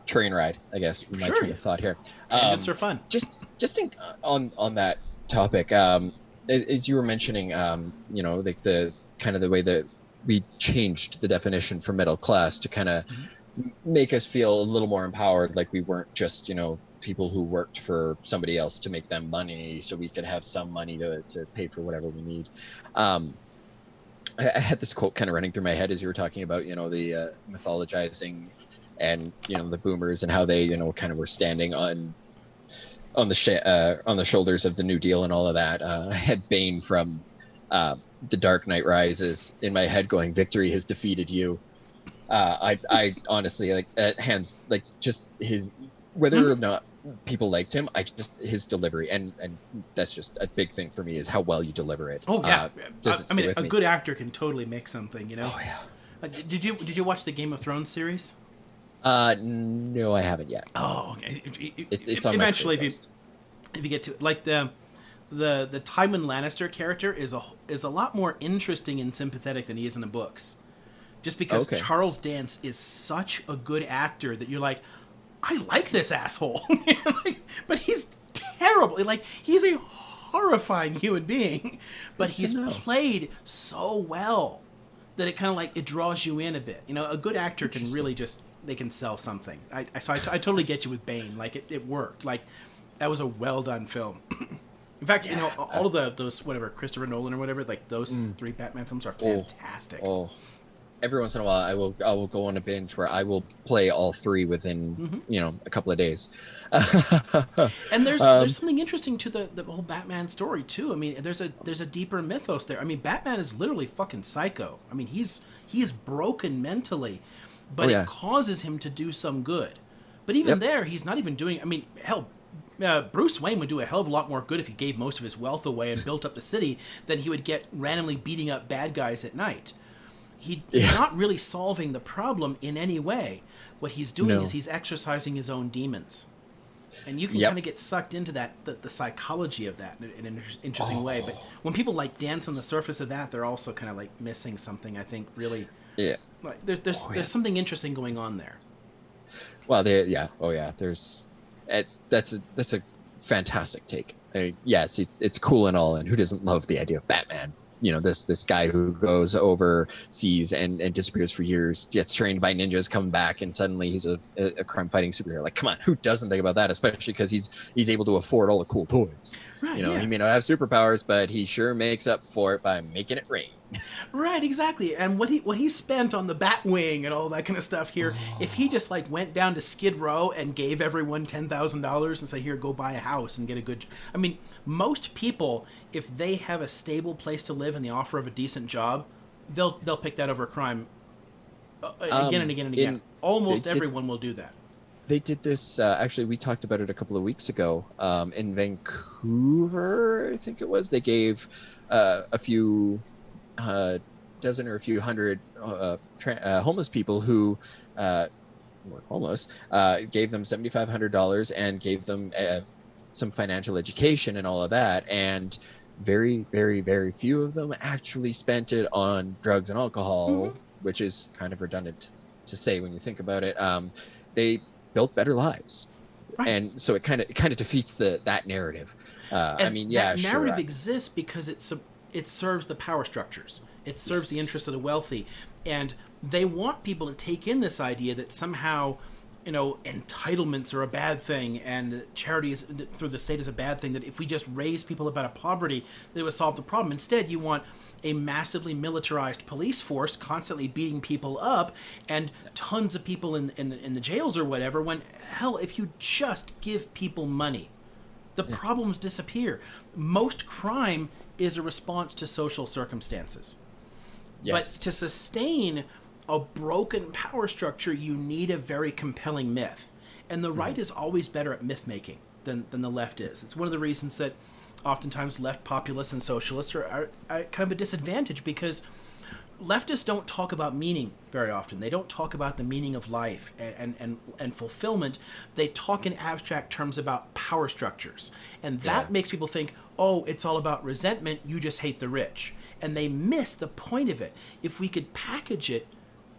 train ride, I guess. My train of thought here. Tangents are fun. Just think on that topic, as you were mentioning, like the kind of the way that we changed the definition for middle class to kind of make us feel a little more empowered, like we weren't just, people who worked for somebody else to make them money so we could have some money to pay for whatever we need. I had this quote kind of running through my head as you were talking about, the mythologizing and, the boomers and how they, kind of were standing on the shoulders of the New Deal and all of that. I had Bane from The Dark Knight Rises in my head going, "Victory has defeated you." I honestly, like, hands, like, just his, whether or not people liked him, his delivery, and that's just a big thing for me, is how well you deliver it. Oh yeah, I mean, a good actor can totally make something, Oh yeah. Did you watch the Game of Thrones series? No, I haven't yet. Oh, okay. It's on eventually my list. if you get to it, like the Tywin Lannister character is a lot more interesting and sympathetic than he is in the books. Just because Charles Dance is such a good actor that you're like, I like this asshole. But he's terrible. Like, he's a horrifying human being. But he's played so well that it kind of like, it draws you in a bit. A good actor can really just, they can sell something. I totally get you with Bane. Like, it worked. Like, that was a well done film. In fact, you know, all of those whatever Christopher Nolan or whatever, like those three Batman films are fantastic. Every once in a while I will go on a binge where I will play all three within a couple of days. And there's something interesting to the whole Batman story too. I mean, there's a deeper mythos there. I mean, Batman is literally fucking psycho. I mean, he's broken mentally, but it causes him to do some good. But even there, he's not even doing. I mean, hell, Bruce Wayne would do a hell of a lot more good if he gave most of his wealth away and built up the city than he would get randomly beating up bad guys at night. He's not really solving the problem in any way. What he's doing is he's exercising his own demons. And you can kind of get sucked into that, the psychology of that in an interesting way. But when people like dance on the surface of that, they're also kind of like missing something, I think, really. Yeah. Like, there's something interesting going on there. Well, there's that's a fantastic take. Yes, it's cool and all, and who doesn't love the idea of Batman? You know, this guy who goes overseas and disappears for years, gets trained by ninjas, come back, and suddenly he's a crime-fighting superhero. Like, come on, who doesn't think about that? Especially because he's able to afford all the cool toys. Right, he may not have superpowers, but he sure makes up for it by making it rain. Right, exactly. And what he spent on the Batwing and all that kind of stuff here, if he just like went down to Skid Row and gave everyone $10,000 and say, here, go buy a house and get a good... I mean, most people, if they have a stable place to live and the offer of a decent job, they'll pick that over crime again and again and again. Almost everyone will do that. They did this, actually, we talked about it a couple of weeks ago, in Vancouver, I think it was. They gave a few... dozen or a few hundred homeless people who were homeless, gave them $7,500 and gave them some financial education and all of that. And very, very, very few of them actually spent it on drugs and alcohol, which is kind of redundant to say when you think about it. They built better lives. Right. And so it kind of defeats that narrative. I mean, that narrative exists because it serves the power structures. It serves the interests of the wealthy. And they want people to take in this idea that somehow, entitlements are a bad thing and charity through the state is a bad thing, that if we just raise people up out of poverty, that it would solve the problem. Instead, you want a massively militarized police force constantly beating people up and tons of people in the jails or whatever, when, hell, if you just give people money, the problems disappear. Most crime is a response to social circumstances. Yes. But to sustain a broken power structure, you need a very compelling myth. And the right is always better at myth making than the left is. It's one of the reasons that oftentimes left populists and socialists are kind of a disadvantage, because leftists don't talk about meaning very often. They don't talk about the meaning of life and fulfillment. They talk in abstract terms about power structures. And that makes people think, oh, it's all about resentment, you just hate the rich. And they miss the point of it. If we could package it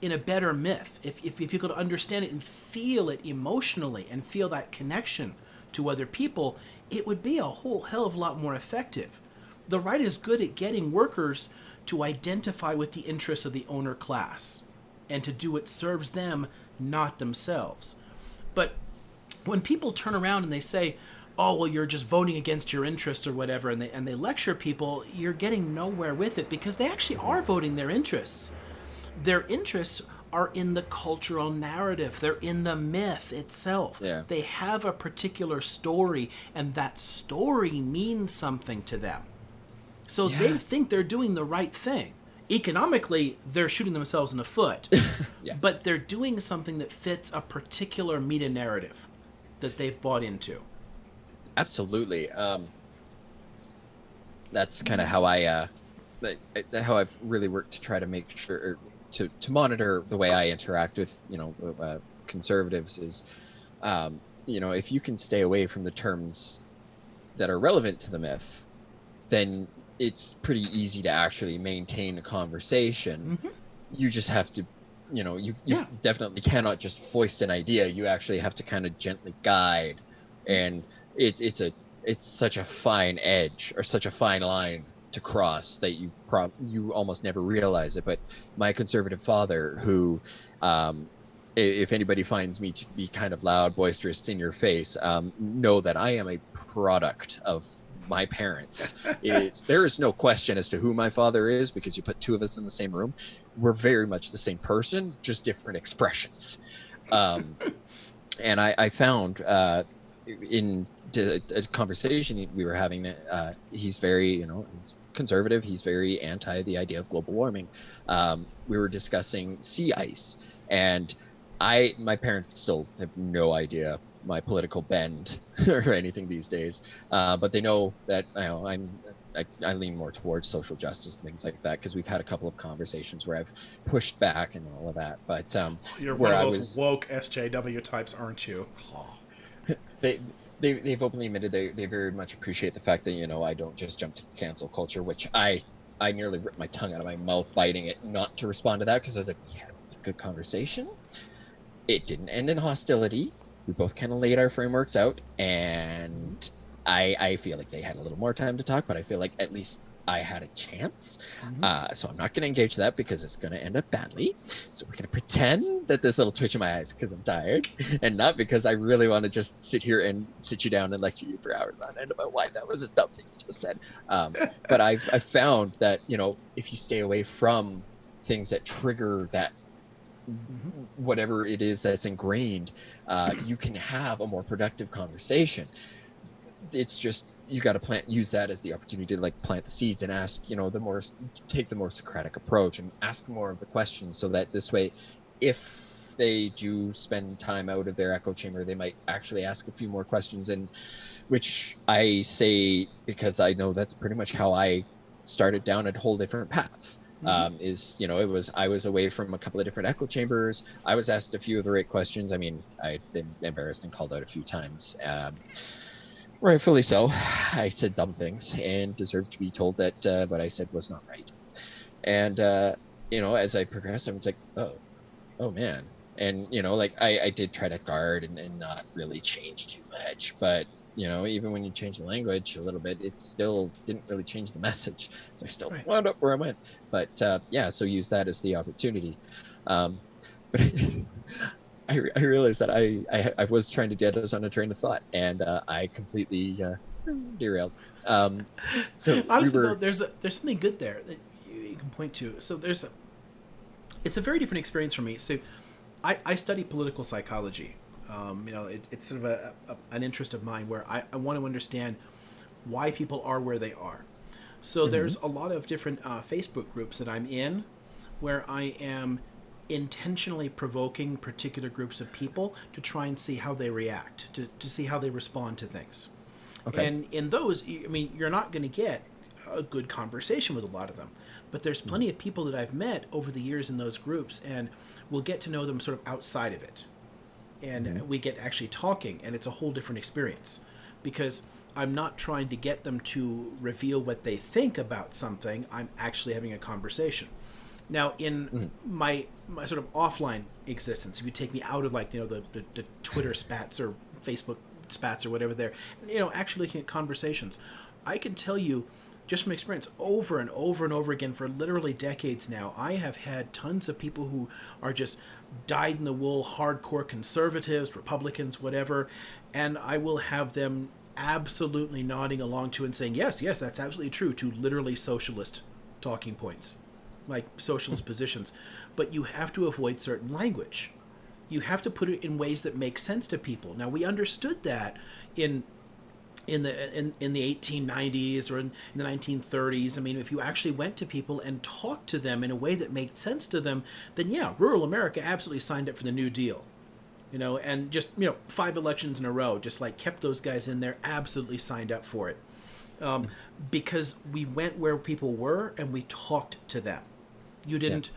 in a better myth, if people could understand it and feel it emotionally and feel that connection to other people, it would be a whole hell of a lot more effective. The right is good at getting workers to identify with the interests of the owner class and to do what serves them, not themselves. But when people turn around and they say, oh, well, you're just voting against your interests or whatever, and they lecture people, you're getting nowhere with it, because they actually are voting their interests. Their interests are in the cultural narrative. They're in the myth itself. Yeah. They have a particular story, and that story means something to them. So they think they're doing the right thing. Economically, they're shooting themselves in the foot. But they're doing something that fits a particular meta-narrative that they've bought into. Absolutely. That's kind of how how I've really worked to try to make sure to monitor the way I interact with conservatives is, if you can stay away from the terms that are relevant to the myth, then it's pretty easy to actually maintain a conversation. You just have to, you definitely cannot just foist an idea. You actually have to kind of gently guide, and it's such a fine edge, or such a fine line to cross, that you almost never realize it. But my conservative father, who, if anybody finds me to be kind of loud, boisterous, in your face, know that I am a product of my parents. There is no question as to who my father is, because you put two of us in the same room. We're very much the same person, just different expressions. And I found in a conversation we were having, he's very, he's conservative. He's very anti the idea of global warming. We were discussing sea ice, and my parents still have no idea my political bend or anything these days, but they know that I lean more towards social justice and things like that, because we've had a couple of conversations where I've pushed back and all of that. But you're one of those woke SJW types, aren't you? Oh. They've openly admitted they very much appreciate the fact that I don't just jump to cancel culture, which I nearly ripped my tongue out of my mouth biting it not to respond to that, because I was like, we had a good conversation. It didn't end in hostility. We both kind of laid our frameworks out, and I feel like they had a little more time to talk, but I feel like at least I had a chance. So I'm not going to engage that, because it's going to end up badly. So we're going to pretend that this little twitch in my eyes because I'm tired, and not because I really want to just sit here and sit you down and lecture you for hours on end about why that was a dumb thing you just said. But I've found that, if you stay away from things that trigger that, whatever it is that's ingrained, you can have a more productive conversation. It's just, you got to use that as the opportunity to plant the seeds and ask, take the more Socratic approach and ask more of the questions, so that this way, if they do spend time out of their echo chamber, they might actually ask a few more questions. And which I say because I know that's pretty much how I started down a whole different path. I was away from a couple of different echo chambers. I was asked a few of the right questions. I mean, I've been embarrassed and called out a few times. Rightfully so. I said dumb things and deserved to be told that what I said was not right. And, as I progressed, I was like, oh man. And, I did try to guard and not really change too much. But, even when you change the language a little bit, it still didn't really change the message. So I still wound up where I went. But, so use that as the opportunity. But I realized that I was trying to get us on a train of thought, and I completely derailed. So honestly, though, there's something good there that you can point to. So it's a very different experience for me. So I study political psychology. It's sort of an interest of mine, where I want to understand why people are where they are. So there's a lot of different Facebook groups that I'm in, where I am intentionally provoking particular groups of people to try and see how they react, to see how they respond to things. Okay. And in those, you're not going to get a good conversation with a lot of them, but there's plenty of people that I've met over the years in those groups, and we'll get to know them sort of outside of it. And we get actually talking, and it's a whole different experience, because I'm not trying to get them to reveal what they think about something. I'm actually having a conversation. Now, in my sort of offline existence, if you take me out of the Twitter spats or Facebook spats or whatever there, actually looking at conversations, I can tell you just from experience, over and over and over again for literally decades now, I have had tons of people who are just dyed-in-the-wool hardcore conservatives, Republicans, whatever, and I will have them absolutely nodding along to and saying, yes, that's absolutely true, to literally socialist talking points, like socialist positions. But you have to avoid certain language. You have to put it in ways that make sense to people. Now, we understood that in the 1890s or in the 1930s. If you actually went to people and talked to them in a way that made sense to them, then yeah, rural America absolutely signed up for the New Deal. And just 5 elections in a row, just kept those guys in there, absolutely signed up for it. Because we went where people were and we talked to them. You didn't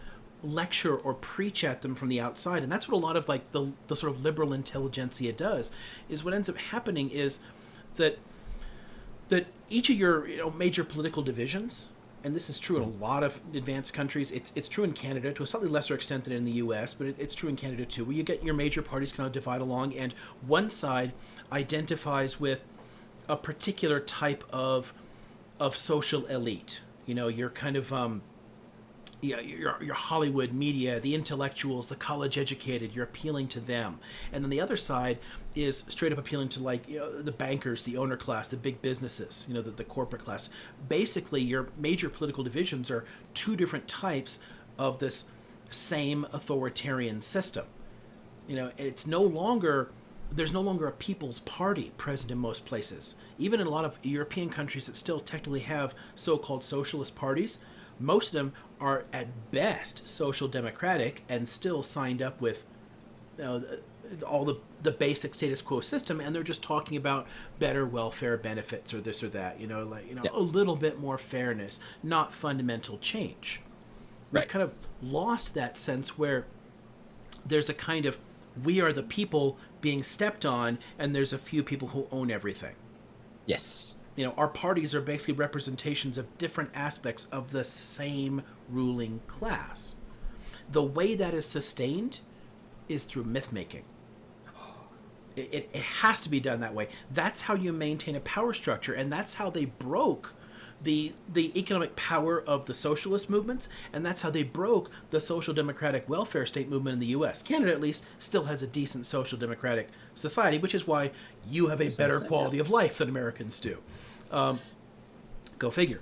lecture or preach at them from the outside. And that's what a lot of the sort of liberal intelligentsia does, is what ends up happening is that each of your major political divisions, and this is true in a lot of advanced countries, it's true in Canada to a slightly lesser extent than in the US, but it's true in Canada too, where you get your major parties kind of divide along, and one side identifies with a particular type of social elite. You're kind of your Hollywood media, the intellectuals, the college educated, you're appealing to them. And then the other side is straight up appealing to like the bankers, the owner class, the big businesses, the corporate class. Basically, your major political divisions are two different types of this same authoritarian system. It's no longer there's no longer a people's party present in most places. Even in a lot of European countries that still technically have so-called socialist parties, most of them are at best social democratic and still signed up with all the basic status quo system, and they're just talking about better welfare benefits or this or that, a little bit more fairness, not fundamental change. We've kind of lost that sense where there's a kind of we are the people being stepped on, and there's a few people who own everything. Yes. Our parties are basically representations of different aspects of the same ruling class. The way that is sustained is through myth-making. It has to be done that way. That's how you maintain a power structure, and that's how they broke the economic power of the socialist movements, and that's how they broke the social democratic welfare state movement in the U.S. Canada, at least, still has a decent social democratic society, which is why you have a better quality of life than Americans do. Go figure.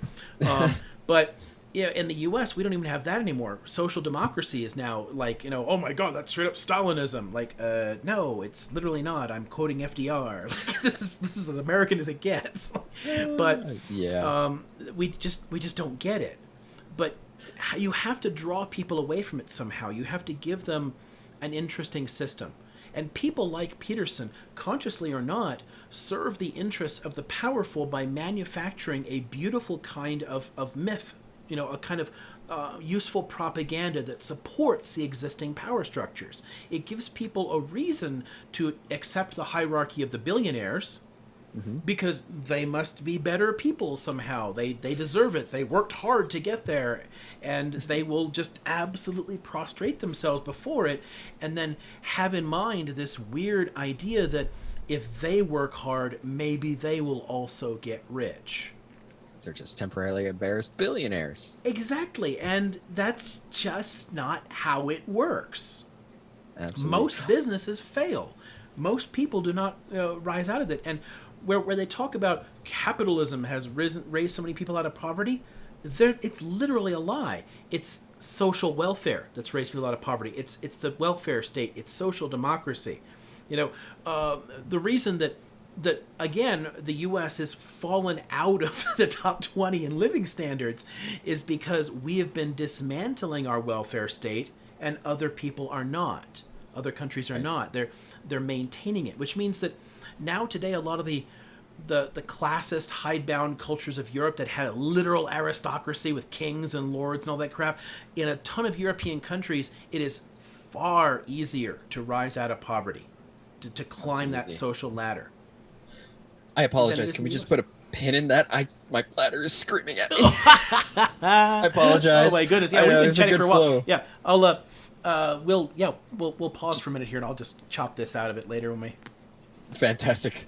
But in the U.S., we don't even have that anymore. Social democracy is now like, oh my God, that's straight up Stalinism. Like, no, it's literally not. I'm quoting FDR. Like, this is as American as it gets. But we just don't get it. But you have to draw people away from it somehow. You have to give them an interesting system. And people like Peterson, consciously or not, serve the interests of the powerful by manufacturing a beautiful kind of myth, a kind of useful propaganda that supports the existing power structures. It gives people a reason to accept the hierarchy of the billionaires, because they must be better people somehow. They deserve it. They worked hard to get there, and they will just absolutely prostrate themselves before it, and then have in mind this weird idea that if they work hard, maybe they will also get rich. They're just temporarily embarrassed billionaires. Exactly, and that's just not how it works. Absolutely. Most businesses fail. Most people do not rise out of it. And where they talk about capitalism has raised so many people out of poverty, it's literally a lie. It's social welfare that's raised people out of poverty. It's the welfare state. It's social democracy. The reason that again, the U.S. has fallen out of the top 20 in living standards is because we have been dismantling our welfare state, and other people are not. Other countries are not. They're maintaining it, which means that now today a lot of the classist, hidebound cultures of Europe that had a literal aristocracy with kings and lords and all that crap, in a ton of European countries, it is far easier to rise out of poverty, to climb that social ladder. I apologize. Can we just put a pin in that? My bladder is screaming at me. I apologize. Oh my goodness! Yeah, we've been chatting for a while. Yeah, we'll pause for a minute here, and I'll just chop this out of it later when we. Fantastic.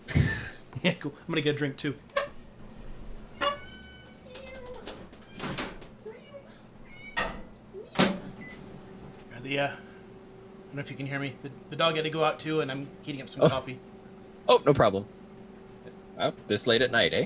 Yeah, cool. I'm gonna get a drink too. I don't know if you can hear me. The dog had to go out too, and I'm heating up some coffee. Oh, no problem. Oh, this late at night, eh?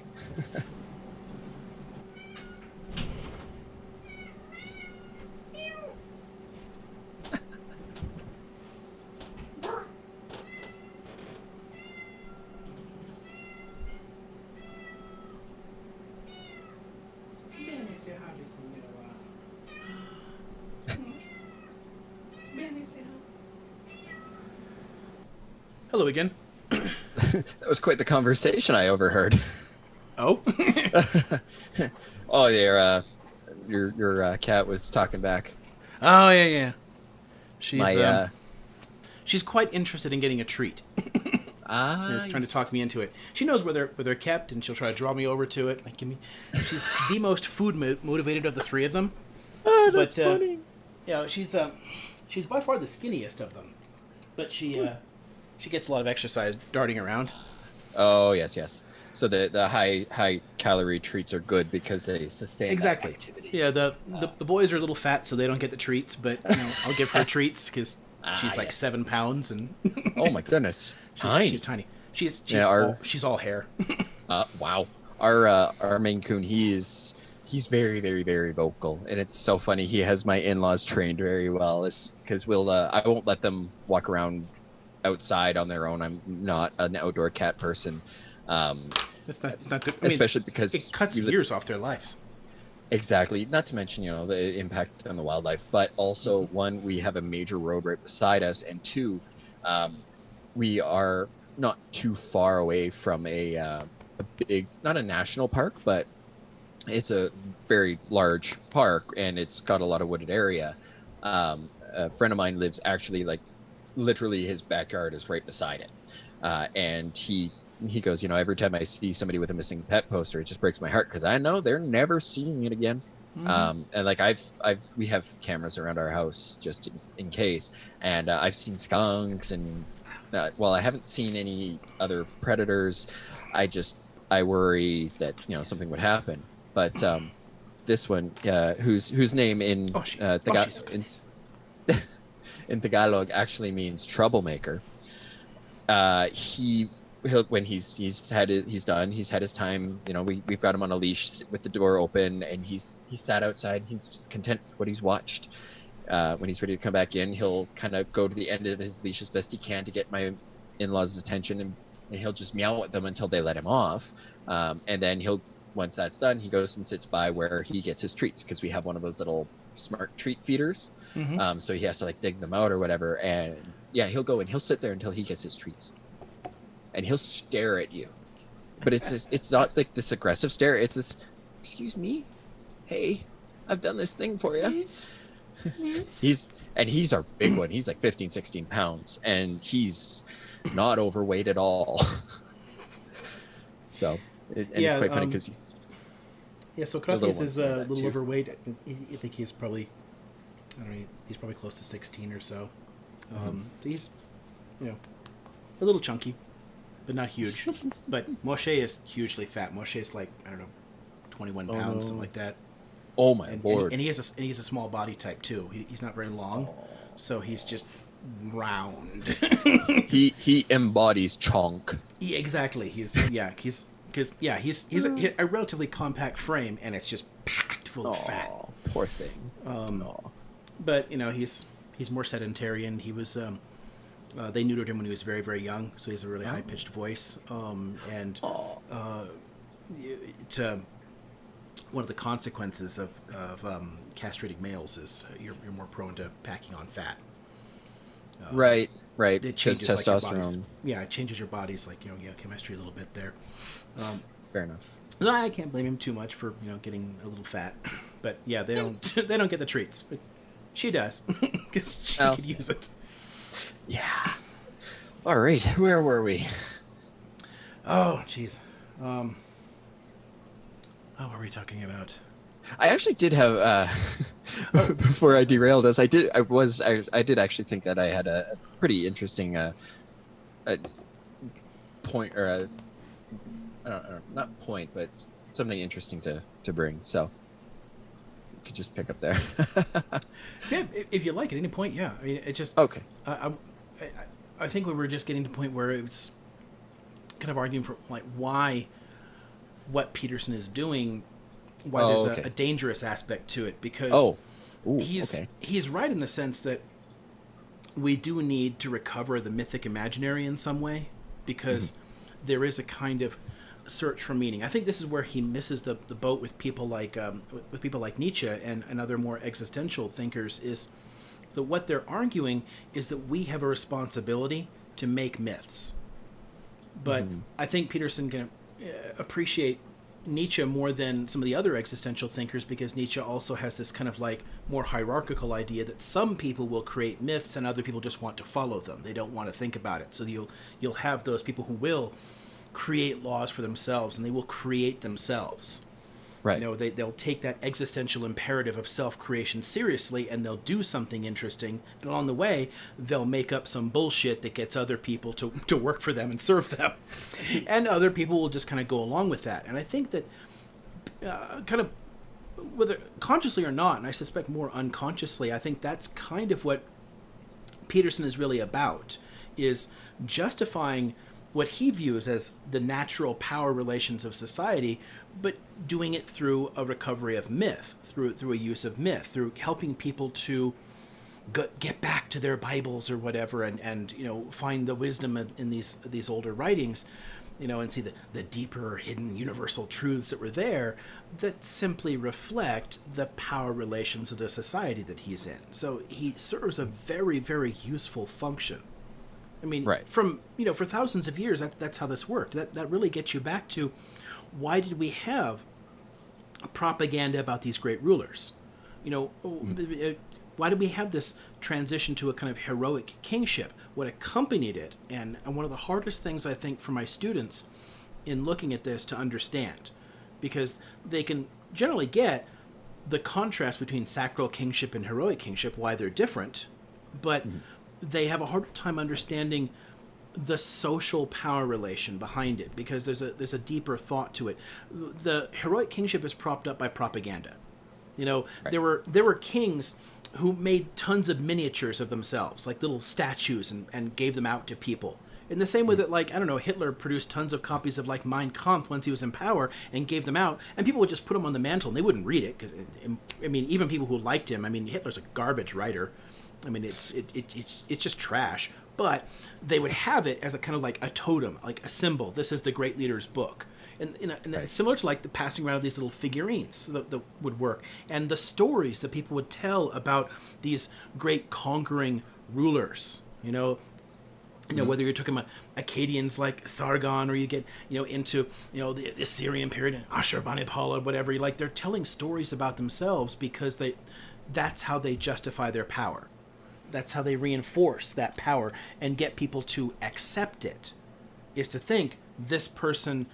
Hello again. That was quite the conversation I overheard. Oh? Oh, your cat was talking back. Oh, yeah. She's quite interested in getting a treat. She's trying to talk me into it. She knows where they're kept, and she'll try to draw me over to it. Like, she's the most food motivated of the three of them. Oh, that's funny. She's by far the skinniest of them, but she gets a lot of exercise darting around. Oh, yes. So the high calorie treats are good because they sustain that Exactly. activity. Yeah, the boys are a little fat, so they don't get the treats. But I'll give her treats because she's like Yes. 7 pounds and Oh my goodness, she's tiny. tiny. She's Yeah, she's all hair. wow. Our Maine Coon, he's very, very, very vocal, and it's so funny. He has my in-laws trained very well. It's because I won't let them walk around outside on their own. I'm not an outdoor cat person, um, It's not good. I mean, especially because it cuts we live years off their lives. exactly. Not to mention, the impact on the wildlife, but also one, we have a major road right beside us, and two, um, we are not too far away from a big, not a national park, but it's a very large park and it's got a lot of wooded area. A friend of mine lives actually like literally his backyard is right beside it. And he goes, every time I see somebody with a missing pet poster, it just breaks my heart because I know they're never seeing it again. And like we have cameras around our house just in case, and I've seen skunks and well, I haven't seen any other predators. I worry that something would happen. But this one, whose name in Oh, she. Oh, Taga she's so in, pretty. in Tagalog actually means troublemaker. He'll when he's done, he's had his time. We've got him on a leash with the door open, and he's sat outside. He's just content with what he's watched. When he's ready to come back in, he'll kind of go to the end of his leash as best he can to get my in-laws' attention, and he'll just meow at them until they let him off. And then once that's done, he goes and sits by where he gets his treats, because we have one of those little smart treat feeders. So he has to like dig them out or whatever. And yeah, he'll go and he'll sit there until he gets his treats, and he'll stare at you. But it's not like this aggressive stare. It's this, excuse me, hey, I've done this thing for you. Yes. He's our big one. He's like 15, 16 pounds, and he's not overweight at all. So, it's quite funny because So Kratis is a little overweight. I think he's probably, I don't know, he's probably close to 16 or so. He's, a little chunky, but not huge. But Moshe is hugely fat. Moshe is like, I don't know, 21 pounds, something like that. Oh my lord! And he has a small body type too. He's not very long, so he's just round. he embodies chonk. Yeah, exactly. He's a relatively compact frame, and it's just packed full of fat. Poor thing. But he's more sedentary, and he was they neutered him when he was very, very young, so he has a really high pitched voice. One of the consequences of castrating males is you're more prone to packing on fat. Right. It changes like your body's, testosterone. it changes your body's chemistry a little bit there. Fair enough. So I can't blame him too much for getting a little fat, but yeah, they don't get the treats, but she does because she could use it. Yeah. All right, where were we? Oh, jeez. What were we talking about? I actually did have before I derailed us. I did actually think that I had a pretty interesting a point, or I don't know, not point, but something interesting to bring. So you could just pick up there. Yeah, if you like at any point, yeah. I mean, it just okay. I think we were just getting to the point where it's kind of arguing for like why what Peterson is doing, why there's a dangerous aspect to it, because he's right in the sense that we do need to recover the mythic imaginary in some way, because there is a kind of search for meaning. I think this is where he misses the boat with people like Nietzsche and other more existential thinkers, is that what they're arguing is that we have a responsibility to make myths. But I think Peterson can appreciate Nietzsche more than some of the other existential thinkers, because Nietzsche also has this kind of like more hierarchical idea that some people will create myths and other people just want to follow them. They don't want to think about it. So you'll have those people who will create laws for themselves and they will create themselves. Right. They'll take that existential imperative of self-creation seriously, and they'll do something interesting. And along the way, they'll make up some bullshit that gets other people to work for them and serve them. And other people will just kind of go along with that. And I think that kind of, whether consciously or not, and I suspect more unconsciously, I think that's kind of what Peterson is really about, is justifying what he views as the natural power relations of society, but doing it through a recovery of myth, through a use of myth, through helping people to get back to their Bibles or whatever, and find the wisdom in these older writings, and see the deeper hidden universal truths that were there that simply reflect the power relations of the society that he's in. So he serves a very, very useful function. I mean, right. From for thousands of years, that's how this worked. That really gets you back to, why did we have propaganda about these great rulers? Why did we have this transition to a kind of heroic kingship? What accompanied it, and one of the hardest things I think for my students in looking at this to understand, because they can generally get the contrast between sacral kingship and heroic kingship, why they're different, but they have a harder time understanding the social power relation behind it, because there's a deeper thought to it. The heroic kingship is propped up by propaganda. Right. There were kings who made tons of miniatures of themselves, like little statues, and gave them out to people. In the same way that, Hitler produced tons of copies of, Mein Kampf once he was in power and gave them out, and people would just put them on the mantle and they wouldn't read it, because, even people who liked him, Hitler's a garbage writer. It's just trash. But they would have it as a kind of like a totem, like a symbol. This is the great leader's book. And it's similar to the passing around of these little figurines that would work. And the stories that people would tell about these great conquering rulers, whether you're talking about Akkadians like Sargon, or you get, into, the Assyrian period and Ashurbanipal or whatever, they're telling stories about themselves because that's how they justify their power. That's how they reinforce that power and get people to accept it, is to think this person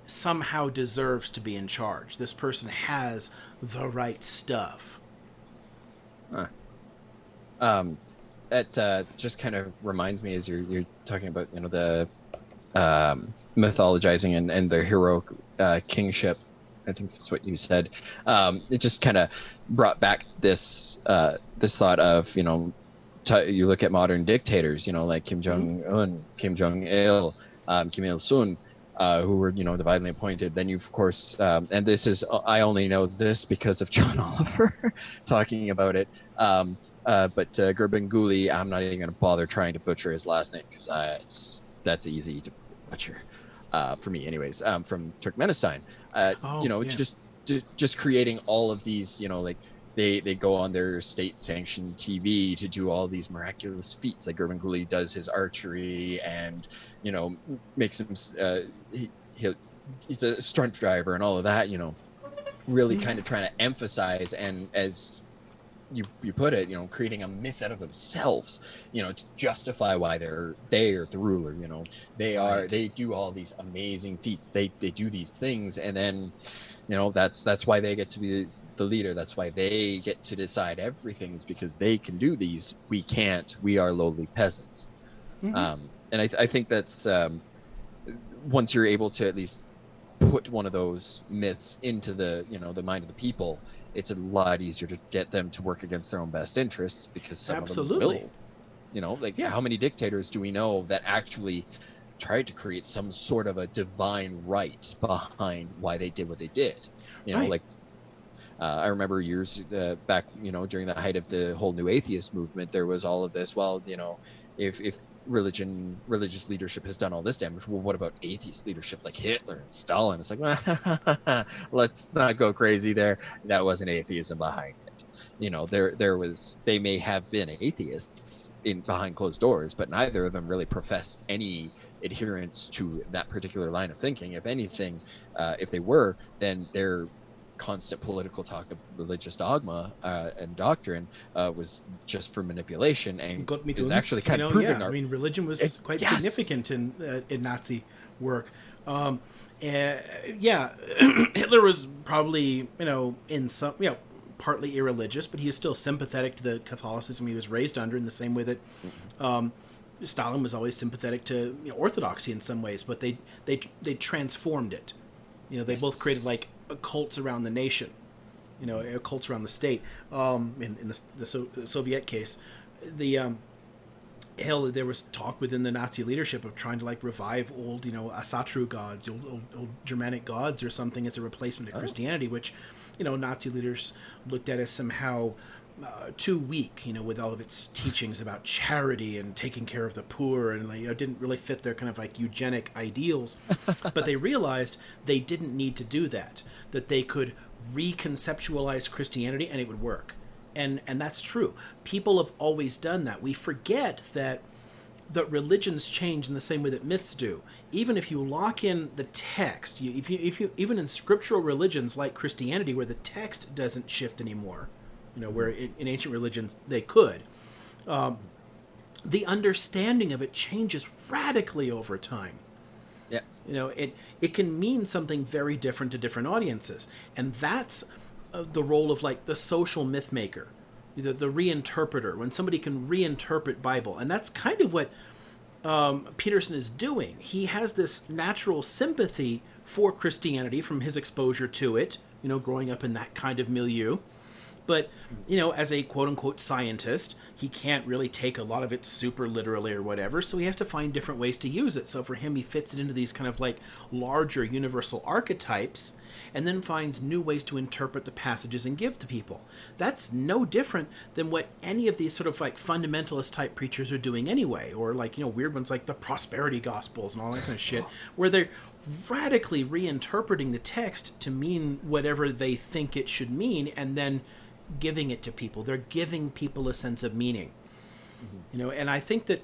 somehow deserves to be in charge. This person has the right stuff. That just kind of reminds me, as you're talking about, the mythologizing and the heroic kingship. I think that's what you said. It just kind of brought back this thought of, you look at modern dictators, like Kim Jong-un, Kim Jong-il, Kim Il-sung, who were, divinely appointed. Then you, of course, and this is, I only know this because of John Oliver talking about it. But Gurbanguly, I'm not even going to bother trying to butcher his last name, because that's easy to butcher, for me anyways, from Turkmenistan. Just creating all of these, they go on their state-sanctioned TV to do all these miraculous feats. Like Gurbanguly does his archery, and makes him he's a stunt driver and all of that. Really kind of trying to emphasize, and as you put it, creating a myth out of themselves, to justify why they are the ruler. They do all these amazing feats. They do these things, and then that's why they get to be the leader. That's why they get to decide everything, is because they can do these. We can't. We are lowly peasants. And I think that's once you're able to at least put one of those myths into the the mind of the people, it's a lot easier to get them to work against their own best interests, because some of them will. How many dictators do we know that actually tried to create some sort of a divine right behind why they did what they did? I remember years back, during the height of the whole new atheist movement, there was all of this. Well, if religious leadership has done all this damage, well, what about atheist leadership like Hitler and Stalin? It's like, let's not go crazy there. That wasn't atheism behind it. They may have been atheists behind closed doors, but neither of them really professed any adherence to that particular line of thinking. If anything, if they were, then their constant political talk of religious dogma and doctrine was just for manipulation, and is actually kind of proving religion was quite significant in Nazi work. Yeah, Hitler was probably, in some, partly irreligious, but he was still sympathetic to the Catholicism he was raised under, in the same way that Stalin was always sympathetic to orthodoxy in some ways, but they transformed it. They both created like cults around the nation, cults around the state. In the Soviet case, there was talk within the Nazi leadership of trying to like revive old, Asatru gods, old Germanic gods or something as a replacement of Christianity, which, Nazi leaders looked at as somehow too weak, with all of its teachings about charity and taking care of the poor, and didn't really fit their kind of like eugenic ideals. But they realized they didn't need to do that they could reconceptualize Christianity and it would work. And that's true. People have always done that. We forget that religions change in the same way that myths do. Even if you lock in the text, even in scriptural religions like Christianity, where the text doesn't shift anymore, where in ancient religions they could, the understanding of it changes radically over time. Yeah. It can mean something very different to different audiences, and that's the role of like the social myth maker, the reinterpreter, when somebody can reinterpret Bible. And that's kind of what Peterson is doing. He has this natural sympathy for Christianity from his exposure to it, growing up in that kind of milieu. But, as a quote-unquote scientist, he can't really take a lot of it super literally or whatever, so he has to find different ways to use it. So for him, he fits it into these kind of like larger universal archetypes, and then finds new ways to interpret the passages and give to people. That's no different than what any of these sort of like fundamentalist type preachers are doing anyway, or like, weird ones like the prosperity gospels and all that kind of shit, where they're radically reinterpreting the text to mean whatever they think it should mean, and then giving it to people. They're giving people a sense of meaning. And I think that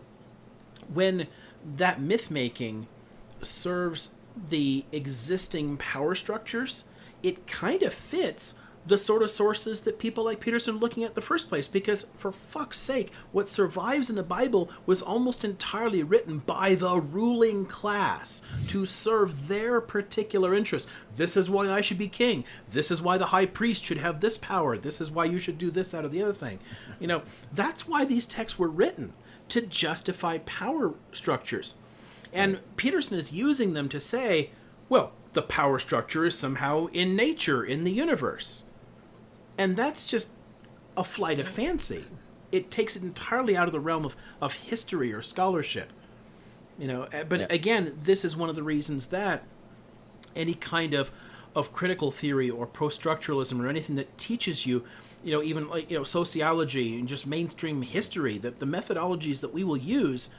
when that myth making serves the existing power structures, it kind of fits the sort of sources that people like Peterson are looking at in the first place, because for fuck's sake, what survives in the Bible was almost entirely written by the ruling class to serve their particular interests. This is why I should be king. This is why the high priest should have this power. This is why you should do this out of the other thing. That's why these texts were written, to justify power structures. And Peterson is using them to say, well, the power structure is somehow in nature, in the universe. And that's just a flight of fancy. It takes it entirely out of the realm of history or scholarship. But again, this is one of the reasons that any kind of critical theory or post-structuralism or anything that teaches you, even like, sociology and just mainstream history, that the methodologies that we will use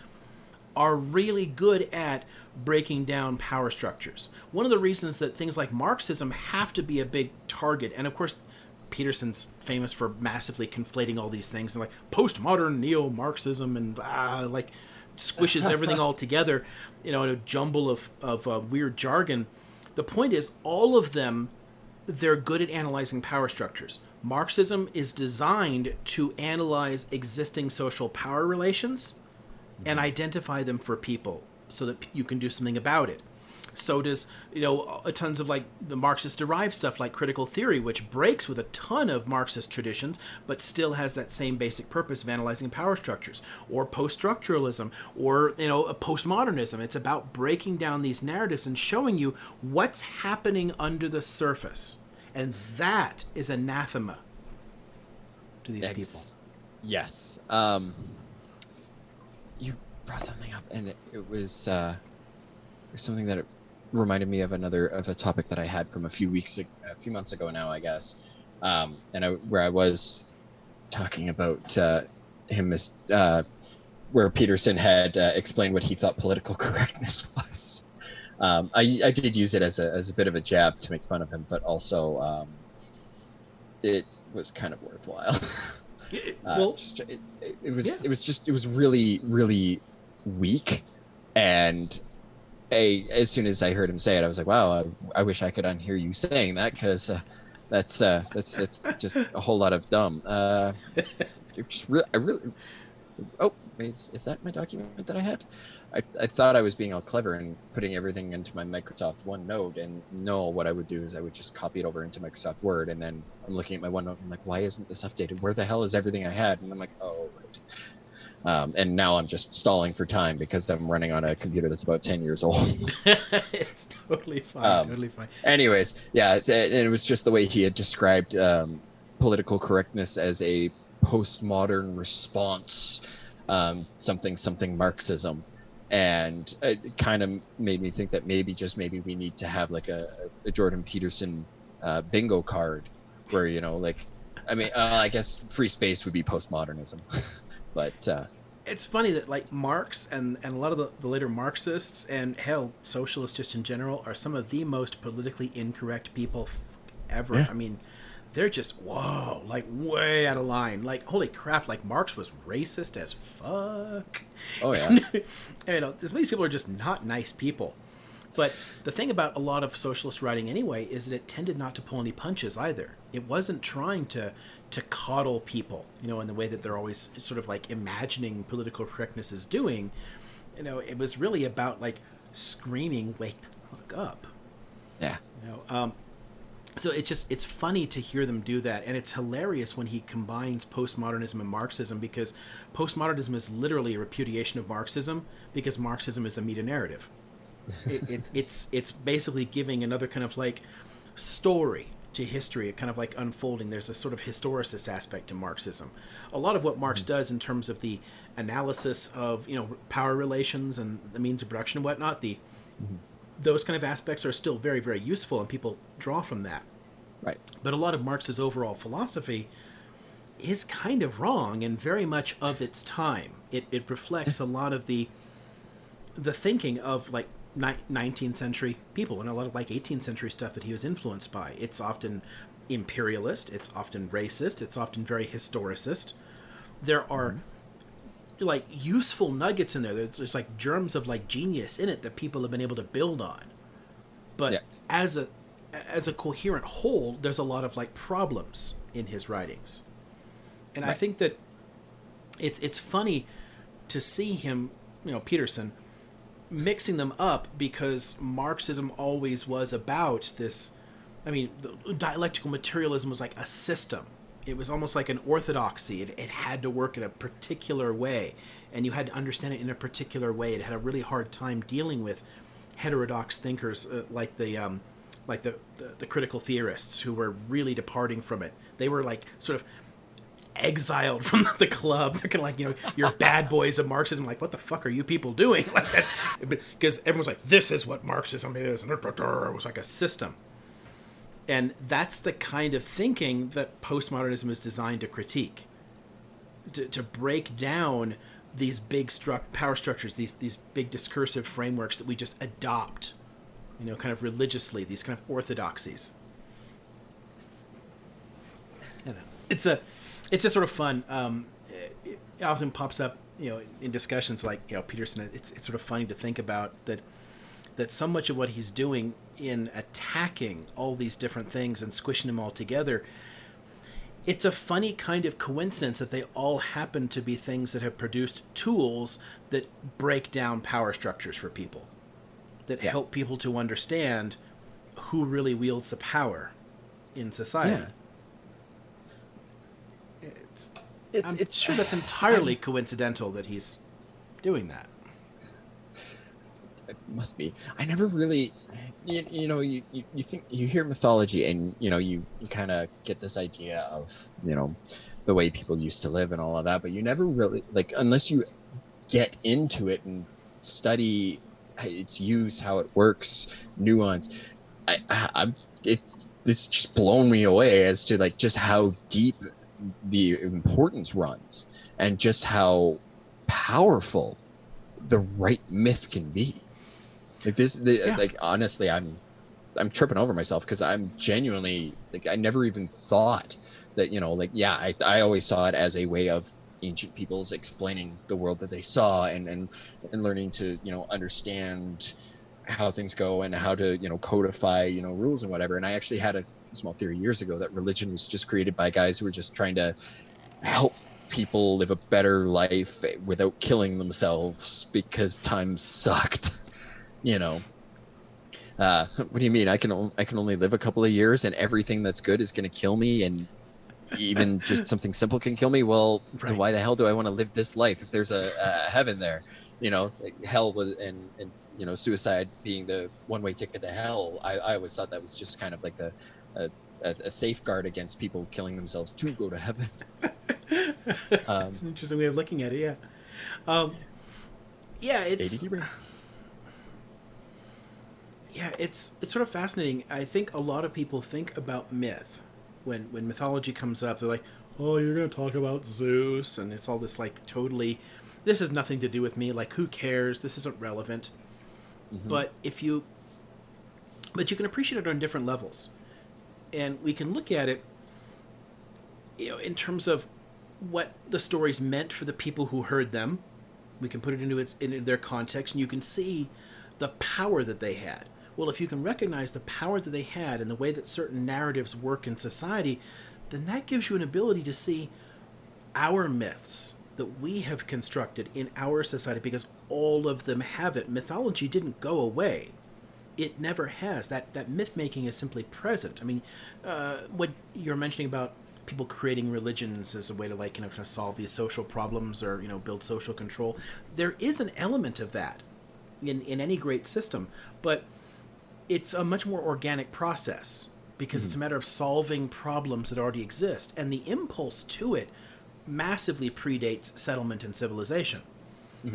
are really good at breaking down power structures. One of the reasons that things like Marxism have to be a big target, and of course Peterson's famous for massively conflating all these things, and like postmodern neo-Marxism, and like squishes everything all together, in a jumble of weird jargon. The point is, all of them, they're good at analyzing power structures. Marxism is designed to analyze existing social power relations and identify them for people so that you can do something about it. So does, tons of like the Marxist derived stuff like critical theory, which breaks with a ton of Marxist traditions, but still has that same basic purpose of analyzing power structures. Or post-structuralism, or, a postmodernism. It's about breaking down these narratives and showing you what's happening under the surface. And that is anathema to these people. Yes. You brought something up, and it was something that it reminded me of a topic that I had from a few months ago now, I guess, where I was talking about him as where Peterson had explained what he thought political correctness was. I did use it as a bit of a jab to make fun of him, but also it was kind of worthwhile. It was really, really weak, and as soon as I heard him say it, I was like, wow, I wish I could unhear you saying that, because that's just a whole lot of dumb. Oh, is that my document that I had? I thought I was being all clever and putting everything into my Microsoft OneNote, and no, what I would do is I would just copy it over into Microsoft Word, and then I'm looking at my OneNote, and I'm like, why isn't this updated? Where the hell is everything I had? And I'm like, oh, right. And now I'm just stalling for time because I'm running on a computer that's about 10 years old. It's totally fine. Totally fine. Anyways, yeah, and it was just the way he had described political correctness as a postmodern response, something Marxism. And it kind of made me think that maybe, just maybe, we need to have like a Jordan Peterson bingo card where, you know, like, I mean, I guess free space would be postmodernism. But It's funny that like Marx and a lot of the later Marxists and hell socialists just in general are some of the most politically incorrect people ever. yeah, I mean, they're just whoa, like way out of line. Like holy crap, like Marx was racist as fuck. oh yeah, And, you know, these people are just not nice people. But the thing about a lot of socialist writing anyway is that it tended not to pull any punches either. It wasn't trying to coddle people, you know, in the way that they're always sort of like imagining political correctness is doing. You know, it was really about like screaming, "Wake the fuck up!" yeah, You know, so it's funny to hear them do that, and it's hilarious when he combines postmodernism and Marxism, because postmodernism is literally a repudiation of Marxism, because Marxism is a meta narrative. It's basically giving another kind of like story to history, kind of like unfolding. There's a sort of historicist aspect to Marxism. A lot of what Marx does in terms of the analysis of, you know, power relations and the means of production and whatnot, those kind of aspects are still very, very useful, and people draw from that. right. But a lot of Marx's overall philosophy is kind of wrong and very much of its time. It reflects a lot of the thinking of like 19th century people and a lot of like 18th century stuff that he was influenced by. It's often imperialist, it's often racist, it's often very historicist. There are like useful nuggets in there. There's like germs of like genius in it that people have been able to build on. But Yeah. as a coherent whole, there's a lot of like problems in his writings. And I think that it's funny to see him, you know, Peterson, mixing them up, because Marxism always was about this. I mean, the dialectical materialism was like a system. It was almost like an orthodoxy. It had to work in a particular way, and you had to understand it in a particular way. It had a really hard time dealing with heterodox thinkers like the critical theorists who were really departing from it. They were like sort of exiled from the club. They're kind of like, you know, you're bad boys of Marxism. Like, what the fuck are you people doing? Like that, because everyone's like, this is what Marxism is, and it was like a system. And that's the kind of thinking that postmodernism is designed to critique, to break down these big power structures, these big discursive frameworks that we just adopt, you know, kind of religiously, these kind of orthodoxies. I don't know. It's just sort of fun. It often pops up, you know, in discussions like, you know, Peterson. It's sort of funny to think about that so much of what he's doing in attacking all these different things and squishing them all together, it's a funny kind of coincidence that they all happen to be things that have produced tools that break down power structures for people, that help people to understand who really wields the power in society. I'm sure that's entirely coincidental that he's doing that. It must be. I never really, you think, you hear mythology, and you kind of get this idea of the way people used to live and all of that, but you never really, like, unless you get into it and study its use, how it works, nuance. This just blown me away as to like just how deep the importance runs, and just how powerful the right myth can be. Like like, honestly, I'm tripping over myself, because I'm genuinely, like, I never even thought that, I always saw it as a way of ancient peoples explaining the world that they saw, and learning to understand how things go, and how to codify rules and whatever. And I actually had a small theory years ago that religion was just created by guys who were just trying to help people live a better life without killing themselves because times sucked. You know, what do you mean? I can only live a couple of years, and everything that's good is going to kill me, and even just something simple can kill me. Well, then Right. why the hell do I want to live this life if there's a heaven there? You know, like hell was, and you know, suicide being the one-way ticket to hell. I always thought that was just kind of like a, a safeguard against people killing themselves to go to heaven. That's an interesting way of looking at it. Yeah. Yeah, it's ADD brain. yeah, it's sort of fascinating. I think a lot of people think about myth when mythology comes up. They're like, "Oh, you're going to talk about Zeus," and it's all this like totally. This has nothing to do with me. Like, who cares? This isn't relevant. Mm-hmm. But but you can appreciate it on different levels, and we can look at it, in terms of what the stories meant for the people who heard them. We can put it into their context, and you can see the power that they had. Well, if you can recognize the power that they had and the way that certain narratives work in society, then that gives you an ability to see our myths that we have constructed in our society, because all of them have it. Mythology didn't go away. It never has. That myth making is simply present. I mean, what you're mentioning about people creating religions as a way to kind of solve these social problems or build social control, there is an element of that in any great system, but it's a much more organic process because it's a matter of solving problems that already exist, and the impulse to it massively predates settlement and civilization,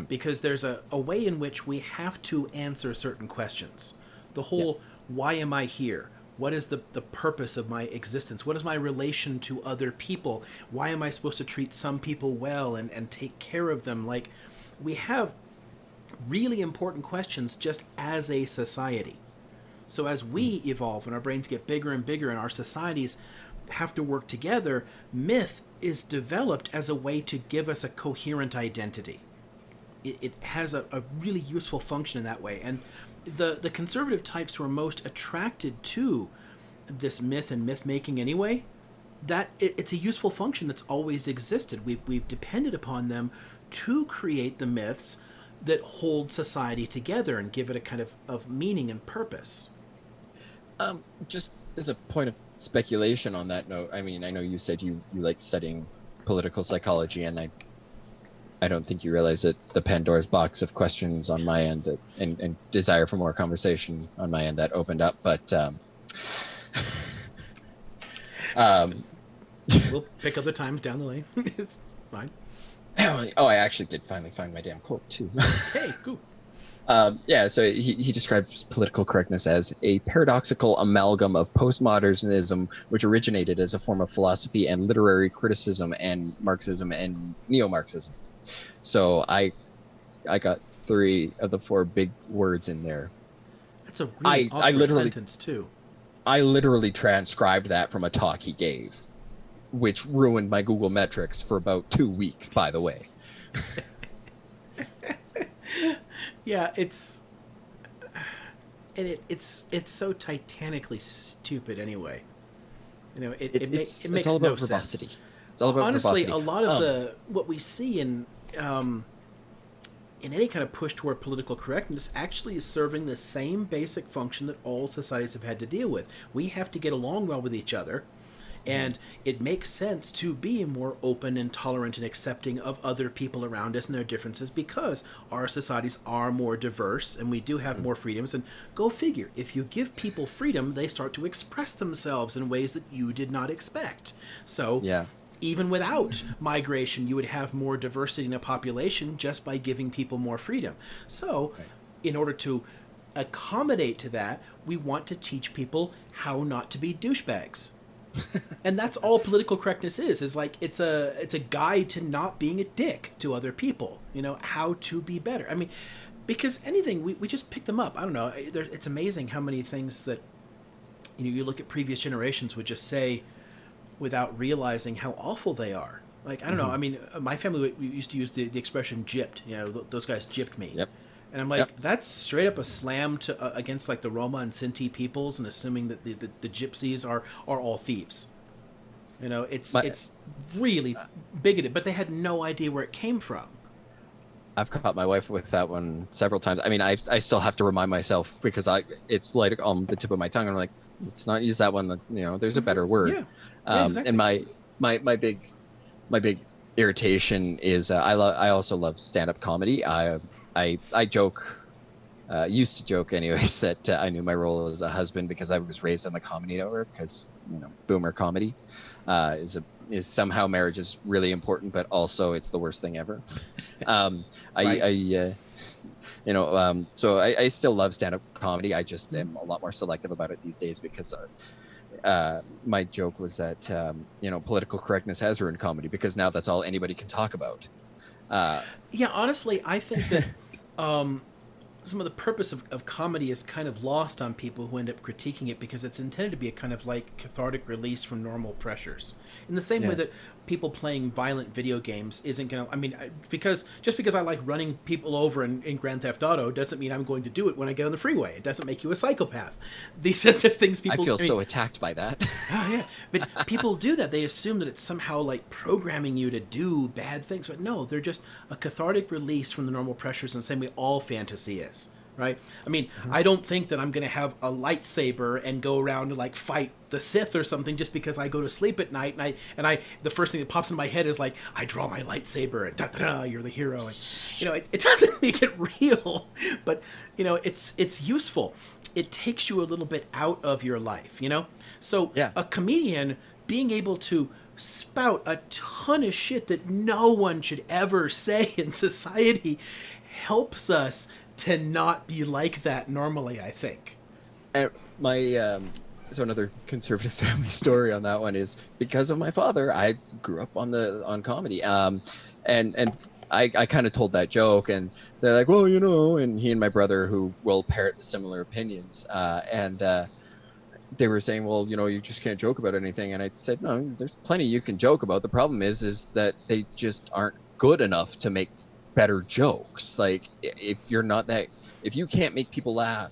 because there's a way in which we have to answer certain questions. The whole, why am I here? What is the purpose of my existence? What is my relation to other people? Why am I supposed to treat some people well and take care of them? Like, we have really important questions just as a society. So as we evolve and our brains get bigger and bigger and our societies have to work together, myth is developed as a way to give us a coherent identity. It has a really useful function in that way. And the conservative types who are most attracted to this myth and myth making anyway, that it's a useful function that's always existed. We've depended upon them to create the myths that hold society together and give it a kind of meaning and purpose. Just as a point of speculation on that note, I mean, I know you said you like studying political psychology, and I don't think you realize that the Pandora's box of questions on my end that and desire for more conversation on my end that opened up, but We'll pick other times down the lane. It's fine. oh, I actually did finally find my damn quote too. Hey, cool. Yeah, so he describes political correctness as a paradoxical amalgam of postmodernism, which originated as a form of philosophy and literary criticism, and Marxism and neo-Marxism. So I got 3 of the 4 big words in there. That's a really awkward literally sentence, too. I literally transcribed that from a talk he gave, which ruined my Google metrics for about 2 weeks, by the way. Yeah, it's so titanically stupid anyway. It makes all no about sense. verbosity. It's all about Honestly, verbosity. a lot of what we see in any kind of push toward political correctness actually is serving the same basic function that all societies have had to deal with. We have to get along well with each other, and it makes sense to be more open and tolerant and accepting of other people around us and their differences, because our societies are more diverse and we do have more freedoms. And go figure, if you give people freedom, they start to express themselves in ways that you did not expect. So even without migration, you would have more diversity in a population just by giving people more freedom. So in order to accommodate to that, we want to teach people how not to be douchebags. And that's all political correctness is like it's a guide to not being a dick to other people, how to be better. I mean, because anything, we just pick them up. I don't know, it's amazing how many things that you look at previous generations would just say without realizing how awful they are. Like, I don't know, I mean, my family, we used to use the expression gypped, those guys gypped me. Yep. And I'm like, that's straight up a slam to against like the Roma and Sinti peoples, and assuming that the gypsies are all thieves. You know, it's My, it's really bigoted, but they had no idea where it came from. I've caught my wife with that one several times. I mean, I still have to remind myself because it's like on the tip of my tongue. I'm like, let's not use that one. There's a better word. Yeah, yeah, And exactly. my big irritation is I also love stand-up comedy. I joke, used to joke anyways, that I knew my role as a husband because I was raised on the Comedy Network, because boomer comedy is somehow marriage is really important, but also it's the worst thing ever. um Right. so I still love stand-up comedy. I just am a lot more selective about it these days because my joke was that political correctness has ruined comedy, because now that's all anybody can talk about. uh Yeah, honestly, I think that some of the purpose of comedy is kind of lost on people who end up critiquing it, because it's intended to be a kind of like cathartic release from normal pressures. In the same way yeah that people playing violent video games isn't going to, I mean, because just because I like running people over in Grand Theft Auto doesn't mean I'm going to do it when I get on the freeway. It doesn't make you a psychopath. These are just things I people, feel I mean, so attacked by that. oh yeah, but people do that. They assume that it's somehow like programming you to do bad things, but no, they're just a cathartic release from the normal pressures in the same way all fantasy is, right? I mean, Mhm. I don't think that I'm going to have a lightsaber and go around and like fight the Sith or something just because I go to sleep at night and I the first thing that pops in my head is like I draw my lightsaber and da da da, you're the hero, and it doesn't make it real, but it's useful. It takes you a little bit out of your life. So Yeah. a comedian being able to spout a ton of shit that no one should ever say in society helps us to not be like that normally, I think. And my so another conservative family story on that one is because of my father. I grew up on comedy, and I kind of told that joke, and they're like, well, and he and my brother, who will parrot the similar opinions, and they were saying, well, you just can't joke about anything. And I said, no, there's plenty you can joke about. The problem is that they just aren't good enough to make better jokes. Like, if you can't make people laugh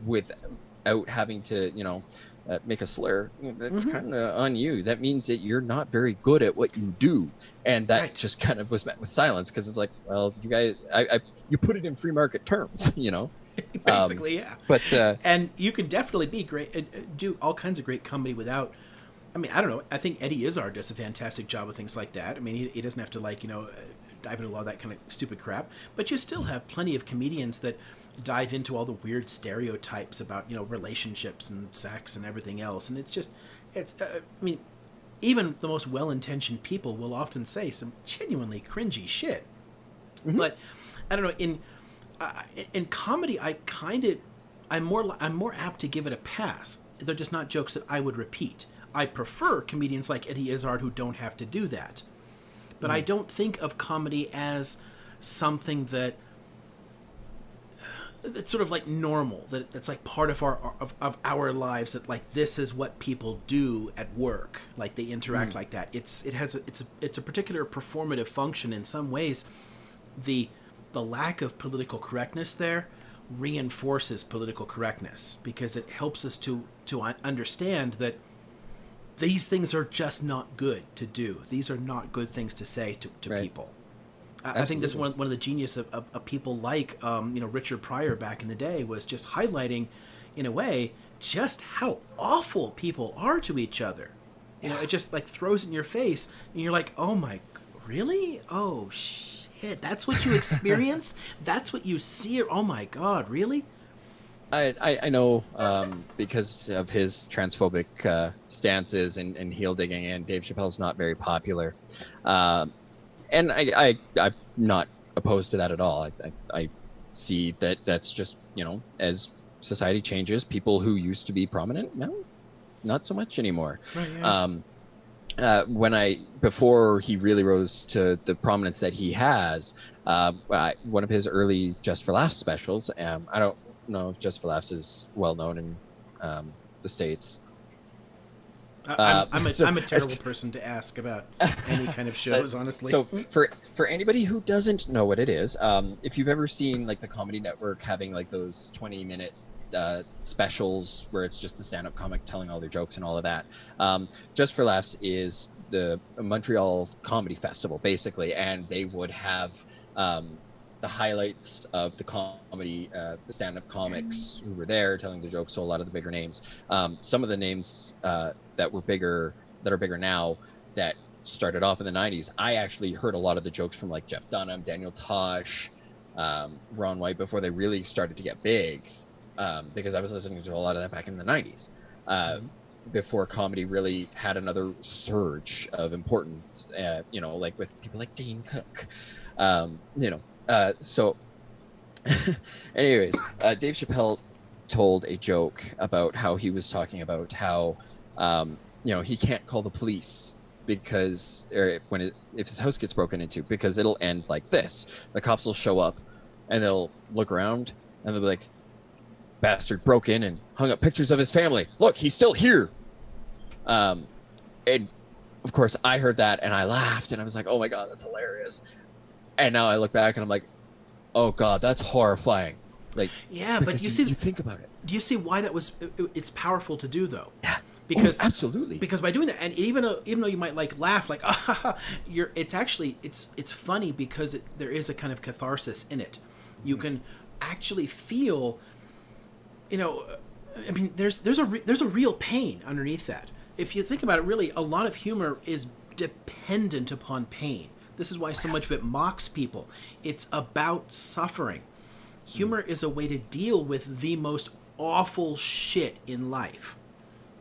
without having to, make a slur, that's kind of on you. That means that you're not very good at what you do. And that Right. just kind of was met with silence, because it's like, well, you guys, you put it in free market terms, um, Basically, yeah. but And you can definitely be great, do all kinds of great comedy without. I mean, I don't know. I think Eddie Izzard does a fantastic job of things like that. I mean, he doesn't have to dive into a lot of that kind of stupid crap. But you still have plenty of comedians that dive into all the weird stereotypes about relationships and sex and everything else. And I mean, even the most well-intentioned people will often say some genuinely cringy shit. mhm, But I don't know. In comedy, I'm more apt to give it a pass. They're just not jokes that I would repeat. I prefer comedians like Eddie Izzard who don't have to do that. But I mhm, don't think of comedy as something that's sort of like normal, that's like part of our lives, that like this is what people do at work, like they interact mhm. like that. It's a particular performative function. In some ways, the lack of political correctness there reinforces political correctness, because it helps us to understand that these things are just not good to do. These are not good things to say to Right. people. I think this is Absolutely. one of the genius of people like Richard Pryor back in the day, was just highlighting, in a way, just how awful people are to each other. Yeah. It just like throws it in your face, and you're like, oh my, really? Oh shit, that's what you experience? That's what you see? Oh my god, really? I know, because of his transphobic stances and heel digging, and Dave Chappelle's not very popular. Um, and I'm not opposed to that at all. I see that that's just, as society changes, people who used to be prominent, no, not so much anymore. Right, yeah. Um, before he really rose to the prominence that he has, one of his early Just for Laughs specials, I don't know if Just for Laughs is well known in the States. So I'm a terrible person to ask about any kind of shows, honestly. so for anybody who doesn't know what it is, if you've ever seen like the Comedy Network having like those 20-minute specials where it's just the stand-up comic telling all their jokes and all of that. Just for Laughs is the Montreal Comedy Festival, basically, and they would have the highlights of the comedy, the stand-up comics who were there telling the jokes, so a lot of the bigger names. Some of the names that are bigger now that started off in the 90s, I actually heard a lot of the jokes from like Jeff Dunham, Daniel Tosh, Ron White before they really started to get big, because I was listening to a lot of that back in the 90s, before comedy really had another surge of importance, like with people like Dean Cook. So anyways, Dave Chappelle told a joke about how he was talking about how he can't call the police because if his house gets broken into, because it'll end like this. The cops will show up and they'll look around and they'll be like, bastard broke in and hung up pictures of his family. Look, he's still here. And of course I heard that and I laughed and I was like, oh my God, that's hilarious. And now I look back and I'm like, oh God, that's horrifying. Like, yeah, but you think about it. Do you see why that was? It's powerful to do, though. Yeah. Because absolutely. Because by doing that, and even though you might like laugh, like it's actually it's funny because there is a kind of catharsis in it. You can actually feel, I mean, there's a real pain underneath that. If you think about it, really, a lot of humor is dependent upon pain. This is why so much of it mocks people. It's about suffering. Humor is a way to deal with the most awful shit in life.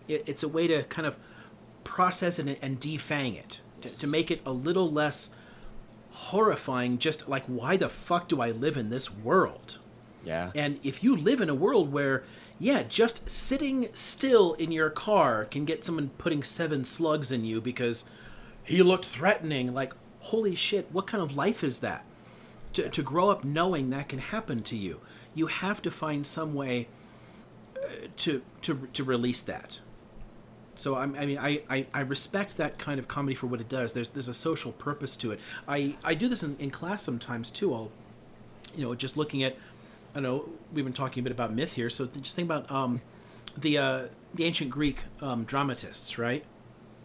It's a way to kind of process it and defang it, to make it a little less horrifying, just like, why the fuck do I live in this world? Yeah. And if you live in a world where, just sitting still in your car can get someone putting 7 slugs in you because he looked threatening, like, holy shit, what kind of life is that? To grow up knowing that can happen to you, you have to find some way to release that. So I respect that kind of comedy for what it does. There's a social purpose to it. I do this in class sometimes too. I'll, just looking at, I know we've been talking a bit about myth here, so just think about the ancient Greek dramatists, right?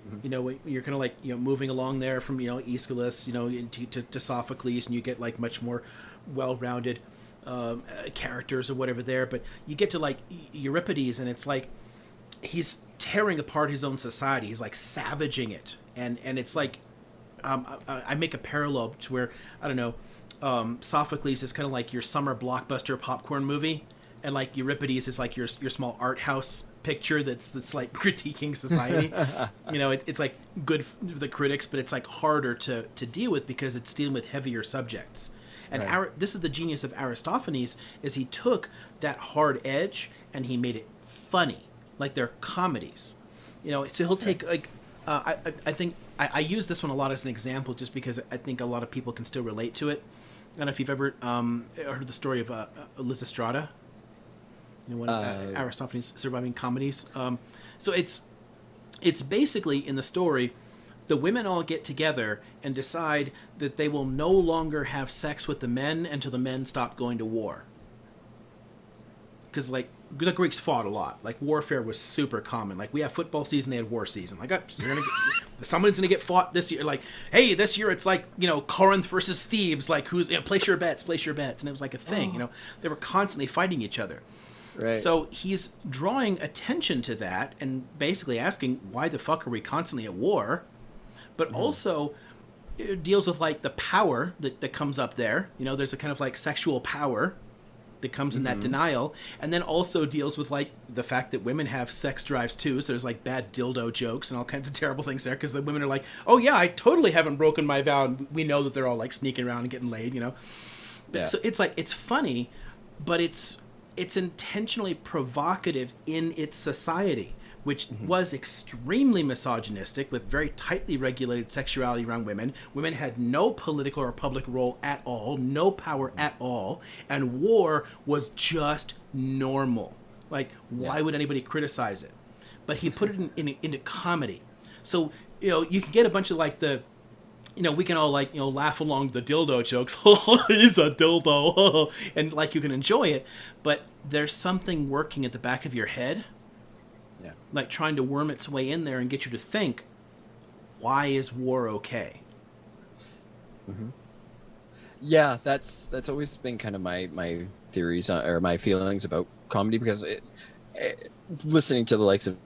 Mm-hmm. You're kind of like moving along there from Aeschylus, to Sophocles, and you get like much more well-rounded characters or whatever there. But you get to like Euripides, and it's like he's tearing apart his own society. He's like savaging it, and it's like I make a parallel to where, I don't know, Sophocles is kind of like your summer blockbuster popcorn movie, and like Euripides is like your small art house picture that's like critiquing society. It's like good for the critics, but it's like harder to deal with because it's dealing with heavier subjects. And right. This is the genius of Aristophanes, is he took that hard edge and he made it funny, like they're comedies. So he'll take like I think I use this one a lot as an example just because I think a lot of people can still relate to it. I don't know if you've ever heard the story of Lysistrata. One of Aristophanes' surviving comedies. So it's basically, in the story, the women all get together and decide that they will no longer have sex with the men until the men stop going to war. Because, like, the Greeks fought a lot. Like, warfare was super common. Like, we have football season, they had war season. Like, someone's gonna get fought this year. Like, hey, this year it's like, Corinth versus Thebes. Like, who's, place your bets. And it was like a thing, They were constantly fighting each other. Right. So he's drawing attention to that and basically asking, why the fuck are we constantly at war? But also it deals with like the power that comes up there. There's a kind of like sexual power that comes in that denial. And then also deals with like the fact that women have sex drives too. So there's like bad dildo jokes and all kinds of terrible things there because the women are like, oh yeah, I totally haven't broken my vow. And we know that they're all like sneaking around and getting laid, But so it's like, it's funny, but it's intentionally provocative in its society, which was extremely misogynistic with very tightly regulated sexuality around women. Women had no political or public role at all, no power at all, and war was just normal. Like, why would anybody criticize it? But he put it into comedy. So, you can get a bunch of like the we can all like laugh along the dildo jokes. He's a dildo, and like you can enjoy it, but there's something working at the back of your head, Yeah. like trying to worm its way in there and get you to think, why is war okay? Hmm. Yeah, that's always been kind of my theories or my feelings about comedy, because listening to the likes of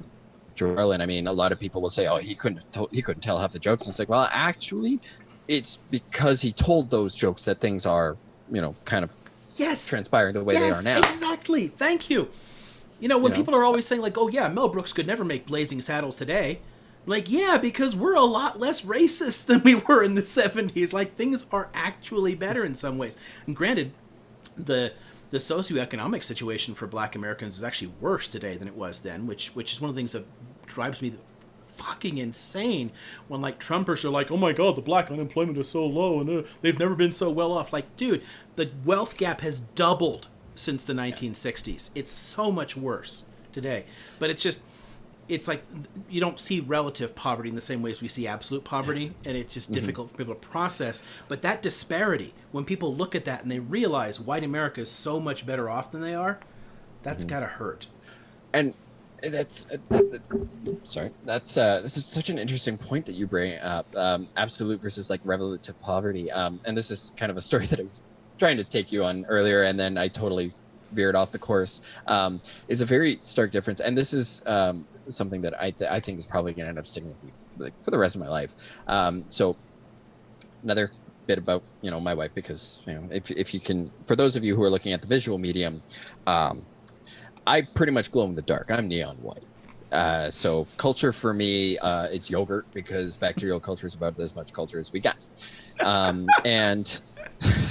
Jordan, I mean, a lot of people will say, "Oh, he couldn't tell half the jokes," and it's like, well, actually, it's because he told those jokes that things are, kind of Yes, transpiring the way they are yes, now. exactly. Thank you. You When know, people are always saying like, "Oh yeah, Mel Brooks could never make Blazing Saddles today," like, yeah, because we're a lot less racist than we were in the '70s. Like, things are actually better in some ways. And granted, the the socioeconomic situation for Black Americans is actually worse today than it was then, which is one of the things that drives me fucking insane when like Trumpers are like, oh my god, the black unemployment is so low and they've never been so well off. Like, dude, the wealth gap has doubled since the yeah. 1960s. It's so much worse today. But it's like you don't see relative poverty in the same way as we see absolute poverty, and it's just Hmm. difficult for people to process. But that disparity, when people look at that and they realize white America is so much better off than they are, that's Hmm. gotta hurt. And that's sorry, that's this is such an interesting point that you bring up, absolute versus like relative poverty. And this is kind of a story that I was trying to take you on earlier, and then I totally veered off the course. Is a very stark difference, and this is something that I think is probably going to end up sticking with me like for the rest of my life. So another bit about my wife, because if you can, for those of you who are looking at the visual medium, um, I pretty much glow in the dark. I'm neon white. So culture for me, it's yogurt, because bacterial culture is about as much culture as we got. And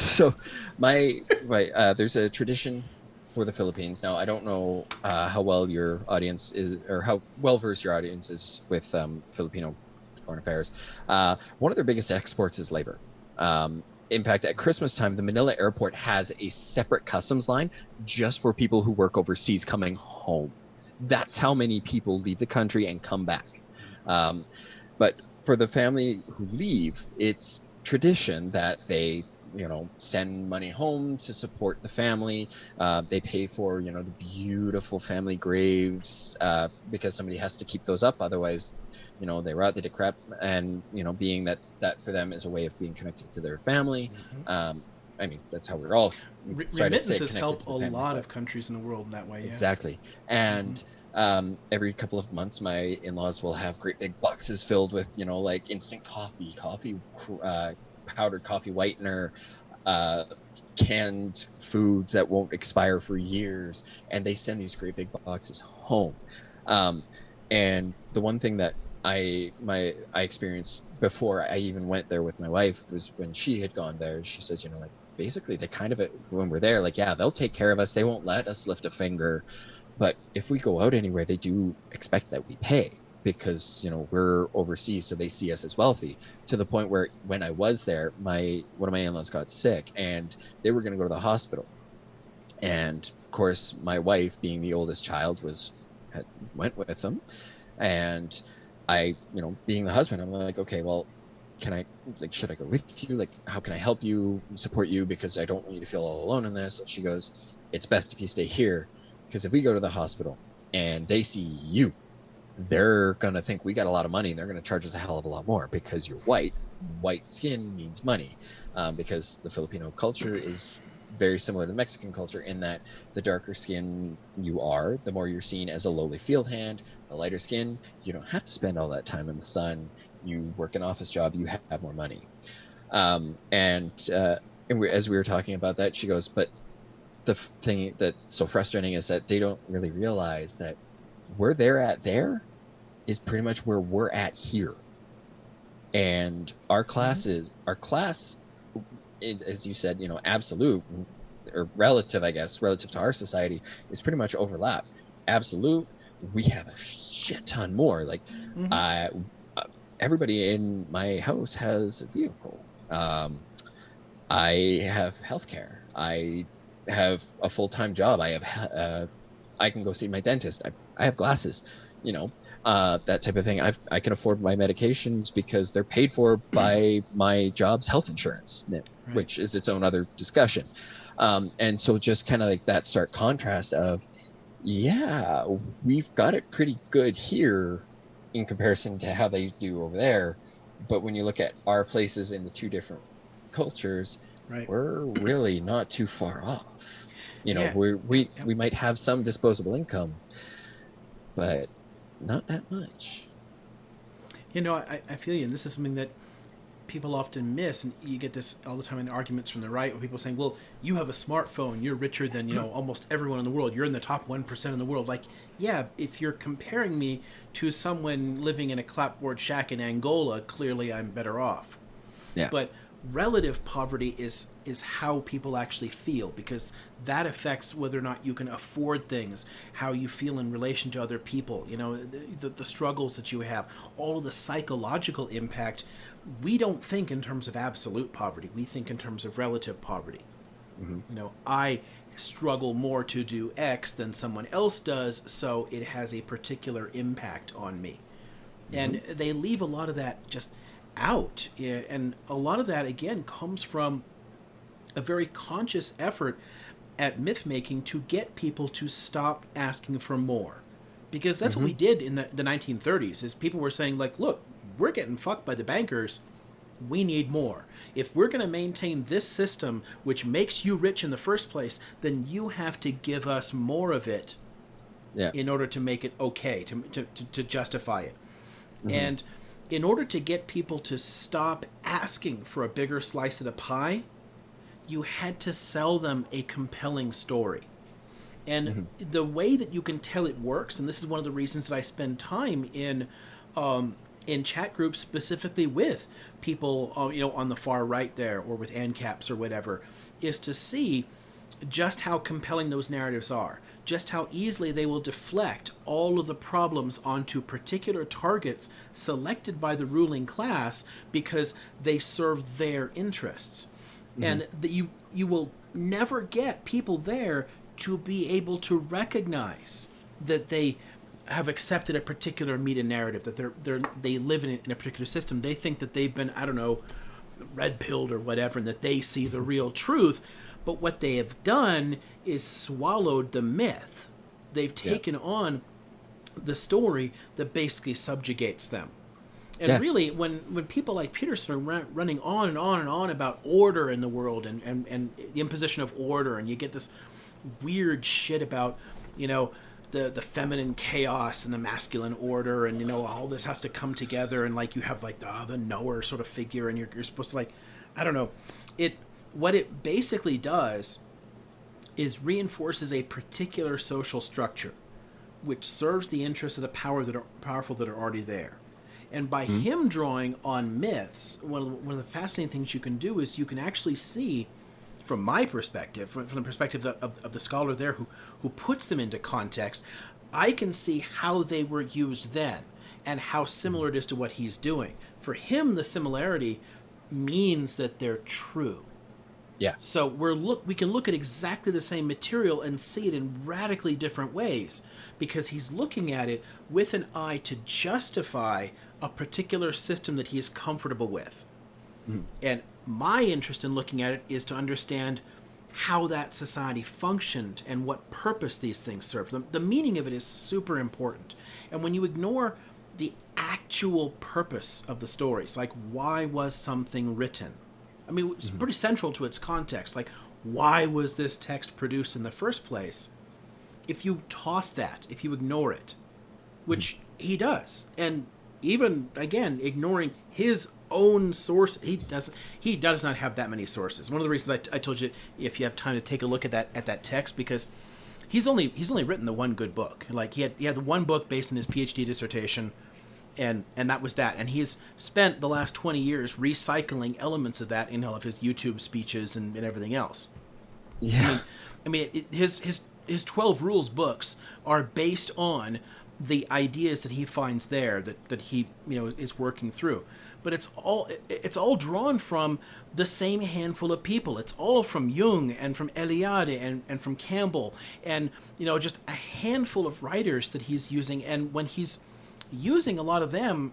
so there's a tradition for the Philippines. Now, I don't know how well your audience is, or how well versed your audience is with Filipino foreign affairs. One of their biggest exports is labor. In fact, at Christmas time, the Manila airport has a separate customs line just for people who work overseas coming home. That's how many people leave the country and come back. Um, but for the family who leave, it's tradition that they send money home to support the family. They pay for the beautiful family graves, because somebody has to keep those up, otherwise they rot, they decrep. And being that for them is a way of being connected to their family. I mean, that's how we're all try to stay Remittances connected help to a the family, lot but of countries in the world in that way, yeah. exactly. And every couple of months, my in-laws will have great big boxes filled with like instant coffee, powdered coffee whitener, uh, canned foods that won't expire for years, and they send these great big boxes home. Um, and the one thing that I experienced before I even went there with my wife was when she had gone there. She says, like basically they kind of, when we're there, like, yeah, they'll take care of us. They won't let us lift a finger, but if we go out anywhere, they do expect that we pay, because we're overseas, so they see us as wealthy, to the point where when I was there, one of my in-laws got sick and they were going to go to the hospital. And of course, my wife, being the oldest child, went with them. And I, being the husband, I'm like, okay, well, can I, like, should I go with you? Like, how can I help you, support you? Because I don't want you to feel all alone in this. And she goes, it's best if you stay here, because if we go to the hospital and they see you, they're going to think we got a lot of money, and they're going to charge us a hell of a lot more, because you're white. White skin means money, because the Filipino culture is very similar to the Mexican culture, in that the darker skin you are, the more you're seen as a lowly field hand. The lighter skin, you don't have to spend all that time in the sun. You work an office job, you have more money. As we were talking about that, she goes, but the thing that's so frustrating is that they don't really realize that where they're at there is pretty much where we're at here. And our class, as you said, absolute or relative, I guess, relative to our society, is pretty much overlap. Absolute, we have a shit ton more. Like, Mm-hmm. uh, everybody in my house has a vehicle. I have healthcare. I have a full-time job. I can go see my dentist. I have glasses. that type of thing. I can afford my medications because they're paid for by my job's health insurance, Right. which is its own other discussion. And so just kind of like that stark contrast of, yeah, we've got it pretty good here in comparison to how they do over there. But when you look at our places in the two different cultures, Right. we're really not too far off. Yeah. Yep. We might have some disposable income, but not that much. I feel you, and this is something that people often miss, and you get this all the time in arguments from the right, where people are saying, "Well, you have a smartphone, you're richer than almost everyone in the world. You're in the top 1% in the world." Like, yeah, if you're comparing me to someone living in a clapboard shack in Angola, clearly I'm better off. Yeah. But relative poverty is how people actually feel, because that affects whether or not you can afford things, how you feel in relation to other people, the struggles that you have, all of the psychological impact. We don't think in terms of absolute poverty, we think in terms of relative poverty. Mm-hmm. I struggle more to do X than someone else does, so it has a particular impact on me. And they leave a lot of that just out. And a lot of that, again, comes from a very conscious effort at myth making to get people to stop asking for more. Because that's what we did in the 1930s, is people were saying, like, look, we're getting fucked by the bankers. We need more. If we're going to maintain this system, which makes you rich in the first place, then you have to give us more of it in order to make it okay, to justify it. And in order to get people to stop asking for a bigger slice of the pie, you had to sell them a compelling story. And the way that you can tell it works, and this is one of the reasons that I spend time in chat groups specifically with people, on the far right there, or with ANCAPs or whatever, is to see just how compelling those narratives are, just how easily they will deflect all of the problems onto particular targets selected by the ruling class because they serve their interests. And that you will never get people there to be able to recognize that they have accepted a particular meta narrative, that they live in a particular system. They think that they've been, I don't know, red pilled or whatever, and that they see the real truth. But what they have done is swallowed the myth. They've taken on the story that basically subjugates them. And really, when people like Peterson are running on and on and on about order in the world and the imposition of order, and you get this weird shit about, the feminine chaos and the masculine order, and, all this has to come together, and, like, you have, like, the knower sort of figure, and you're supposed to, like, I don't know. What it basically does is reinforces a particular social structure which serves the interests of the powerful that are already there. And by him drawing on myths, one of the fascinating things you can do is you can actually see, from my perspective, from the perspective of the scholar there who puts them into context, I can see how they were used then and how similar it is to what he's doing. For him, the similarity means that they're true. Yeah. So we can look at exactly the same material and see it in radically different ways, because he's looking at it with an eye to justify a particular system that he is comfortable with. And my interest in looking at it is to understand how that society functioned and what purpose these things serve. The meaning of it is super important. And when you ignore the actual purpose of the stories, like why was something written? I mean, it's pretty central to its context. Like, why was this text produced in the first place? If you toss that, if you ignore it, which he does, and even, again, ignoring his own source, he does not have that many sources. One of the reasons I told you, if you have time to take a look at that text, because he's only written the one good book. Like, he had the one book based on his PhD dissertation, and that was that. And he's spent the last 20 years recycling elements of that in all of his YouTube speeches and everything else. Yeah. I mean, his 12 Rules books are based on the ideas that he finds there, that he is working through. but it's all drawn from the same handful of people. It's all from Jung and from Eliade and from Campbell, and just a handful of writers that he's using. And when he's using a lot of them,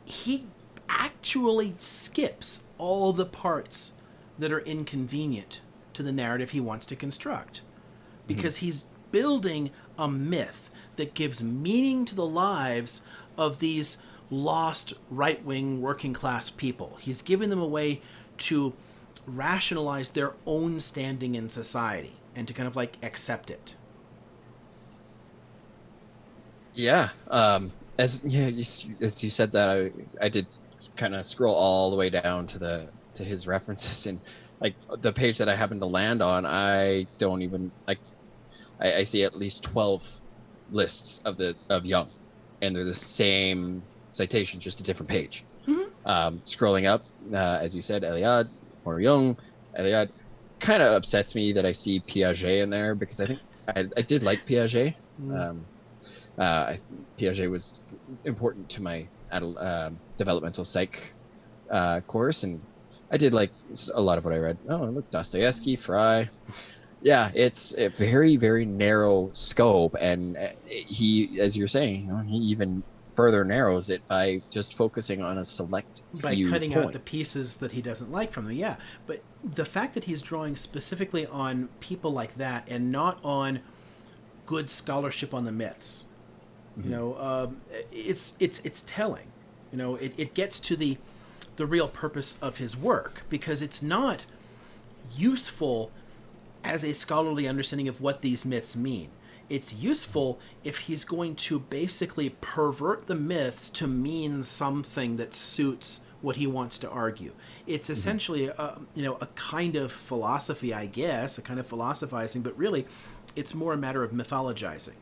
he actually skips all the parts that are inconvenient to the narrative he wants to construct, because he's building a myth that gives meaning to the lives of these lost right-wing working class people. He's giving them a way to rationalize their own standing in society and to kind of like accept it. Yeah. As you said that, I did kind of scroll all the way down to his references, and like the page that I happened to land on, I don't even like. I see at least 12 lists of Jung, and they're the same citation, just a different page. Scrolling up, as you said, Eliade or Jung, Eliade, kind of upsets me that I see Piaget in there, because I think I did like Piaget. Piaget was important to my developmental psych course, and I did like a lot of what I read. Oh, look, Dostoevsky, Fry. Yeah, it's a very, very narrow scope, and he, as you're saying, he even further narrows it by just focusing on a select by few cutting points. out the pieces that he doesn't like from them. Yeah, but the fact that he's drawing specifically on people like that and not on good scholarship on the myths, it's telling. It gets to the real purpose of his work, because it's not useful as a scholarly understanding of what these myths mean. It's useful if he's going to basically pervert the myths to mean something that suits what he wants to argue. It's essentially a kind of philosophy, I guess, a kind of philosophizing, but really it's more a matter of mythologizing.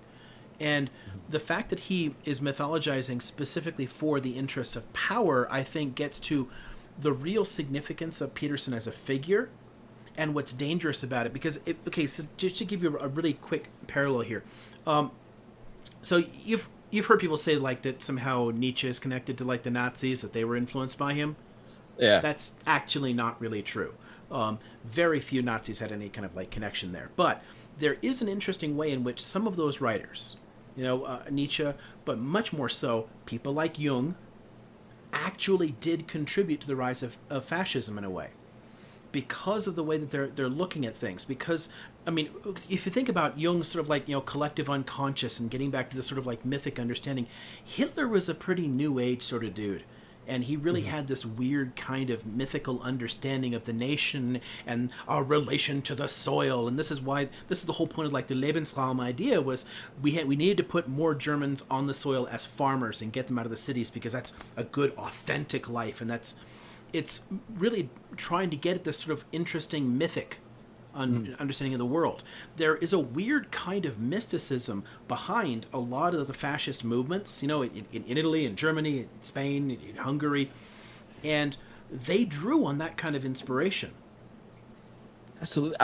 And the fact that he is mythologizing specifically for the interests of power, I think, gets to the real significance of Peterson as a figure and what's dangerous about it. Because, so just to give you a really quick parallel here. So you've heard people say like that somehow Nietzsche is connected to like the Nazis, that they were influenced by him. Yeah. That's actually not really true. Very few Nazis had any kind of like connection there. But there is an interesting way in which some of those writers, Nietzsche, but much more so people like Jung, actually did contribute to the rise of fascism in a way, because of the way that they're looking at things. Because, I mean, if you think about Jung's sort of like, collective unconscious and getting back to the sort of like mythic understanding, Hitler was a pretty new age sort of dude. And he really had this weird kind of mythical understanding of the nation and our relation to the soil. And this is the whole point of like the Lebensraum idea, was we needed to put more Germans on the soil as farmers and get them out of the cities, because that's a good, authentic life. And it's really trying to get at this sort of interesting mythic understanding of the world. There is a weird kind of mysticism behind a lot of the fascist movements, in Italy and Germany and Spain and Hungary, and they drew on that kind of inspiration. Absolutely.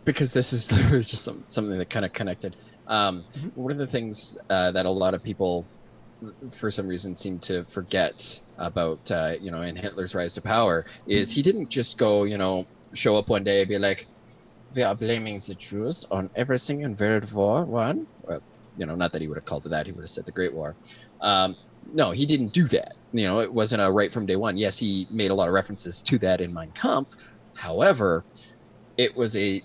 Because this is just something that kind of connected. One of the things that a lot of people, for some reason, seem to forget about, in Hitler's rise to power, is he didn't just go, show up one day and be like, "We are blaming the Jews on everything in World War One." Well, not that he would have called it that. He would have said the Great War. No, he didn't do that. It wasn't a right from day one. Yes, he made a lot of references to that in Mein Kampf. However, it was a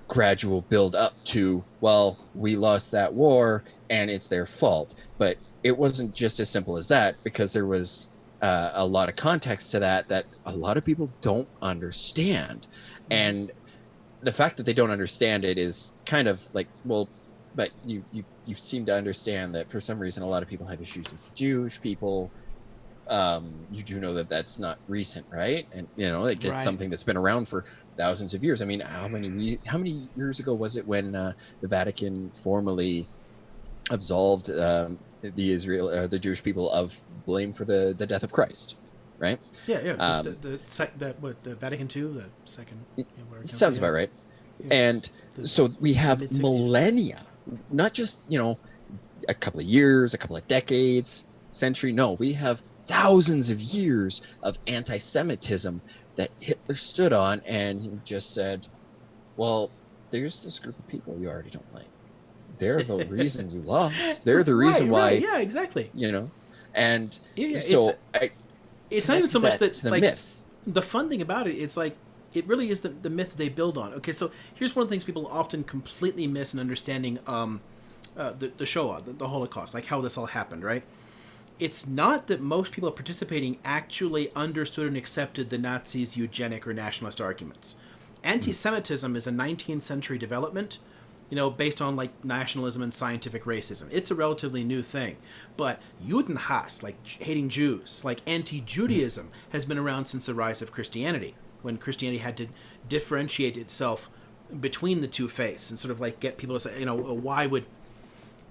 gradual build up to, well, we lost that war and it's their fault. But it wasn't just as simple as that, because there was a lot of context to that a lot of people don't understand. And the fact that they don't understand it is kind of like, well, but you seem to understand that for some reason a lot of people have issues with the Jewish people. You do know that that's not recent, right? And it's Right. something that's been around for thousands of years. I mean, how many years ago was it when the Vatican formally absolved the Jewish people of blame for the death of Christ, right? Yeah. Just the Vatican II, the second. Sounds about right. Yeah. And so we have mid-60s. millennia, not just a couple of years, a couple of decades, century. No, we have thousands of years of anti-Semitism that Hitler stood on, and he just said, well, there's this group of people you already don't like. They're the reason you lost. They're the reason why. Right, yeah, exactly. And Yeah, so it's not even so much that the like myth. the fun thing about it. It's like it really is the myth they build on. Okay, so here's one of the things people often completely miss in understanding the Shoah, the Holocaust, like how this all happened, right? It's not that most people participating actually understood and accepted the Nazis' eugenic or nationalist arguments. Anti-Semitism is a 19th century development, based on like nationalism and scientific racism. It's a relatively new thing. But Judenhass, like hating Jews, like anti-Judaism, has been around since the rise of Christianity, when Christianity had to differentiate itself between the two faiths and sort of like get people to say, why would,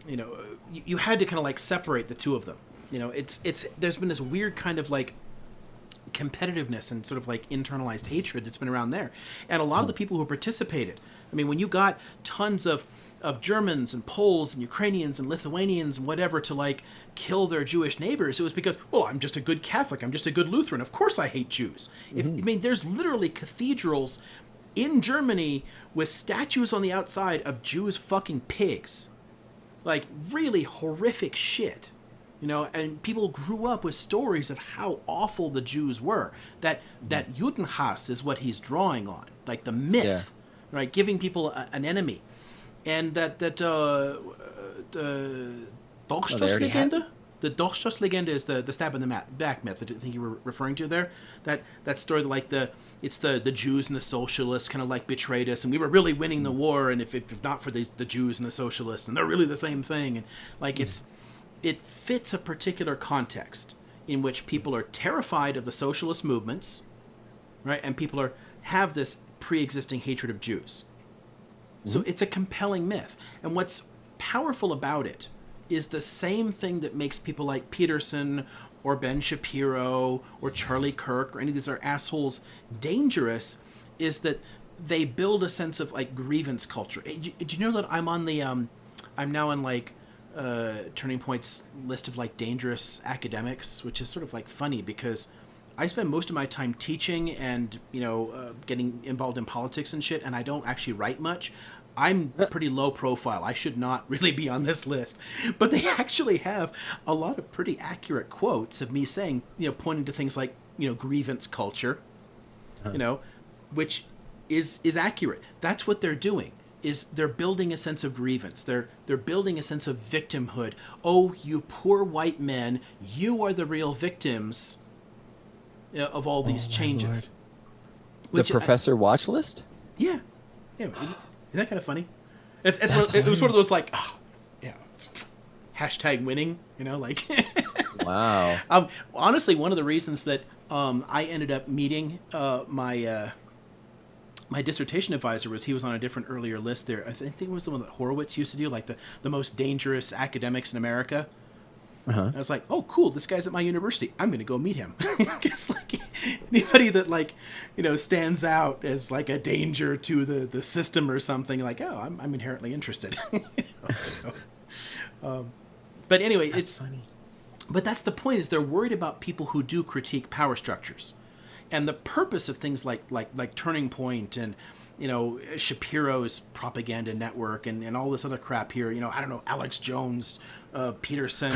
you had to kind of like separate the two of them. It's there's been this weird kind of like competitiveness and sort of like internalized hatred that's been around there. And a lot of the people who participated, I mean, when you got tons of Germans and Poles and Ukrainians and Lithuanians and whatever to like kill their Jewish neighbors, it was because, well, I'm just a good Catholic, I'm just a good Lutheran, of course I hate Jews. I mean, there's literally cathedrals in Germany with statues on the outside of Jews fucking pigs. Like really horrific shit. And people grew up with stories of how awful the Jews were. That Judenhass is what he's drawing on, like the myth, right? Giving people an enemy, and that Dolchstoßlegende. The Dolchstoßlegende is the stab in the back myth that I think you were referring to there. That story, like it's the Jews and the socialists kind of like betrayed us, and we were really winning the war, and if not for the Jews and the socialists, and they're really the same thing, and like it fits a particular context in which people are terrified of the socialist movements, right? And people have this pre-existing hatred of Jews. So it's a compelling myth. And what's powerful about it is the same thing that makes people like Peterson or Ben Shapiro or Charlie Kirk or any of these other assholes dangerous, is that they build a sense of like grievance culture. Did you know that I'm on the I'm now on like Turning Point's list of like dangerous academics, which is sort of like funny because I spend most of my time teaching and getting involved in politics and shit, and I don't actually write much. I'm pretty low profile. I should not really be on this list, but they actually have a lot of pretty accurate quotes of me saying, pointing to things like grievance culture, which is accurate. That's what they're doing. Is they're building a sense of grievance. They're building a sense of victimhood. Oh, you poor white men, you are the real victims of all these changes. The professor watch list? Yeah. Isn't that kind of funny? It was one of those like, oh, yeah, hashtag winning, like. Wow. Honestly, one of the reasons that I ended up meeting my dissertation advisor was he was on a different earlier list there. I think it was the one that Horowitz used to do, like the most dangerous academics in America. I was like, oh, cool, this guy's at my university. I'm going to go meet him. Because like anybody that like, stands out as like a danger to the system or something, like, oh, I'm inherently interested. But anyway, that's funny. But that's the point, is they're worried about people who do critique power structures. And the purpose of things like Turning Point and, Shapiro's propaganda network and all this other crap here, I don't know, Alex Jones, Peterson,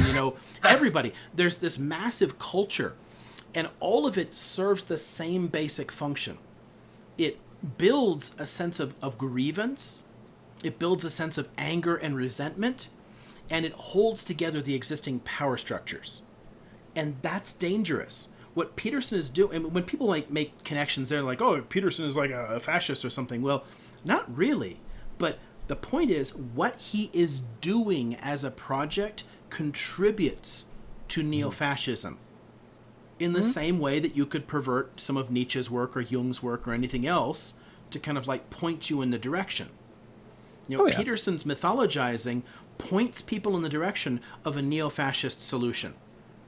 everybody. There's this massive culture, and all of it serves the same basic function. It builds a sense of grievance. It builds a sense of anger and resentment, and it holds together the existing power structures. And that's dangerous. What Peterson is doing, and when people like make connections, they're like, "Oh, Peterson is like a fascist or something." Well, not really. But the point is, what he is doing as a project contributes to neo-fascism in the same way that you could pervert some of Nietzsche's work or Jung's work or anything else to kind of like point you in the direction. Peterson's mythologizing points people in the direction of a neo-fascist solution,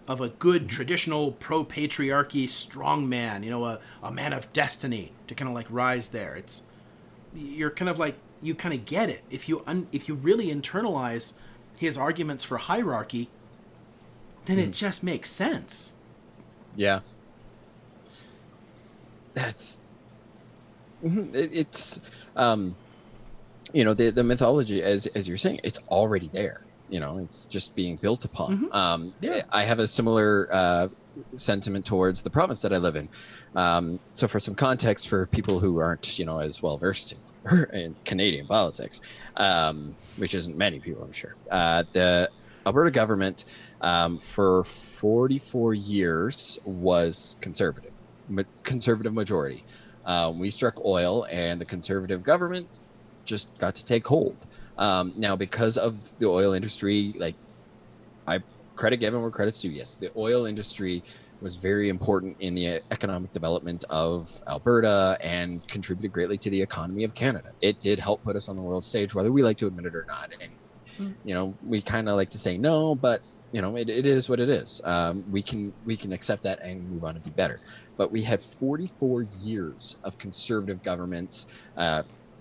of a good traditional pro-patriarchy strong man, a man of destiny to kind of like rise there. You're kind of like, you kind of get it. If you really internalize his arguments for hierarchy, then it just makes sense. Yeah. That's it's the mythology, as you're saying, it's already there. It's just being built upon. Yeah. I have a similar sentiment towards the province that I live in. So for some context for people who aren't as well versed in Canadian politics, which isn't many people, I'm sure, the Alberta government for 44 years was conservative majority. We struck oil, and the conservative government just got to take hold. Now, because of the oil industry, like, I credit given where credit's due. Yes, the oil industry was very important in the economic development of Alberta and contributed greatly to the economy of Canada. It did help put us on the world stage, whether we like to admit it or not. And we kind of like to say no, but it is what it is. We can accept that and move on and be better. But we had 44 years of conservative governments,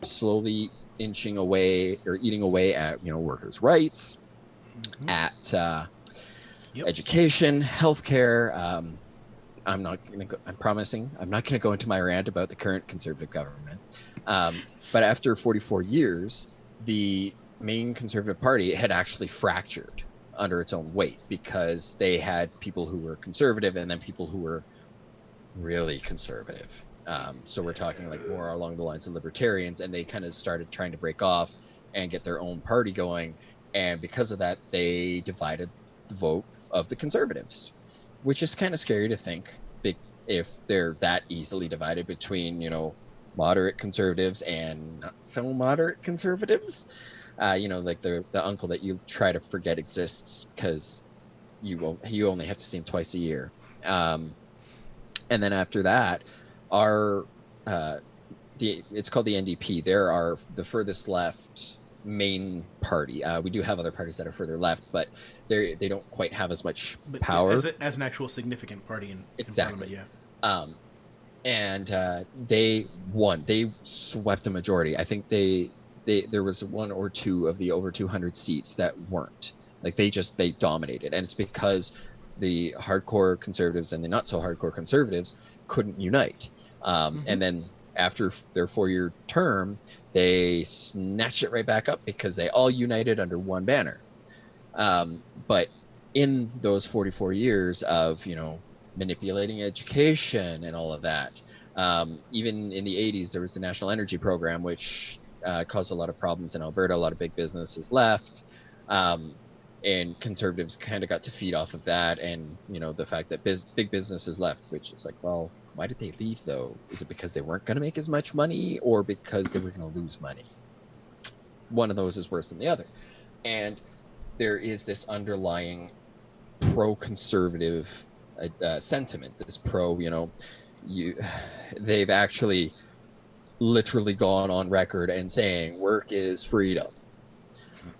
slowly inching away or eating away at workers' rights, at Yep. education, healthcare. I'm promising I'm not going to go into my rant about the current conservative government. But after 44 years, the main conservative party had actually fractured under its own weight, because they had people who were conservative and then people who were really conservative. So we're talking like more along the lines of libertarians, and they kind of started trying to break off and get their own party going. And because of that, they divided the vote of the conservatives, which is kind of scary to think if they're that easily divided between, moderate conservatives and not so moderate conservatives. Like the uncle that you try to forget exists because you only have to see him twice a year. And then after that, it's called the NDP. There are the furthest left main party. We do have other parties that are further left, but they don't quite have as much power as an actual significant party in exactly. Parliament. Yeah. And they won. They swept a majority. I think there was one or two of the over 200 seats that weren't. Like, they dominated, and it's because the hardcore conservatives and the not so hardcore conservatives couldn't unite. And then after their 4-year term, they snatched it right back up because they all united under one banner. But in those 44 years of, manipulating education and all of that, even in the 80s, there was the National Energy Program, which caused a lot of problems in Alberta. A lot of big businesses left. And conservatives kind of got to feed off of that, and the fact that big businesses left, which is like, well, why did they leave though? Is it because they weren't going to make as much money, or because they were going to lose money? One of those is worse than the other. And there is this underlying pro-conservative sentiment, this they've actually literally gone on record and saying work is freedom.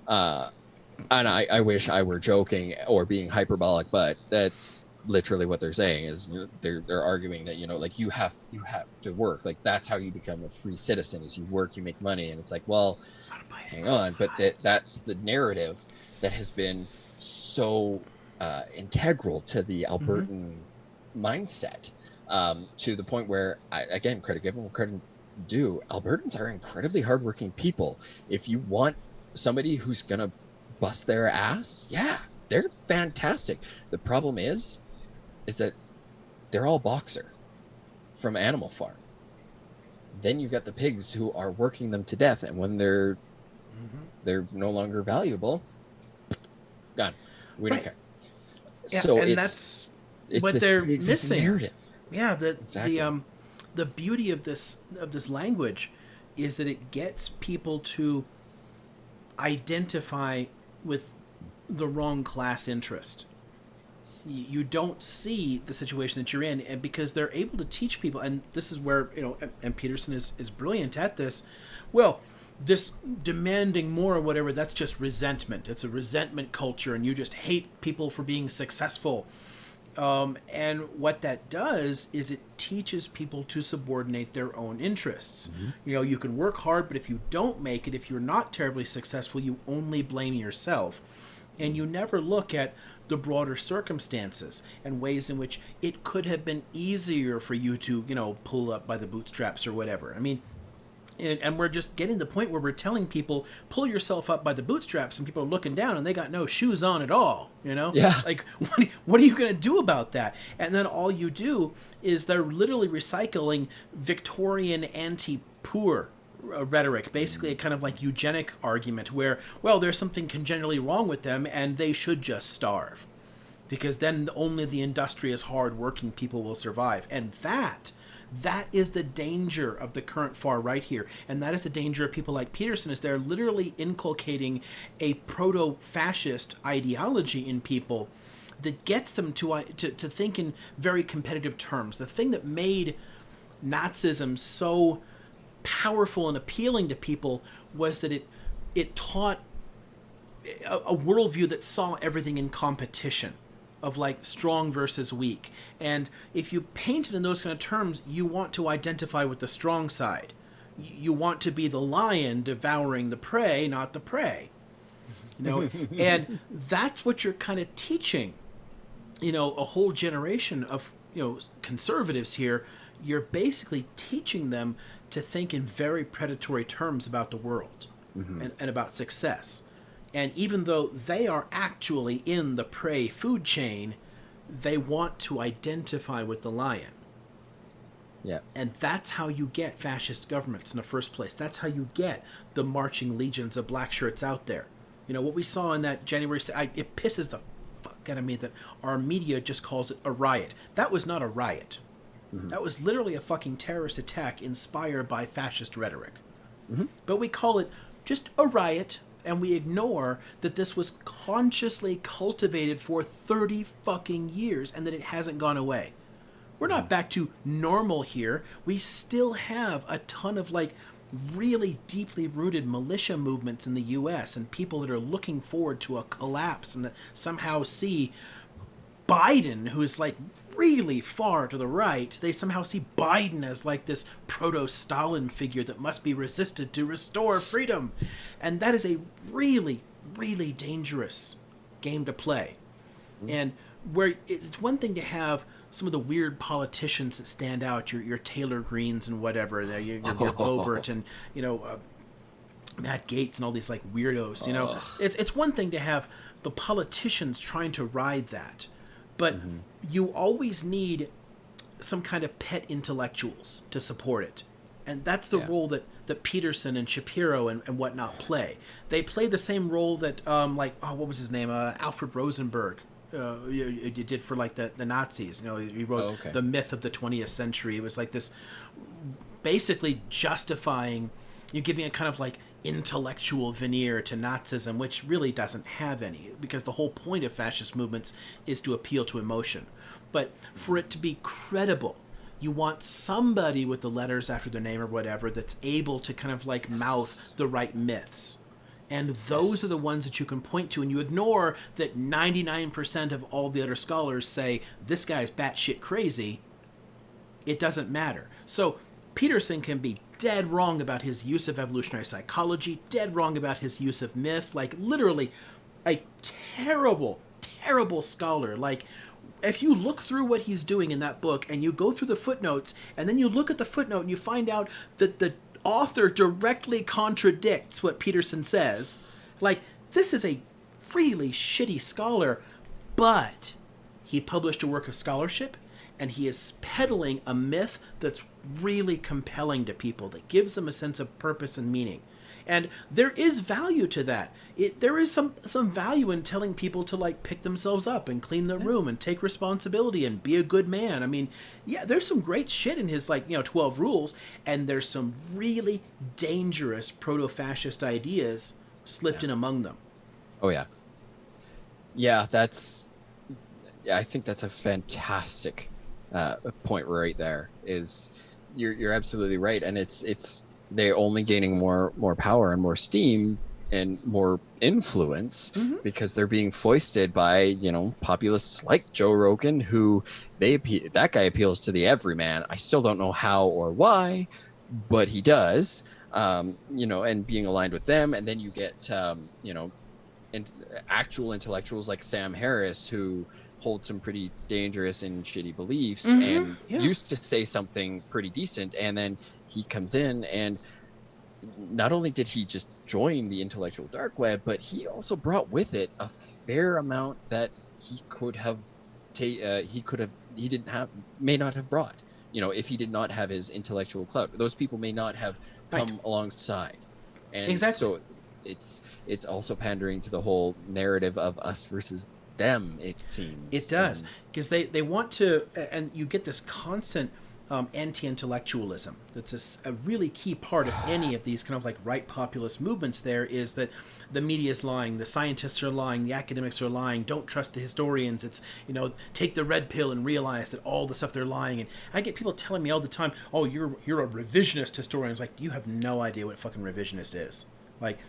And I wish I were joking or being hyperbolic, but that's literally what they're saying. Is they're arguing that like you have to work, like that's how you become a free citizen, is you work, you make money. And it's like, well, hang on, but that's the narrative that has been so integral to the Albertan mindset, to the point where, again, credit given where credit due, Albertans are incredibly hardworking people. If you want somebody who's gonna bust their ass, yeah, they're fantastic. The problem is that they're all boxer from Animal Farm. Then you got the pigs who are working them to death, and when they're no longer valuable, gone. We don't care. Yeah, so and it's what this they're pre-existing missing. narrative. Yeah, Exactly. the beauty of this language is that it gets people to identify with the wrong class interest. You don't see the situation that you're in, and because they're able to teach people, and this is where and Peterson is brilliant at this. Well, this demanding more or whatever, that's just resentment. It's a resentment culture, and you just hate people for being successful. And what that does is it teaches people to subordinate their own interests. You can work hard, but if you don't make it, if you're not terribly successful, you only blame yourself. And you never look at the broader circumstances and ways in which it could have been easier for you to, pull up by the bootstraps or whatever. I mean, and we're just getting to the point where we're telling people, pull yourself up by the bootstraps, and people are looking down and they got no shoes on at all, Yeah. Like, what are you going to do about that? And then all you do is they're literally recycling Victorian anti-poor rhetoric, basically a kind of like eugenic argument where, well, there's something congenitally wrong with them and they should just starve. Because then only the industrious, hard-working people will survive. And that is the danger of the current far right here, and that is the danger of people like Peterson, is they're literally inculcating a proto-fascist ideology in people that gets them to think in very competitive terms. The thing that made Nazism so powerful and appealing to people was that it taught a worldview that saw everything in competition, of like strong versus weak. And if you paint it in those kind of terms, you want to identify with the strong side. You want to be the lion devouring the prey, not the prey. And that's what you're kind of teaching, a whole generation of, conservatives here. You're basically teaching them to think in very predatory terms about the world and about success. And even though they are actually in the prey food chain, they want to identify with the lion. Yeah. And that's how you get fascist governments in the first place. That's how you get the marching legions of black shirts out there. What we saw in that January, it pisses the fuck out of me that our media just calls it a riot. That was not a riot. That was literally a fucking terrorist attack inspired by fascist rhetoric. But we call it just a riot, and we ignore that this was consciously cultivated for 30 fucking years and that it hasn't gone away. We're not back to normal here. We still have a ton of like really deeply rooted militia movements in the US and people that are looking forward to a collapse and that somehow see Biden, who is like really far to the right, they somehow see Biden as like this proto-Stalin figure that must be resisted to restore freedom. And that is a really, really dangerous game to play. And where it's one thing to have some of the weird politicians that stand out, your Taylor Greens and whatever, your Boebert and, Matt Gaetz and all these like weirdos, It's one thing to have the politicians trying to ride that. But you always need some kind of pet intellectuals to support it. And that's the role that Peterson and Shapiro and whatnot play. They play the same role that, what was his name? Alfred Rosenberg you did for like the Nazis. He wrote The Myth of the 20th Century. It was like this basically justifying, giving a kind of like intellectual veneer to Nazism, which really doesn't have any, because the whole point of fascist movements is to appeal to emotion. But for it to be credible, you want somebody with the letters after their name or whatever that's able to kind of like mouth the right myths. And those are the ones that you can point to, and you ignore that 99% of all the other scholars say, this guy's batshit crazy. It doesn't matter. So Peterson can be dead wrong about his use of evolutionary psychology, dead wrong about his use of myth, like literally a terrible, terrible scholar. Like, if you look through what he's doing in that book and you go through the footnotes and then you look at the footnote and you find out that the author directly contradicts what Peterson says, like, this is a really shitty scholar, but he published a work of scholarship and he is peddling a myth that's really compelling to people, that gives them a sense of purpose and meaning. And there is value to that. There is some value in telling people to like pick themselves up and clean their room and take responsibility and be a good man. I mean, yeah, there's some great shit in his 12 rules, and there's some really dangerous proto-fascist ideas slipped in among them. Oh yeah. Yeah, I think that's a fantastic point right there. Is you're absolutely right, and it's they're only gaining more power and more steam and more influence because they're being foisted by populists like Joe Rogan, who that guy appeals to the everyman. I still don't know how or why, but he does. And being aligned with them, and then you get and actual intellectuals like Sam Harris, who hold some pretty dangerous and shitty beliefs and Yeah. used to say something pretty decent, and then he comes in, and not only did he just join the intellectual dark web, but he also brought with it a fair amount that he could have he didn't have, may not have brought, if he did not have his intellectual clout. Those people may not have Right. come alongside. And Exactly. so it's also pandering to the whole narrative of us versus them, it seems. It does, because they want to, and you get this constant anti-intellectualism. That's a really key part of any of these kind of like right populist movements. There is that the media is lying, the scientists are lying, the academics are lying. Don't trust the historians. It's, take the red pill and realize that all the stuff they're lying. And I get people telling me all the time, "Oh, you're a revisionist historian." It's like, you have no idea what fucking revisionist is. Like,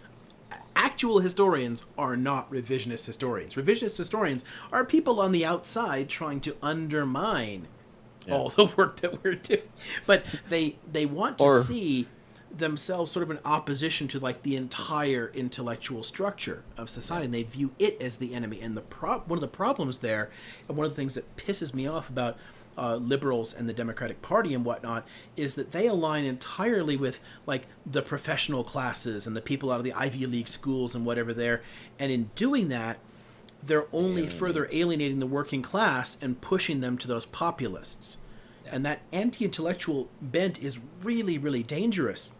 actual historians are not revisionist historians. Revisionist historians are people on the outside trying to undermine all the work that we're doing. But they want to see themselves sort of in opposition to like the entire intellectual structure of society, and they view it as the enemy. And one of the problems there, and one of the things that pisses me off about liberals and the Democratic Party and whatnot, is that they align entirely with like the professional classes and the people out of the Ivy League schools and whatever there. And in doing that, they're only further alienating the working class and pushing them to those populists. Yeah. And that anti-intellectual bent is really, really dangerous.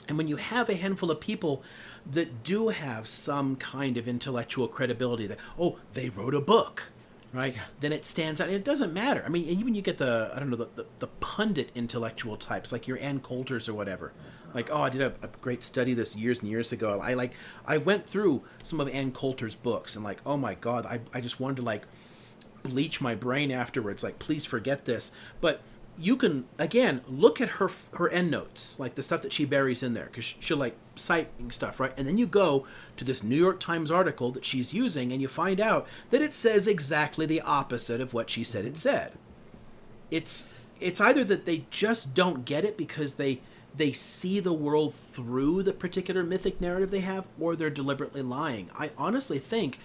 And when you have a handful of people that do have some kind of intellectual credibility, that, oh, they wrote a book, right? Yeah. Then it stands out. And it doesn't matter. I mean, even you get the pundit intellectual types, like your Ann Coulters or whatever. Like, oh, I did a great study this years and years ago. I went through some of Ann Coulter's books, and like, oh my God, I just wanted to like bleach my brain afterwards. Like, please forget this. But you can, again, look at her endnotes, like the stuff that she buries in there, because she'll like citing stuff, right? And then you go to this New York Times article that she's using, and you find out that it says exactly the opposite of what she said it said. It's either that they just don't get it because they see the world through the particular mythic narrative they have, or they're deliberately lying. I honestly think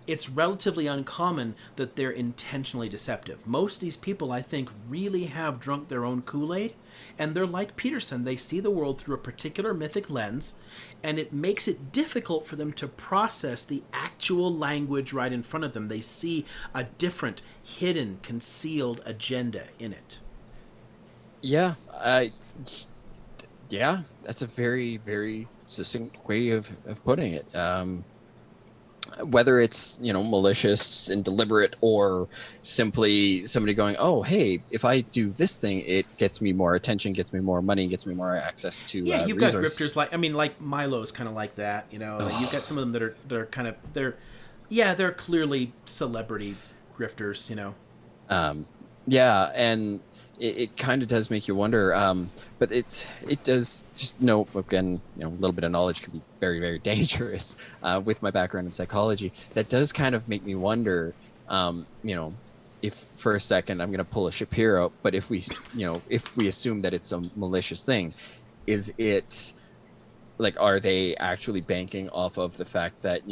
it's relatively uncommon that they're intentionally deceptive. Most of these people, I think, really have drunk their own Kool-Aid, and they're like Peterson. They see the world through a particular mythic lens, and it makes it difficult for them to process the actual language right in front of them. They see a different, hidden, concealed agenda in it. Yeah, yeah, that's a very, very succinct way of putting it. Whether it's, malicious and deliberate, or simply somebody going, oh, hey, if I do this thing, it gets me more attention, gets me more money, gets me more access to you've resources. got grifters like Milo's kind of like that. You've got some of them that are kind of they're clearly celebrity grifters. Yeah, and it kind of does make you wonder, but it does just again, a little bit of knowledge can be very, very dangerous. With my background in psychology, that does kind of make me wonder, if for a second I'm going to pull a Shapiro, but if we assume that it's a malicious thing, is it like, are they actually banking off of the fact that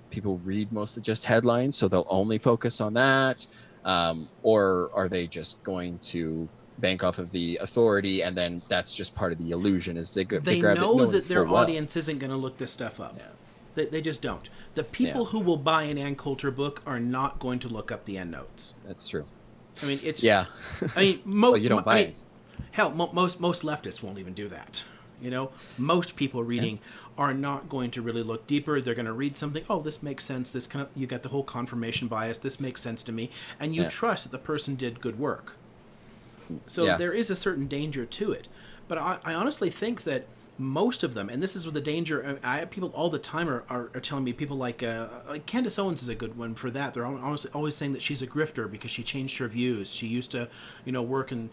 people read mostly just headlines, so they'll only focus on that? Or are they just going to bank off of the authority, and then that's just part of the illusion? Is they know that their audience isn't going to look this stuff up. Yeah. They just don't. The people who will buy an Ann Coulter book are not going to look up the endnotes. That's true. I mean, it's well, you don't buy it. Hell, most leftists won't even do that. Most people reading are not going to really look deeper. They're going to read something. Oh, this makes sense. This kind of, you got the whole confirmation bias. This makes sense to me, and you trust that the person did good work. So there is a certain danger to it, but I honestly think that most of them, and this is what the danger. People all the time are telling me, people like Candace Owens is a good one for that. They're honestly always saying that she's a grifter because she changed her views. She used to, work in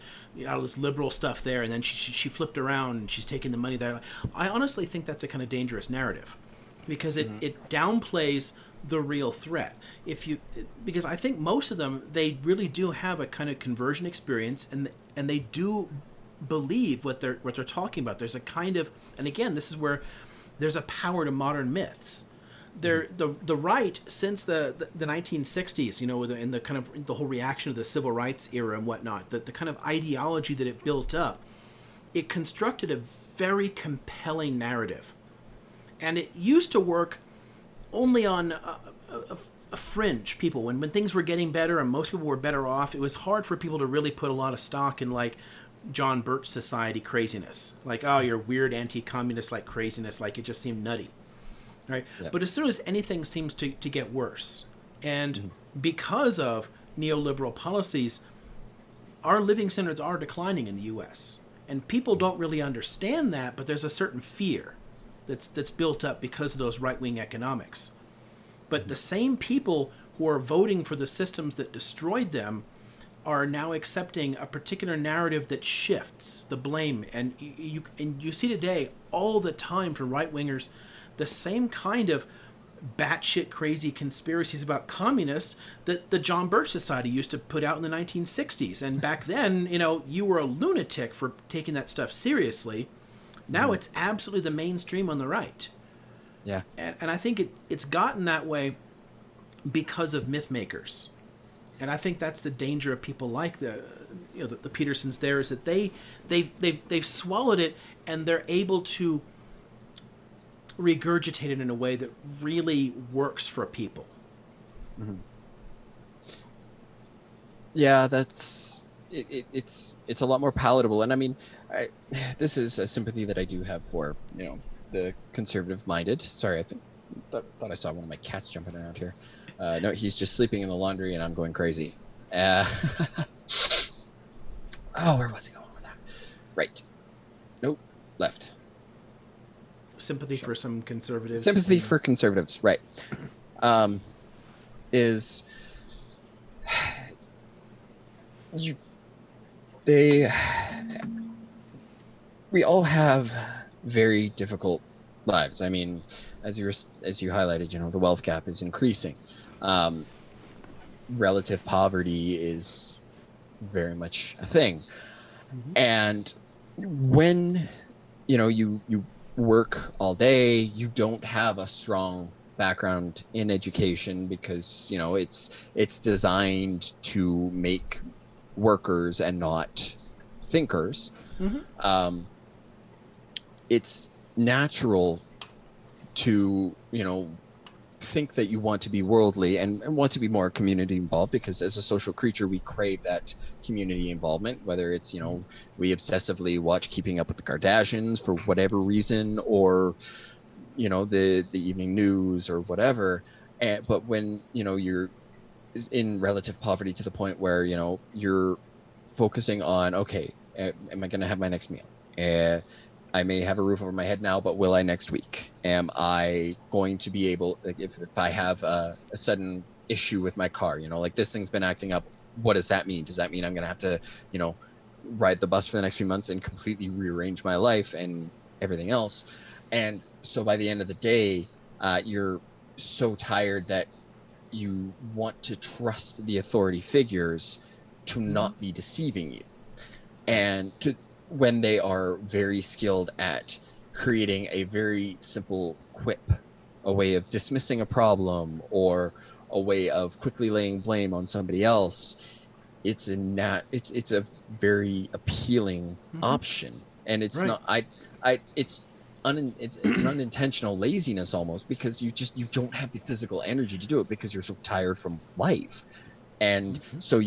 all this liberal stuff there, and then she flipped around and she's taking the money there. I honestly think that's a kind of dangerous narrative, because it downplays the real threat. Because I think most of them, they really do have a kind of conversion experience, and they do believe what they're talking about. There's a kind of, and again, this is where there's a power to modern myths. the right since the 1960s, you know, in the kind of the whole reaction to the civil rights era and whatnot, the kind of ideology that it built up, it constructed a very compelling narrative, and it used to work only on a fringe people. When things were getting better and most people were better off, it was hard for people to really put a lot of stock in like John Birch Society craziness, like, oh, you're weird anti-communist like craziness, like it just seemed nutty. Right. Yep. But as soon as anything seems to get worse, and because of neoliberal policies, our living standards are declining in the U.S. And people don't really understand that, but there's a certain fear that's built up because of those right-wing economics. But the same people who are voting for the systems that destroyed them are now accepting a particular narrative that shifts the blame. And you see today all the time from right-wingers the same kind of batshit crazy conspiracies about communists that the John Birch Society used to put out in the 1960s. And back then, you know, you were a lunatic for taking that stuff seriously. Now it's absolutely the mainstream on the right. Yeah. And I think it's gotten that way because of myth makers. And I think that's the danger of people like the Petersons there, is that they've swallowed it and they're able to regurgitate it in a way that really works for people. Mm-hmm. Yeah, that's it's a lot more palatable. And I mean, this is a sympathy that I do have for, you know, the conservative-minded. Sorry, I thought I saw one of my cats jumping around here. No, he's just sleeping in the laundry, and I'm going crazy. Oh, where was he going with that? Right. Nope. Left. Sympathy for some conservatives. Sympathy for conservatives, right. We all have very difficult lives. I mean, as you highlighted, you know, the wealth gap is increasing. Relative poverty is very much a thing. And when, you know, you work all day, you don't have a strong background in education because, you know, it's designed to make workers and not thinkers. It's natural to, you know, think that you want to be worldly and want to be more community involved, because as a social creature we crave that community involvement, whether it's, you know, we obsessively watch Keeping Up with the Kardashians for whatever reason, or, you know, the evening news or whatever. But when, you know, you're in relative poverty to the point where, you know, you're focusing on, okay, am I going to have my next meal? I may have a roof over my head now, but will I next week? Am I going to be able, like, if I have a sudden issue with my car, you know, like this thing's been acting up, what does that mean? Does that mean I'm going to have to, you know, ride the bus for the next few months and completely rearrange my life and everything else? And so by the end of the day, you're so tired that you want to trust the authority figures to not be deceiving you, and when they are very skilled at creating a very simple quip, a way of dismissing a problem, or a way of quickly laying blame on somebody else, it's a very appealing option. And it's not, it's an unintentional laziness almost, because you don't have the physical energy to do it because you're so tired from life. And so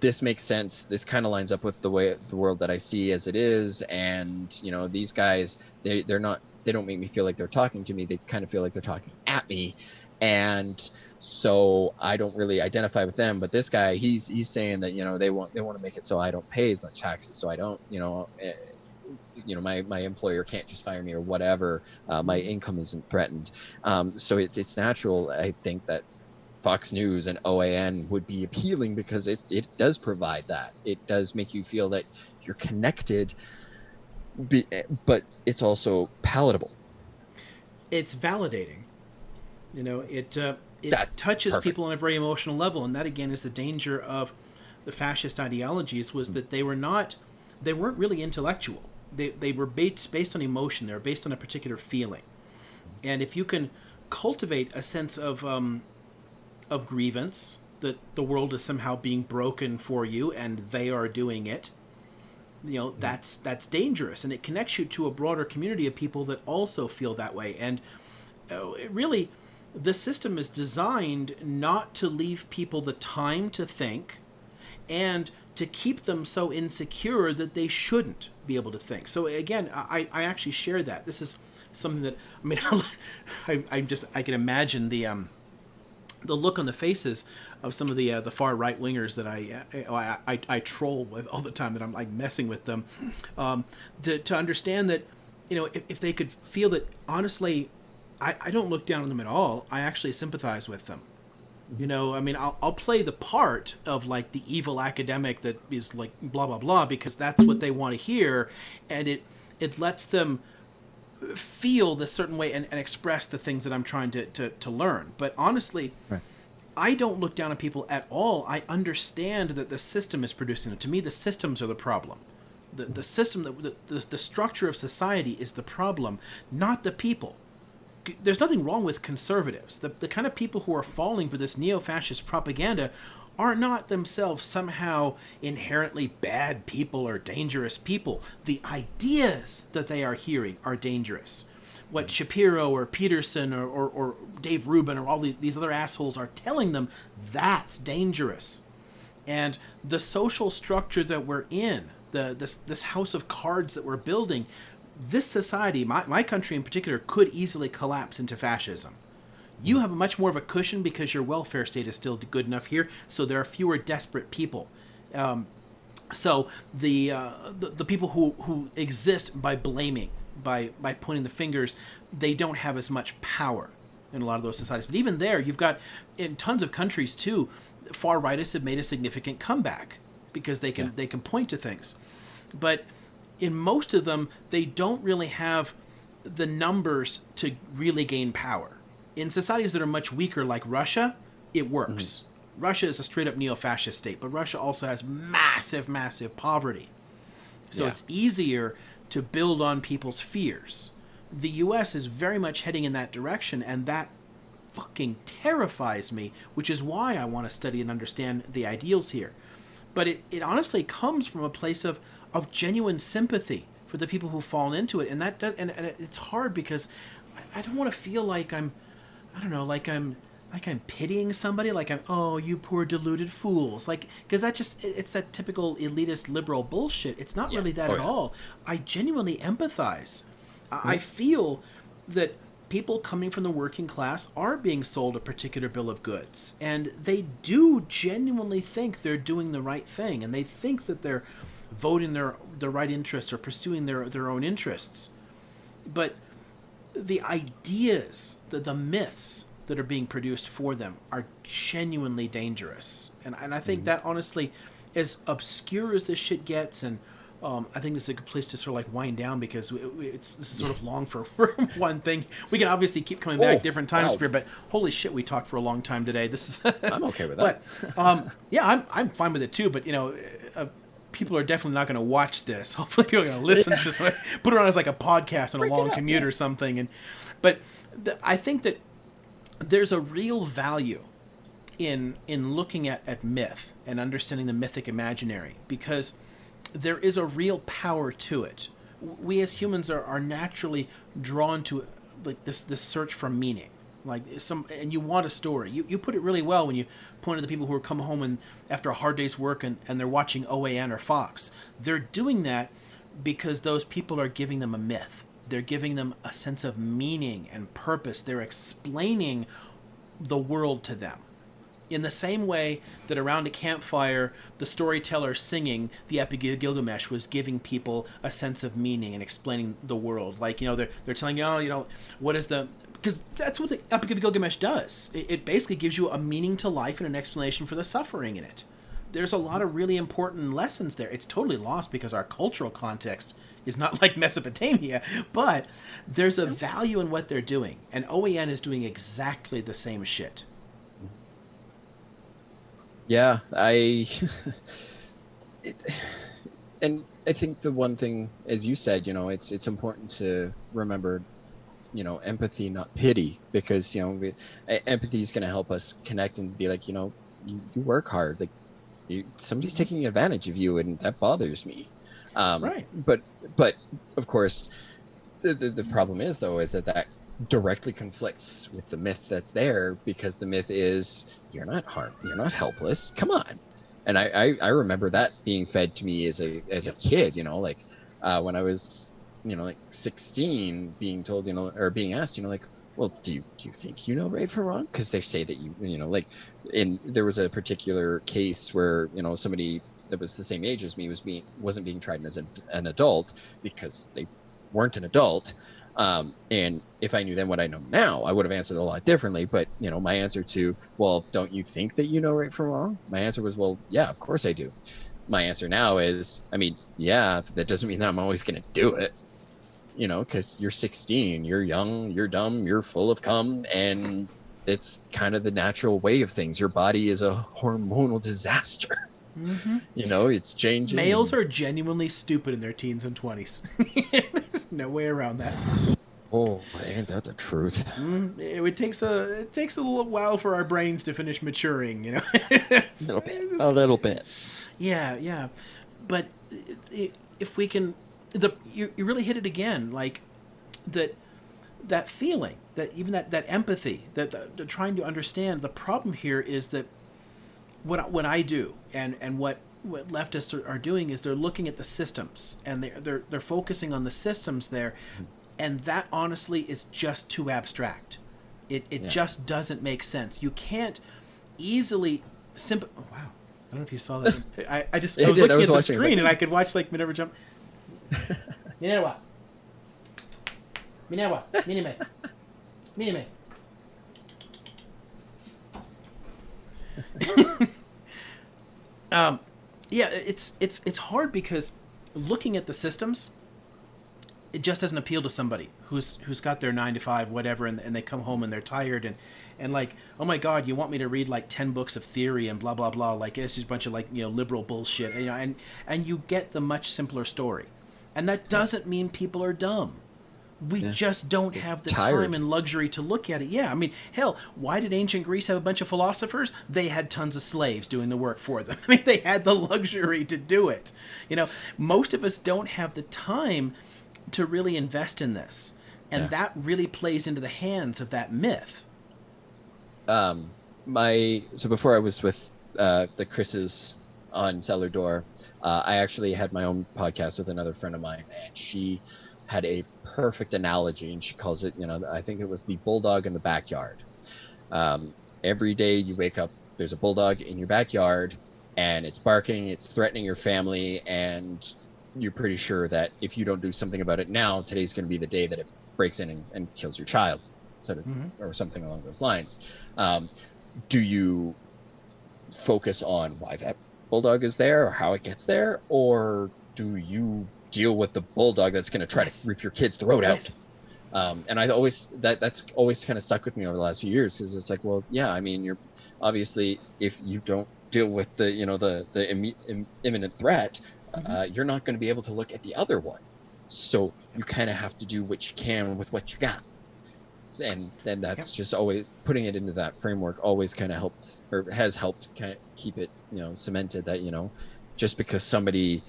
this makes sense. This kind of lines up with the way the world that I see as it is. And, you know, these guys, they don't make me feel like they're talking to me. They kind of feel like they're talking at me. And so I don't really identify with them. But this guy, he's saying that, you know, they want to make it so I don't pay as much taxes, so I don't, you know, my employer can't just fire me or whatever. My income isn't threatened. So it's natural, I think, that Fox News and OAN would be appealing, because it does provide that. It does make you feel that you're connected, but it's also palatable. It's validating. You know, it touches perfect. people on a very emotional level, and that again is the danger of the fascist ideologies, was that they weren't really intellectual. They were based on emotion. They were based on a particular feeling. And if you can cultivate a sense of grievance, that the world is somehow being broken for you and they are doing it. That's dangerous, and it connects you to a broader community of people that also feel that way. And really, the system is designed not to leave people the time to think and to keep them so insecure that they shouldn't be able to think. So again, I actually share that. This is something that, I mean, I can imagine the look on the faces of some of the far right wingers that I troll with all the time, that I'm like messing with them, to understand that, if they could feel that, honestly, I don't look down on them at all. I actually sympathize with them. I mean, I'll play the part of like the evil academic that is like blah blah blah, because that's what they want to hear, and it lets them feel this certain way and express the things that I'm trying to learn. But honestly, right, I don't look down on people at all. I understand that the system is producing it. To me, the systems are the problem. The system, the structure of society is the problem, not the people. There's nothing wrong with conservatives. The kind of people who are falling for this neo-fascist propaganda are not themselves somehow inherently bad people or dangerous people. The ideas that they are hearing are dangerous. What Shapiro or Peterson or Dave Rubin or all these other assholes are telling them, that's dangerous. And the social structure that we're in, this house of cards that we're building, this society, my country in particular, could easily collapse into fascism. You have much more of a cushion because your welfare state is still good enough here, so there are fewer desperate people. So the people who exist by blaming, by pointing the fingers, they don't have as much power in a lot of those societies. But even there, you've got, in tons of countries too, far rightists have made a significant comeback because they can point to things. But in most of them, they don't really have the numbers to really gain power. In societies that are much weaker, like Russia, it works. Mm-hmm. Russia is a straight-up neo-fascist state, but Russia also has massive, massive poverty. So it's easier to build on people's fears. The U.S. is very much heading in that direction, and that fucking terrifies me, which is why I want to study and understand the ideals here. But it honestly comes from a place of genuine sympathy for the people who fall into it, and it's hard because I don't want to feel like I'm pitying somebody, like oh, you poor deluded fools, like, because it's that typical elitist liberal bullshit. It's not really that at all. I genuinely empathize. I feel that people coming from the working class are being sold a particular bill of goods, and they do genuinely think they're doing the right thing, and they think that they're voting their right interests or pursuing their own interests. But the ideas, the myths that are being produced for them are genuinely dangerous. And I think that, honestly, as obscure as this shit gets, and I think this is a good place to sort of like wind down, because this is sort of long for one thing. We can obviously keep coming back different times here, but holy shit, we talked for a long time today. This is I'm okay with that. But I'm fine with it too. But people are definitely not going to watch this. Hopefully, people are going to listen to something, put it on as like a podcast on a long commute or something. But I think that there's a real value in looking at myth and understanding the mythic imaginary, because there is a real power to it. We as humans are naturally drawn to like this search for meaning. Like and you want a story. You put it really well when you point to the people who are come home and after a hard day's work and they're watching OAN or Fox. They're doing that because those people are giving them a myth. They're giving them a sense of meaning and purpose. They're explaining the world to them. In the same way that around a campfire, the storyteller singing the Epic of Gilgamesh was giving people a sense of meaning and explaining the world. Like, they're telling you, what is because that's what the Epic of Gilgamesh does. It basically gives you a meaning to life and an explanation for the suffering in it. There's a lot of really important lessons there. It's totally lost because our cultural context is not like Mesopotamia, but there's a value in what they're doing. And OAN is doing exactly the same shit. Yeah, and I think the one thing, as you said, it's important to remember empathy, not pity, because empathy is going to help us connect and be like, you work hard, like somebody's taking advantage of you, and that bothers me. Right. But of course, the problem is though is that directly conflicts with the myth that's there, because the myth is you're not harmed, you're not helpless. Come on. And I remember that being fed to me as a kid, like when I was like 16, being told, or being asked, like, well, do you think right from wrong? Because they say that like, there was a particular case where somebody that was the same age as me wasn't being tried as an adult because they weren't an adult. And if I knew then what I know now, I would have answered a lot differently. But my answer to, well, don't you think that right from wrong? My answer was, well, yeah, of course I do. My answer now is, I mean, yeah, but that doesn't mean that I'm always going to do it. Because you're 16, you're young, you're dumb, you're full of cum, and it's kind of the natural way of things. Your body is a hormonal disaster. It's changing. Males are genuinely stupid in their teens and 20s. There's no way around that. Oh, ain't that the truth? It takes a little while for our brains to finish maturing, A little bit. Yeah. But if we can, you really hit it again, like that feeling, that even that empathy, that trying to understand. The problem here is that what I do and what leftists are doing is they're looking at the systems, and they're focusing on the systems there, and that honestly is just too abstract. It just doesn't make sense. You can't easily oh, wow. I don't know if you saw that. I was looking at the screen and I could watch like Minerva jump. Minerva. Minime. Yeah, it's hard because looking at the systems, it just doesn't appeal to somebody who's got their 9 to 5 whatever, and they come home and they're tired and like, oh my god, you want me to read like 10 books of theory and blah blah blah, like it's just a bunch of like liberal bullshit, and you get the much simpler story, and that doesn't mean people are dumb. We just don't have the time and luxury to look at it. Yeah, I mean, hell, why did ancient Greece have a bunch of philosophers? They had tons of slaves doing the work for them. I mean, they had the luxury to do it. Most of us don't have the time to really invest in this. And that really plays into the hands of that myth. So before I was with the Chris's on Cellar Door, I actually had my own podcast with another friend of mine, and she had a perfect analogy, and she calls it, I think it was the bulldog in the backyard. Every day you wake up, there's a bulldog in your backyard, and it's barking, it's threatening your family, and you're pretty sure that if you don't do something about it now, today's going to be the day that it breaks in and kills your child, or something along those lines. Do you focus on why that bulldog is there or how it gets there, or do you deal with the bulldog that's going to try to rip your kid's throat out? And I always that's always kind of stuck with me over the last few years, because it's like, well, yeah, I mean, you're obviously, if you don't deal with the imminent threat, you're not going to be able to look at the other one. So you kind of have to do what you can with what you got. And then that's just always putting it into that framework always kind of helps, or has helped kind of keep it, cemented that, just because somebody,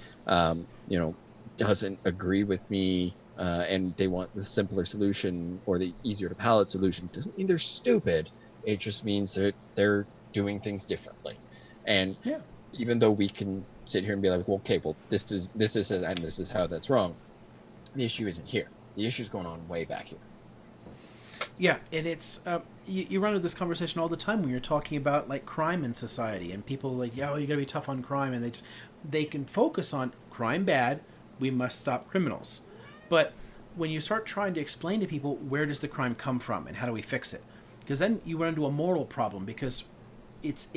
doesn't agree with me, and they want the simpler solution or the easier to palate solution, doesn't mean they're stupid. It just means that they're doing things differently. And even though we can sit here and be like, well, okay, well, this is and this is how that's wrong, the issue isn't here. The issue is going on way back here. Yeah, and it's you run into this conversation all the time when you're talking about like crime in society, and people like, you gotta be tough on crime, and they can focus on crime bad, we must stop criminals. But when you start trying to explain to people, where does the crime come from and how do we fix it, because then you run into a moral problem, because it's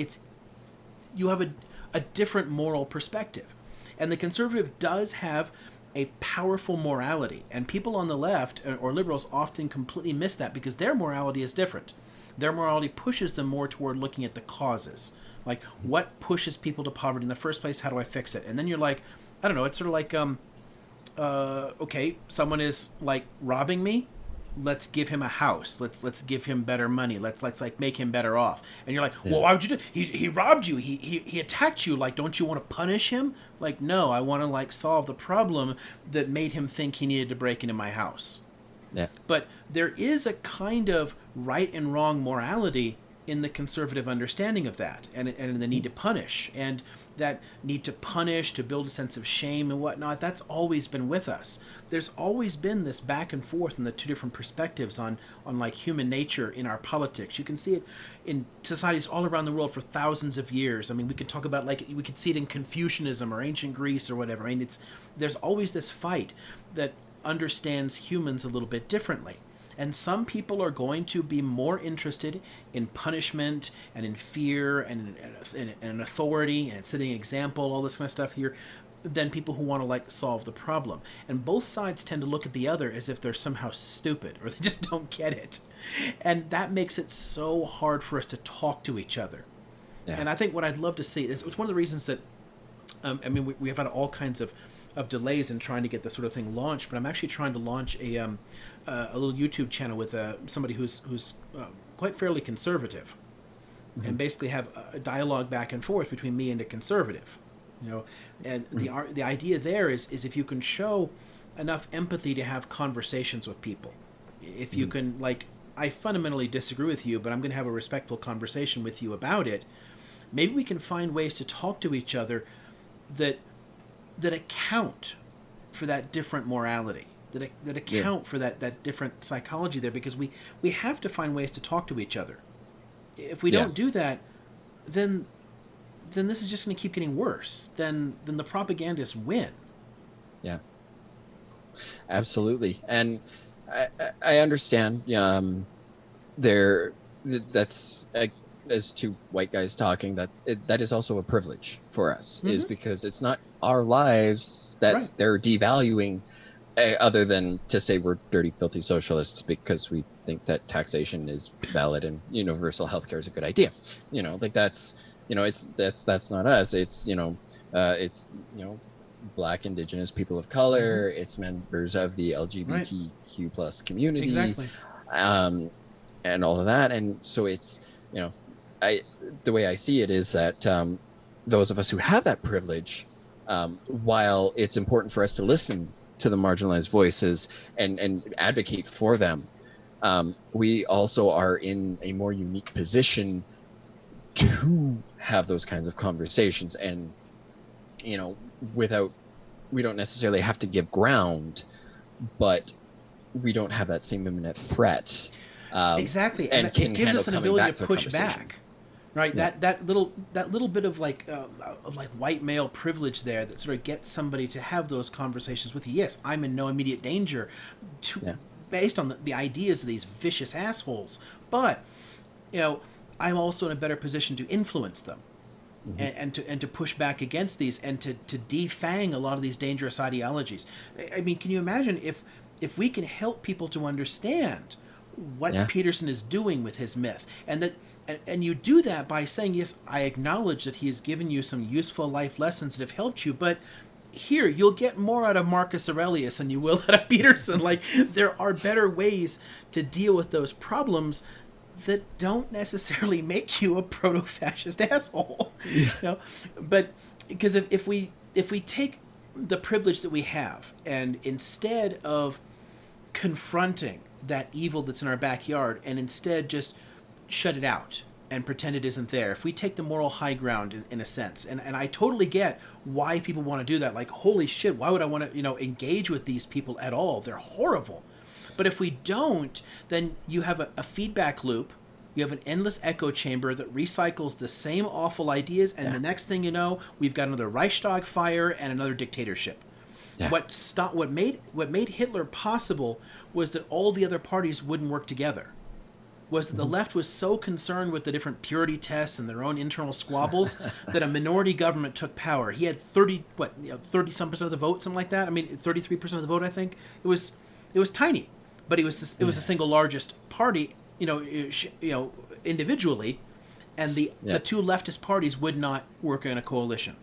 you have a different moral perspective, and the conservative does have a powerful morality, and people on the left or liberals often completely miss that, because their morality is different. Their morality pushes them more toward looking at the causes, like what pushes people to poverty in the first place, how do I fix it? And then you're like, I don't know, it's sort of like okay, someone is like robbing me, let's give him a house, let's give him better money, let's like make him better off. And you're like, Yeah. well, why would you do? He robbed you, he attacked you. Like, don't you want to punish him? Like, no, I want to like solve the problem that made him think he needed to break into my house. Yeah. But there is a kind of right and wrong morality in the conservative understanding of that, and in the need to punish, and that need to punish to build a sense of shame and whatnot. That's always been with us. There's always been this back and forth in the two different perspectives on like human nature in our politics. You can see it in societies all around the world for thousands of years. I mean, we could talk about, like, we could see it in Confucianism or ancient Greece or whatever. I mean, there's always this fight that understands humans a little bit differently. And some people are going to be more interested in punishment and in fear and in authority and setting an example, all this kind of stuff here, than people who want to like solve the problem. And both sides tend to look at the other as if they're somehow stupid or they just don't get it. And that makes it so hard for us to talk to each other. Yeah. And I think what I'd love to see is, it's one of the reasons that, I mean, we have had all kinds of delays in trying to get this sort of thing launched, but I'm actually trying to launch a little YouTube channel with somebody who's quite fairly conservative, and basically have a dialogue back and forth between me and a conservative, you know. And the idea there is if you can show enough empathy to have conversations with people, if you can, like, I fundamentally disagree with you, but I'm going to have a respectful conversation with you about it, maybe we can find ways to talk to each other that account for that different morality, that account for that different psychology there, because we have to find ways to talk to each other. If we don't do that, then this is just going to keep getting worse. Then the propagandists win. Yeah, absolutely. And I understand. That's as two white guys talking, that is also a privilege for us, is because it's not our lives that they're devaluing, other than to say we're dirty, filthy socialists because we think that taxation is valid and universal healthcare is a good idea. Like that's not us. It's Black, Indigenous, people of color. It's members of the LGBTQ plus community, exactly, and all of that. And so it's the way I see it is that those of us who have that privilege, while it's important for us to listen to the marginalized voices and advocate for them, we also are in a more unique position to have those kinds of conversations. And we don't necessarily have to give ground, but we don't have that same imminent threat. Exactly, and it gives us an ability to push back, right? Yeah. That little bit of like white male privilege there that sort of gets somebody to have those conversations with you. Yes, I'm in no immediate danger, based on the ideas of these vicious assholes, but I'm also in a better position to influence them, and to push back against these, and to defang a lot of these dangerous ideologies. I mean, can you imagine if we can help people to understand what Peterson is doing with his myth, and you do that by saying, yes, I acknowledge that he has given you some useful life lessons that have helped you, but here, you'll get more out of Marcus Aurelius than you will out of Peterson. Like, there are better ways to deal with those problems that don't necessarily make you a proto-fascist asshole. But because if we take the privilege that we have, and instead of confronting that evil that's in our backyard, and instead just shut it out and pretend it isn't there, if we take the moral high ground in a sense, and I totally get why people want to do that. Like, holy shit, why would I want to engage with these people at all? They're horrible. But if we don't, then you have a feedback loop. You have an endless echo chamber that recycles the same awful ideas, and the next thing you know, we've got another Reichstag fire and another dictatorship. Yeah. What made Hitler possible was that all the other parties wouldn't work together. Was that the left was so concerned with the different purity tests and their own internal squabbles that a minority government took power. He had 30-some% of the vote, something like that. I mean, 33% of the vote, I think. It was tiny, but it was the single largest party, individually, and the two leftist parties would not work in a coalition.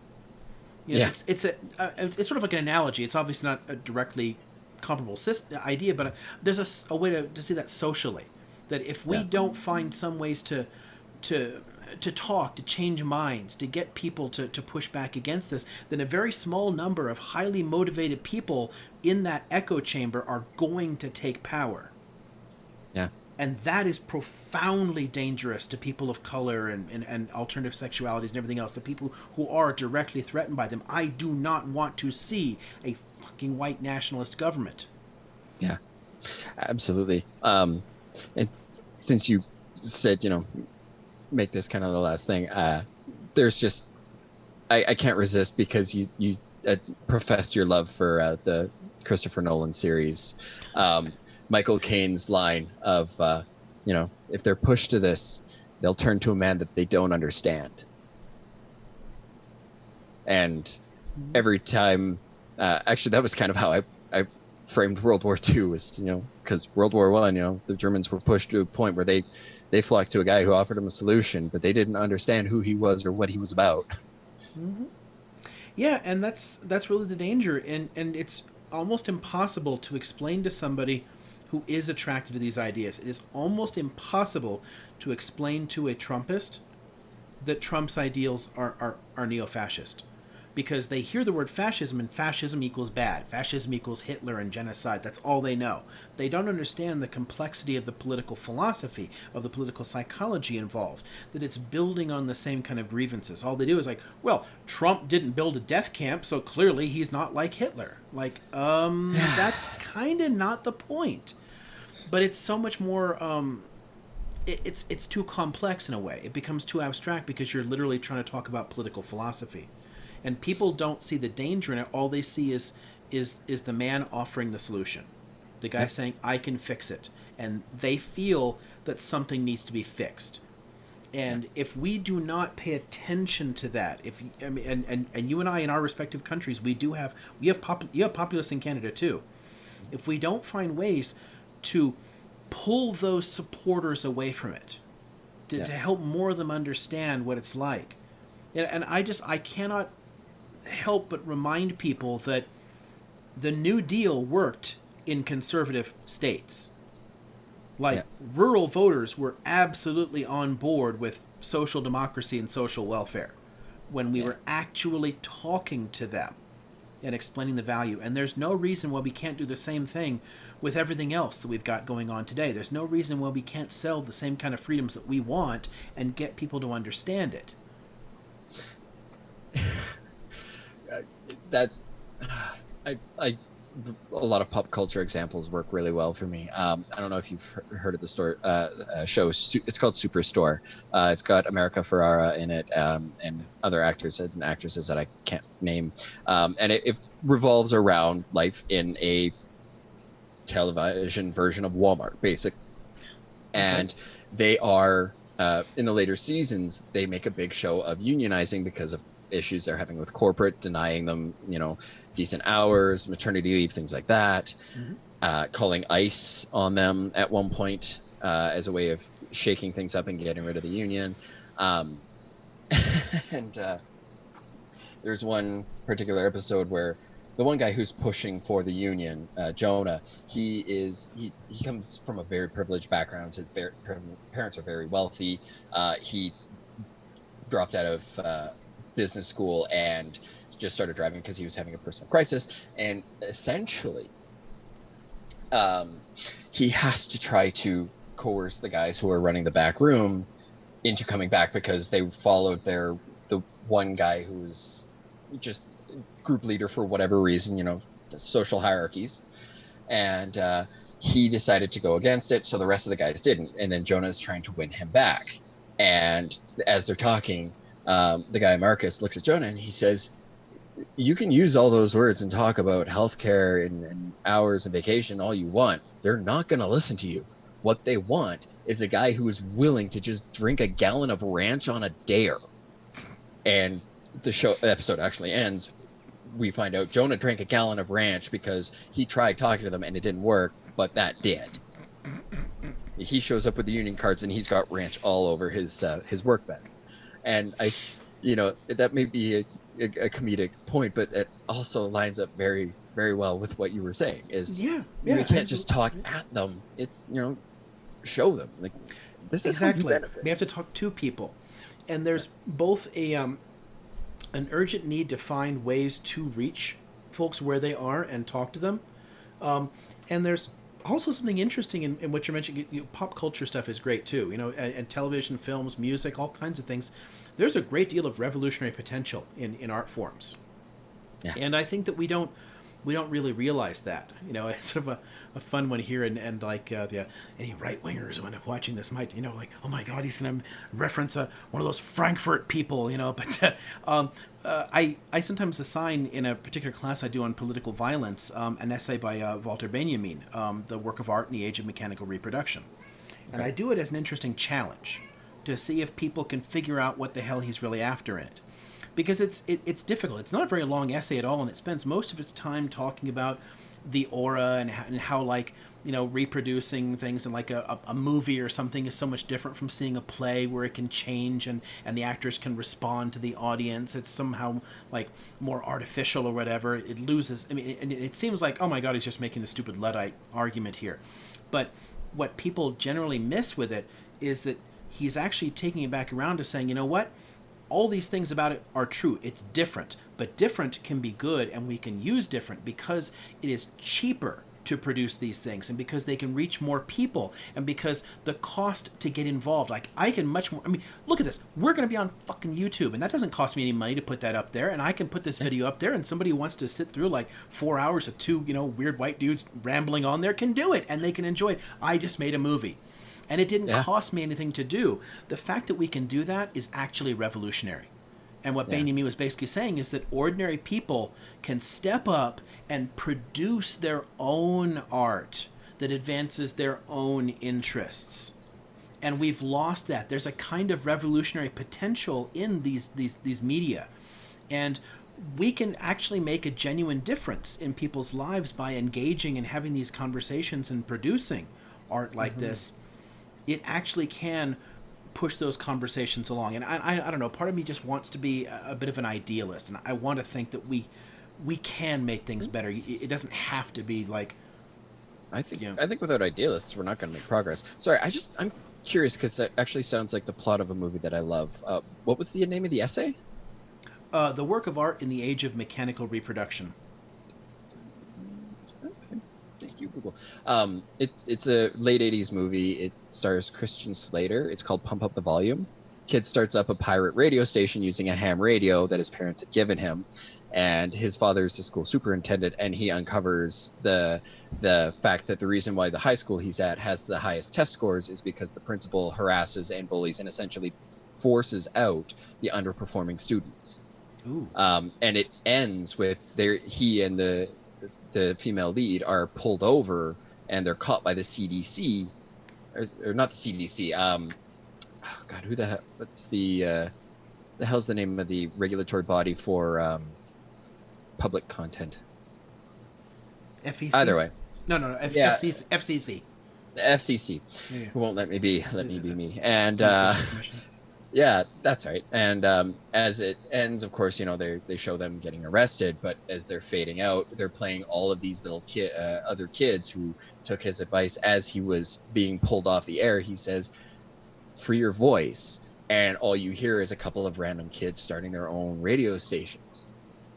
It's sort of like an analogy. It's obviously not directly comparable idea, but there's a way to see that socially. That if we don't find some ways to talk, to change minds, to get people to push back against this, then a very small number of highly motivated people in that echo chamber are going to take power. Yeah. And that is profoundly dangerous to people of color and alternative sexualities and everything else, the people who are directly threatened by them. I do not want to see a fucking white nationalist government. Yeah, absolutely. And since you said, make this kind of the last thing, there's just, I can't resist, because you professed your love for the Christopher Nolan series. Michael Caine's line of, if they're pushed to this, they'll turn to a man that they don't understand. And every time, actually, that was kind of how I framed World War II, was, because World War I, the Germans were pushed to a point where they flocked to a guy who offered them a solution, but they didn't understand who he was or what he was about. Mm-hmm. Yeah, and that's really the danger, and it's almost impossible to explain to somebody who is attracted to these ideas. It is almost impossible to explain to a Trumpist that Trump's ideals are neo-fascist, because they hear the word fascism, and fascism equals bad. Fascism equals Hitler and genocide. That's all they know. They don't understand the complexity of the political philosophy, of the political psychology involved, that it's building on the same kind of grievances. All they do is like, well, Trump didn't build a death camp, so clearly he's not like Hitler. Like, that's kind of not the point. But it's so much more, it's too complex in a way. It becomes too abstract because you're literally trying to talk about political philosophy. And people don't see the danger in it. All they see is the man offering the solution. The guy saying, I can fix it. And they feel that something needs to be fixed. And if we do not pay attention to that, and you and I in our respective countries, you have populists in Canada too. If we don't find ways to pull those supporters away from it, to help more of them understand what it's like. And I cannot help but remind people that the New Deal worked in conservative states. Rural voters were absolutely on board with social democracy and social welfare when we were actually talking to them and explaining the value. And there's no reason why we can't do the same thing with everything else that we've got going on today. There's no reason why we can't sell the same kind of freedoms that we want and get people to understand it. A lot of pop culture examples work really well for me. I don't know if you've heard of the show. It's called Superstore. It's got America Ferrera in it, and other actors and actresses that I can't name. And it revolves around life in a television version of Walmart, basically. And they are, in the later seasons, they make a big show of unionizing because of issues they're having with corporate, denying them, decent hours, maternity leave, things like that. Calling ICE on them at one point as a way of shaking things up and getting rid of the union. And there's one particular episode where the one guy who's pushing for the union, Jonah, he comes from a very privileged background. His parents are very wealthy. He dropped out of business school and just started driving because he was having a personal crisis. And essentially, he has to try to coerce the guys who are running the back room into coming back, because they followed the one guy who's just group leader for whatever reason, the social hierarchies. And he decided to go against it, so the rest of the guys didn't. And then Jonah is trying to win him back. And as they're talking, the guy Marcus looks at Jonah and he says, you can use all those words and talk about healthcare and hours and vacation all you want. They're not going to listen to you. What they want is a guy who is willing to just drink a gallon of ranch on a dare. And the episode actually ends. We find out Jonah drank a gallon of ranch because he tried talking to them and it didn't work, but that did. He shows up with the union cards and he's got ranch all over his work vest. And that may be a comedic point, but it also lines up very, very well with what you were saying. Is Yeah, you yeah, can't just talk at them. It's, show them, like, this is how you exactly. benefit. We have to talk to people, and there's both an urgent need to find ways to reach folks where they are and talk to them, and there's also something interesting in what you're mentioning. Pop culture stuff is great too, and television, films, music, all kinds of things. There's a great deal of revolutionary potential in art forms. Yeah. And I think that we don't really realize that. It's sort of a fun one here, and like any right wingers who end up watching this might like, oh my god, he's going to reference one of those Frankfurt people, but I sometimes assign in a particular class I do on political violence an essay by Walter Benjamin, The Work of Art in the Age of Mechanical Reproduction, and I do it as an interesting challenge to see if people can figure out what the hell he's really after in it. Because it's difficult. It's not a very long essay at all, and it spends most of its time talking about the aura and how like, reproducing things in like a movie or something is so much different from seeing a play where it can change and the actors can respond to the audience. It's somehow like more artificial or whatever. It loses. I mean, it seems like, oh my god, he's just making the stupid Luddite argument here. But what people generally miss with it is that he's actually taking it back around to saying, you know what? All these things about it are true. It's different, but different can be good, and we can use different because it is cheaper to produce these things, and because they can reach more people, and because the cost to get involved, like I can much more. I mean, look at this. We're going to be on fucking YouTube, and that doesn't cost me any money to put that up there, and I can put this video up there, and somebody who wants to sit through like 4 hours of two, weird white dudes rambling on there can do it, and they can enjoy it. I just made a movie. And it didn't cost me anything to do. The fact that we can do that is actually revolutionary. And what Benjamin was basically saying is that ordinary people can step up and produce their own art that advances their own interests. And we've lost that. There's a kind of revolutionary potential in these media. And we can actually make a genuine difference in people's lives by engaging and having these conversations and producing art like this. It actually can push those conversations along. And I don't know, part of me just wants to be a bit of an idealist, and I want to think that we can make things better. It doesn't have to be like... I think without idealists, we're not going to make progress. Sorry, I'm curious, because that actually sounds like the plot of a movie that I love. What was the name of the essay? The Work of Art in the Age of Mechanical Reproduction. Thank you, Google. It's a late 80s movie. It stars Christian Slater. It's called Pump Up the Volume. Kid starts up a pirate radio station using a ham radio that his parents had given him, and his father is the school superintendent, and he uncovers the fact that the reason why the high school he's at has the highest test scores is because the principal harasses and bullies and essentially forces out the underperforming students. Ooh. And it ends with he and the female lead are pulled over, and they're caught by the CDC, or not the CDC. Oh God, who the hell? What's the hell's the name of the regulatory body for public content? FEC. Either way. No. FCC. FCC. The FCC. Yeah. Who won't let me be me. And yeah, that's right. And as it ends, of course, they show them getting arrested, but as they're fading out, they're playing all of these little other kids who took his advice as he was being pulled off the air. He says, "Free your voice," and all you hear is a couple of random kids starting their own radio stations,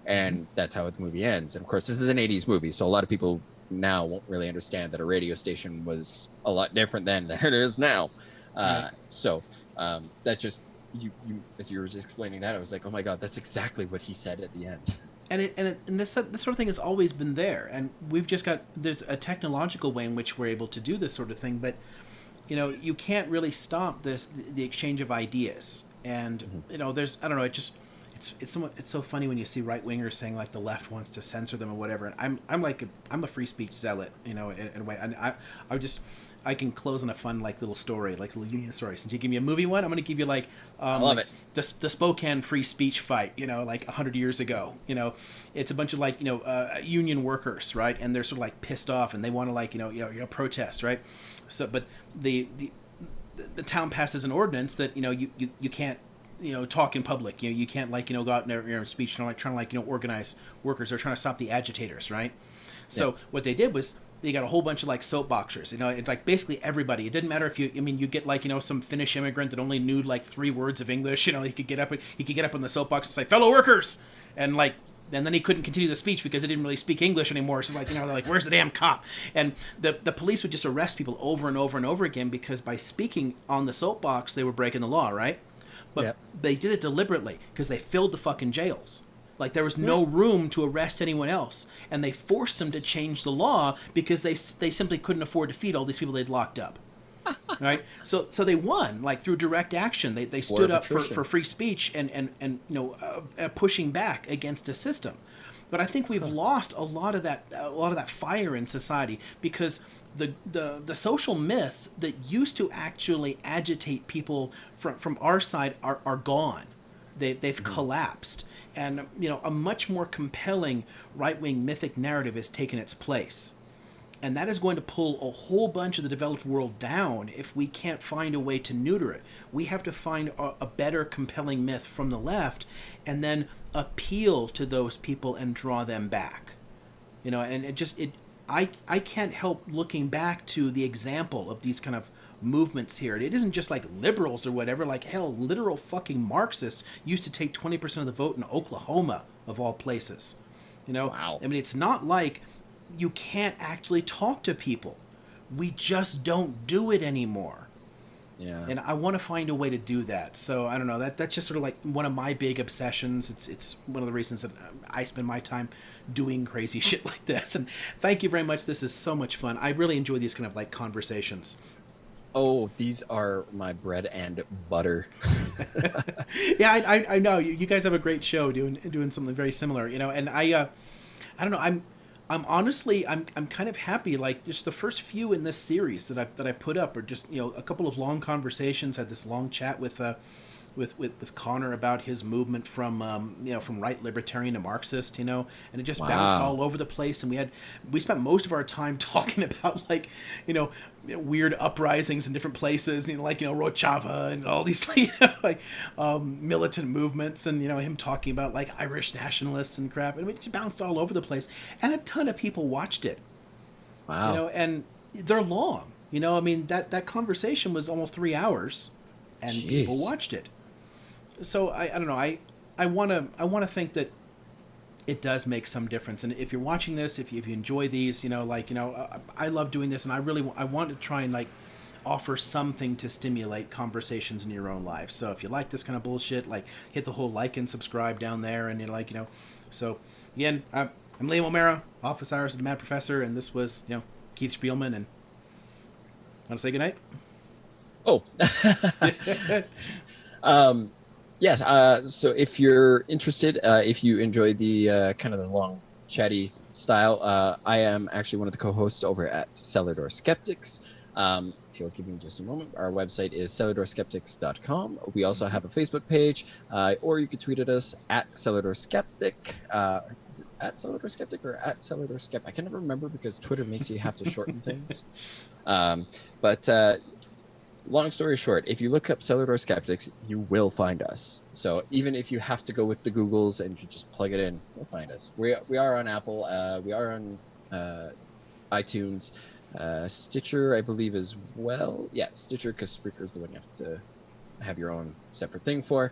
and that's how the movie ends. And of course, this is an 80s movie, so a lot of people now won't really understand that a radio station was a lot different then than it is now. So that just you as you were just explaining that, I was like, oh my god, that's exactly what he said at the end. And this sort of thing has always been there, and we've just there's a technological way in which we're able to do this sort of thing, but you can't really stop the exchange of ideas. And there's, I don't know, it's so funny when you see right wingers saying like the left wants to censor them or whatever, and I'm a free speech zealot, in a way, and I can close on a fun like little story, like a little union story. Since you give me a movie one, I'm going to give you like I love it. The Spokane free speech fight, like 100 years ago. It's a bunch of like union workers, right? And they're sort of like pissed off, and they want to like protest, right? So, but the town passes an ordinance that you can't talk in public. You can't go out in your speech and trying to organize workers or trying to stop the agitators, right? So what they did was they got a whole bunch of soapboxers, it's basically everybody. It didn't matter if you get some Finnish immigrant that only knew 3 words of English. He could get up on the soapbox and say, "Fellow workers," and then he couldn't continue the speech because he didn't really speak English anymore. So they're like, "Where's the damn cop?" And the police would just arrest people over and over and over again because by speaking on the soapbox they were breaking the law, right? But they did it deliberately because they filled the fucking jails. There was no room to arrest anyone else, and they forced them to change the law because they simply couldn't afford to feed all these people they'd locked up. Right? So they won through direct action. They stood up for free speech and pushing back against the system. But I think we've lost a lot of that fire in society because the social myths that used to actually agitate people from our side are gone. They've collapsed. And, a much more compelling right-wing mythic narrative has taken its place. And that is going to pull a whole bunch of the developed world down if we can't find a way to neuter it. We have to find a better compelling myth from the left and then appeal to those people and draw them back. And I can't help looking back to the example of these kind of movements here. It isn't just liberals or whatever. Hell, literal fucking Marxists used to take 20% of the vote in Oklahoma, of all places. Wow. It's not like you can't actually talk to people. We just don't do it anymore. Yeah. And I want to find a way to do that. So I don't know. That's just sort of one of my big obsessions. It's one of the reasons that I spend my time doing crazy shit like this. And thank you very much. This is so much fun. I really enjoy these kind of conversations. Oh, these are my bread and butter. Yeah, I know you guys have a great show doing something very similar, and I don't know, I'm honestly I'm kind of happy. Just the first few in this series that I put up are just a couple of long conversations. Had this long chat with Connor about his movement from from right libertarian to Marxist, and it just bounced all over the place. And we spent most of our time talking about weird uprisings in different places, Rojava and all these militant movements, and him talking about Irish nationalists and crap. And it just bounced all over the place, and a ton of people watched it. Wow. And they're long. That conversation was almost 3 hours, and Jeez. People watched it. So I don't know. I want to think that it does make some difference. And if you're watching this, if you enjoy these, I love doing this, and I want to try and offer something to stimulate conversations in your own life. So if you like this kind of bullshit, hit the whole like and subscribe down there, and So again, I'm Liam O'Mara, office hours of the Mad Professor, and this was Keith Spielman. And want to say goodnight? Oh. Yes. So if you're interested, if you enjoy the kind of the long, chatty style, I am actually one of the co-hosts over at Cellador Skeptics. If you'll give me just a moment, our website is celladorskeptics.com. We also have a Facebook page, or you could tweet at us at Cellador Skeptic. Is it at Cellador Skeptic or at Cellador Skeptic? I can never remember because Twitter makes you have to shorten things. But long story short, if you look up Cellador Skeptics, you will find us. So even if you have to go with the Googles and you just plug it in, you'll find us. We are on Apple. We are on iTunes, Stitcher, I believe, as well. Yeah, Stitcher, because Spreaker is the one you have to have your own separate thing for.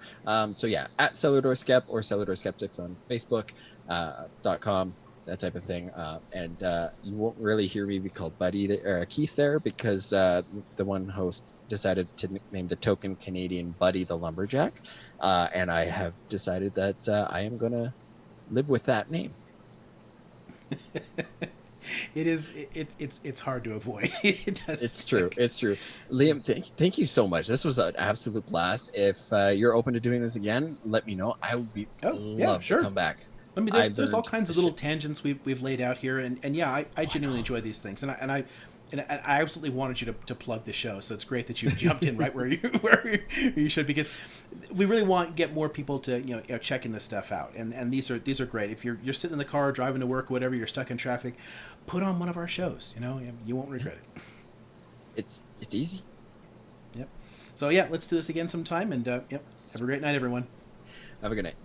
So yeah, at Cellador Skep or Cellador Skeptics on Facebook.com. That type of thing, and you won't really hear me be called Buddy or Keith there because the one host decided to nickname the token Canadian Buddy the Lumberjack, and I have decided that I am gonna live with that name. It's hard to avoid. It does. It's true. It's true. Liam, thank you so much. This was an absolute blast. If you're open to doing this again, let me know. I would be love to come back. I mean, there's all kinds of little tangents we've laid out here, and yeah, I genuinely enjoy these things, and I absolutely wanted you to plug the show, so it's great that you jumped in right where you should, because we really want to get more people to checking this stuff out, and these are great. If you're sitting in the car driving to work or whatever, you're stuck in traffic, put on one of our shows. You won't regret it. It's easy. Yep. So yeah, let's do this again sometime, and yep, have a great night, everyone. Have a good night.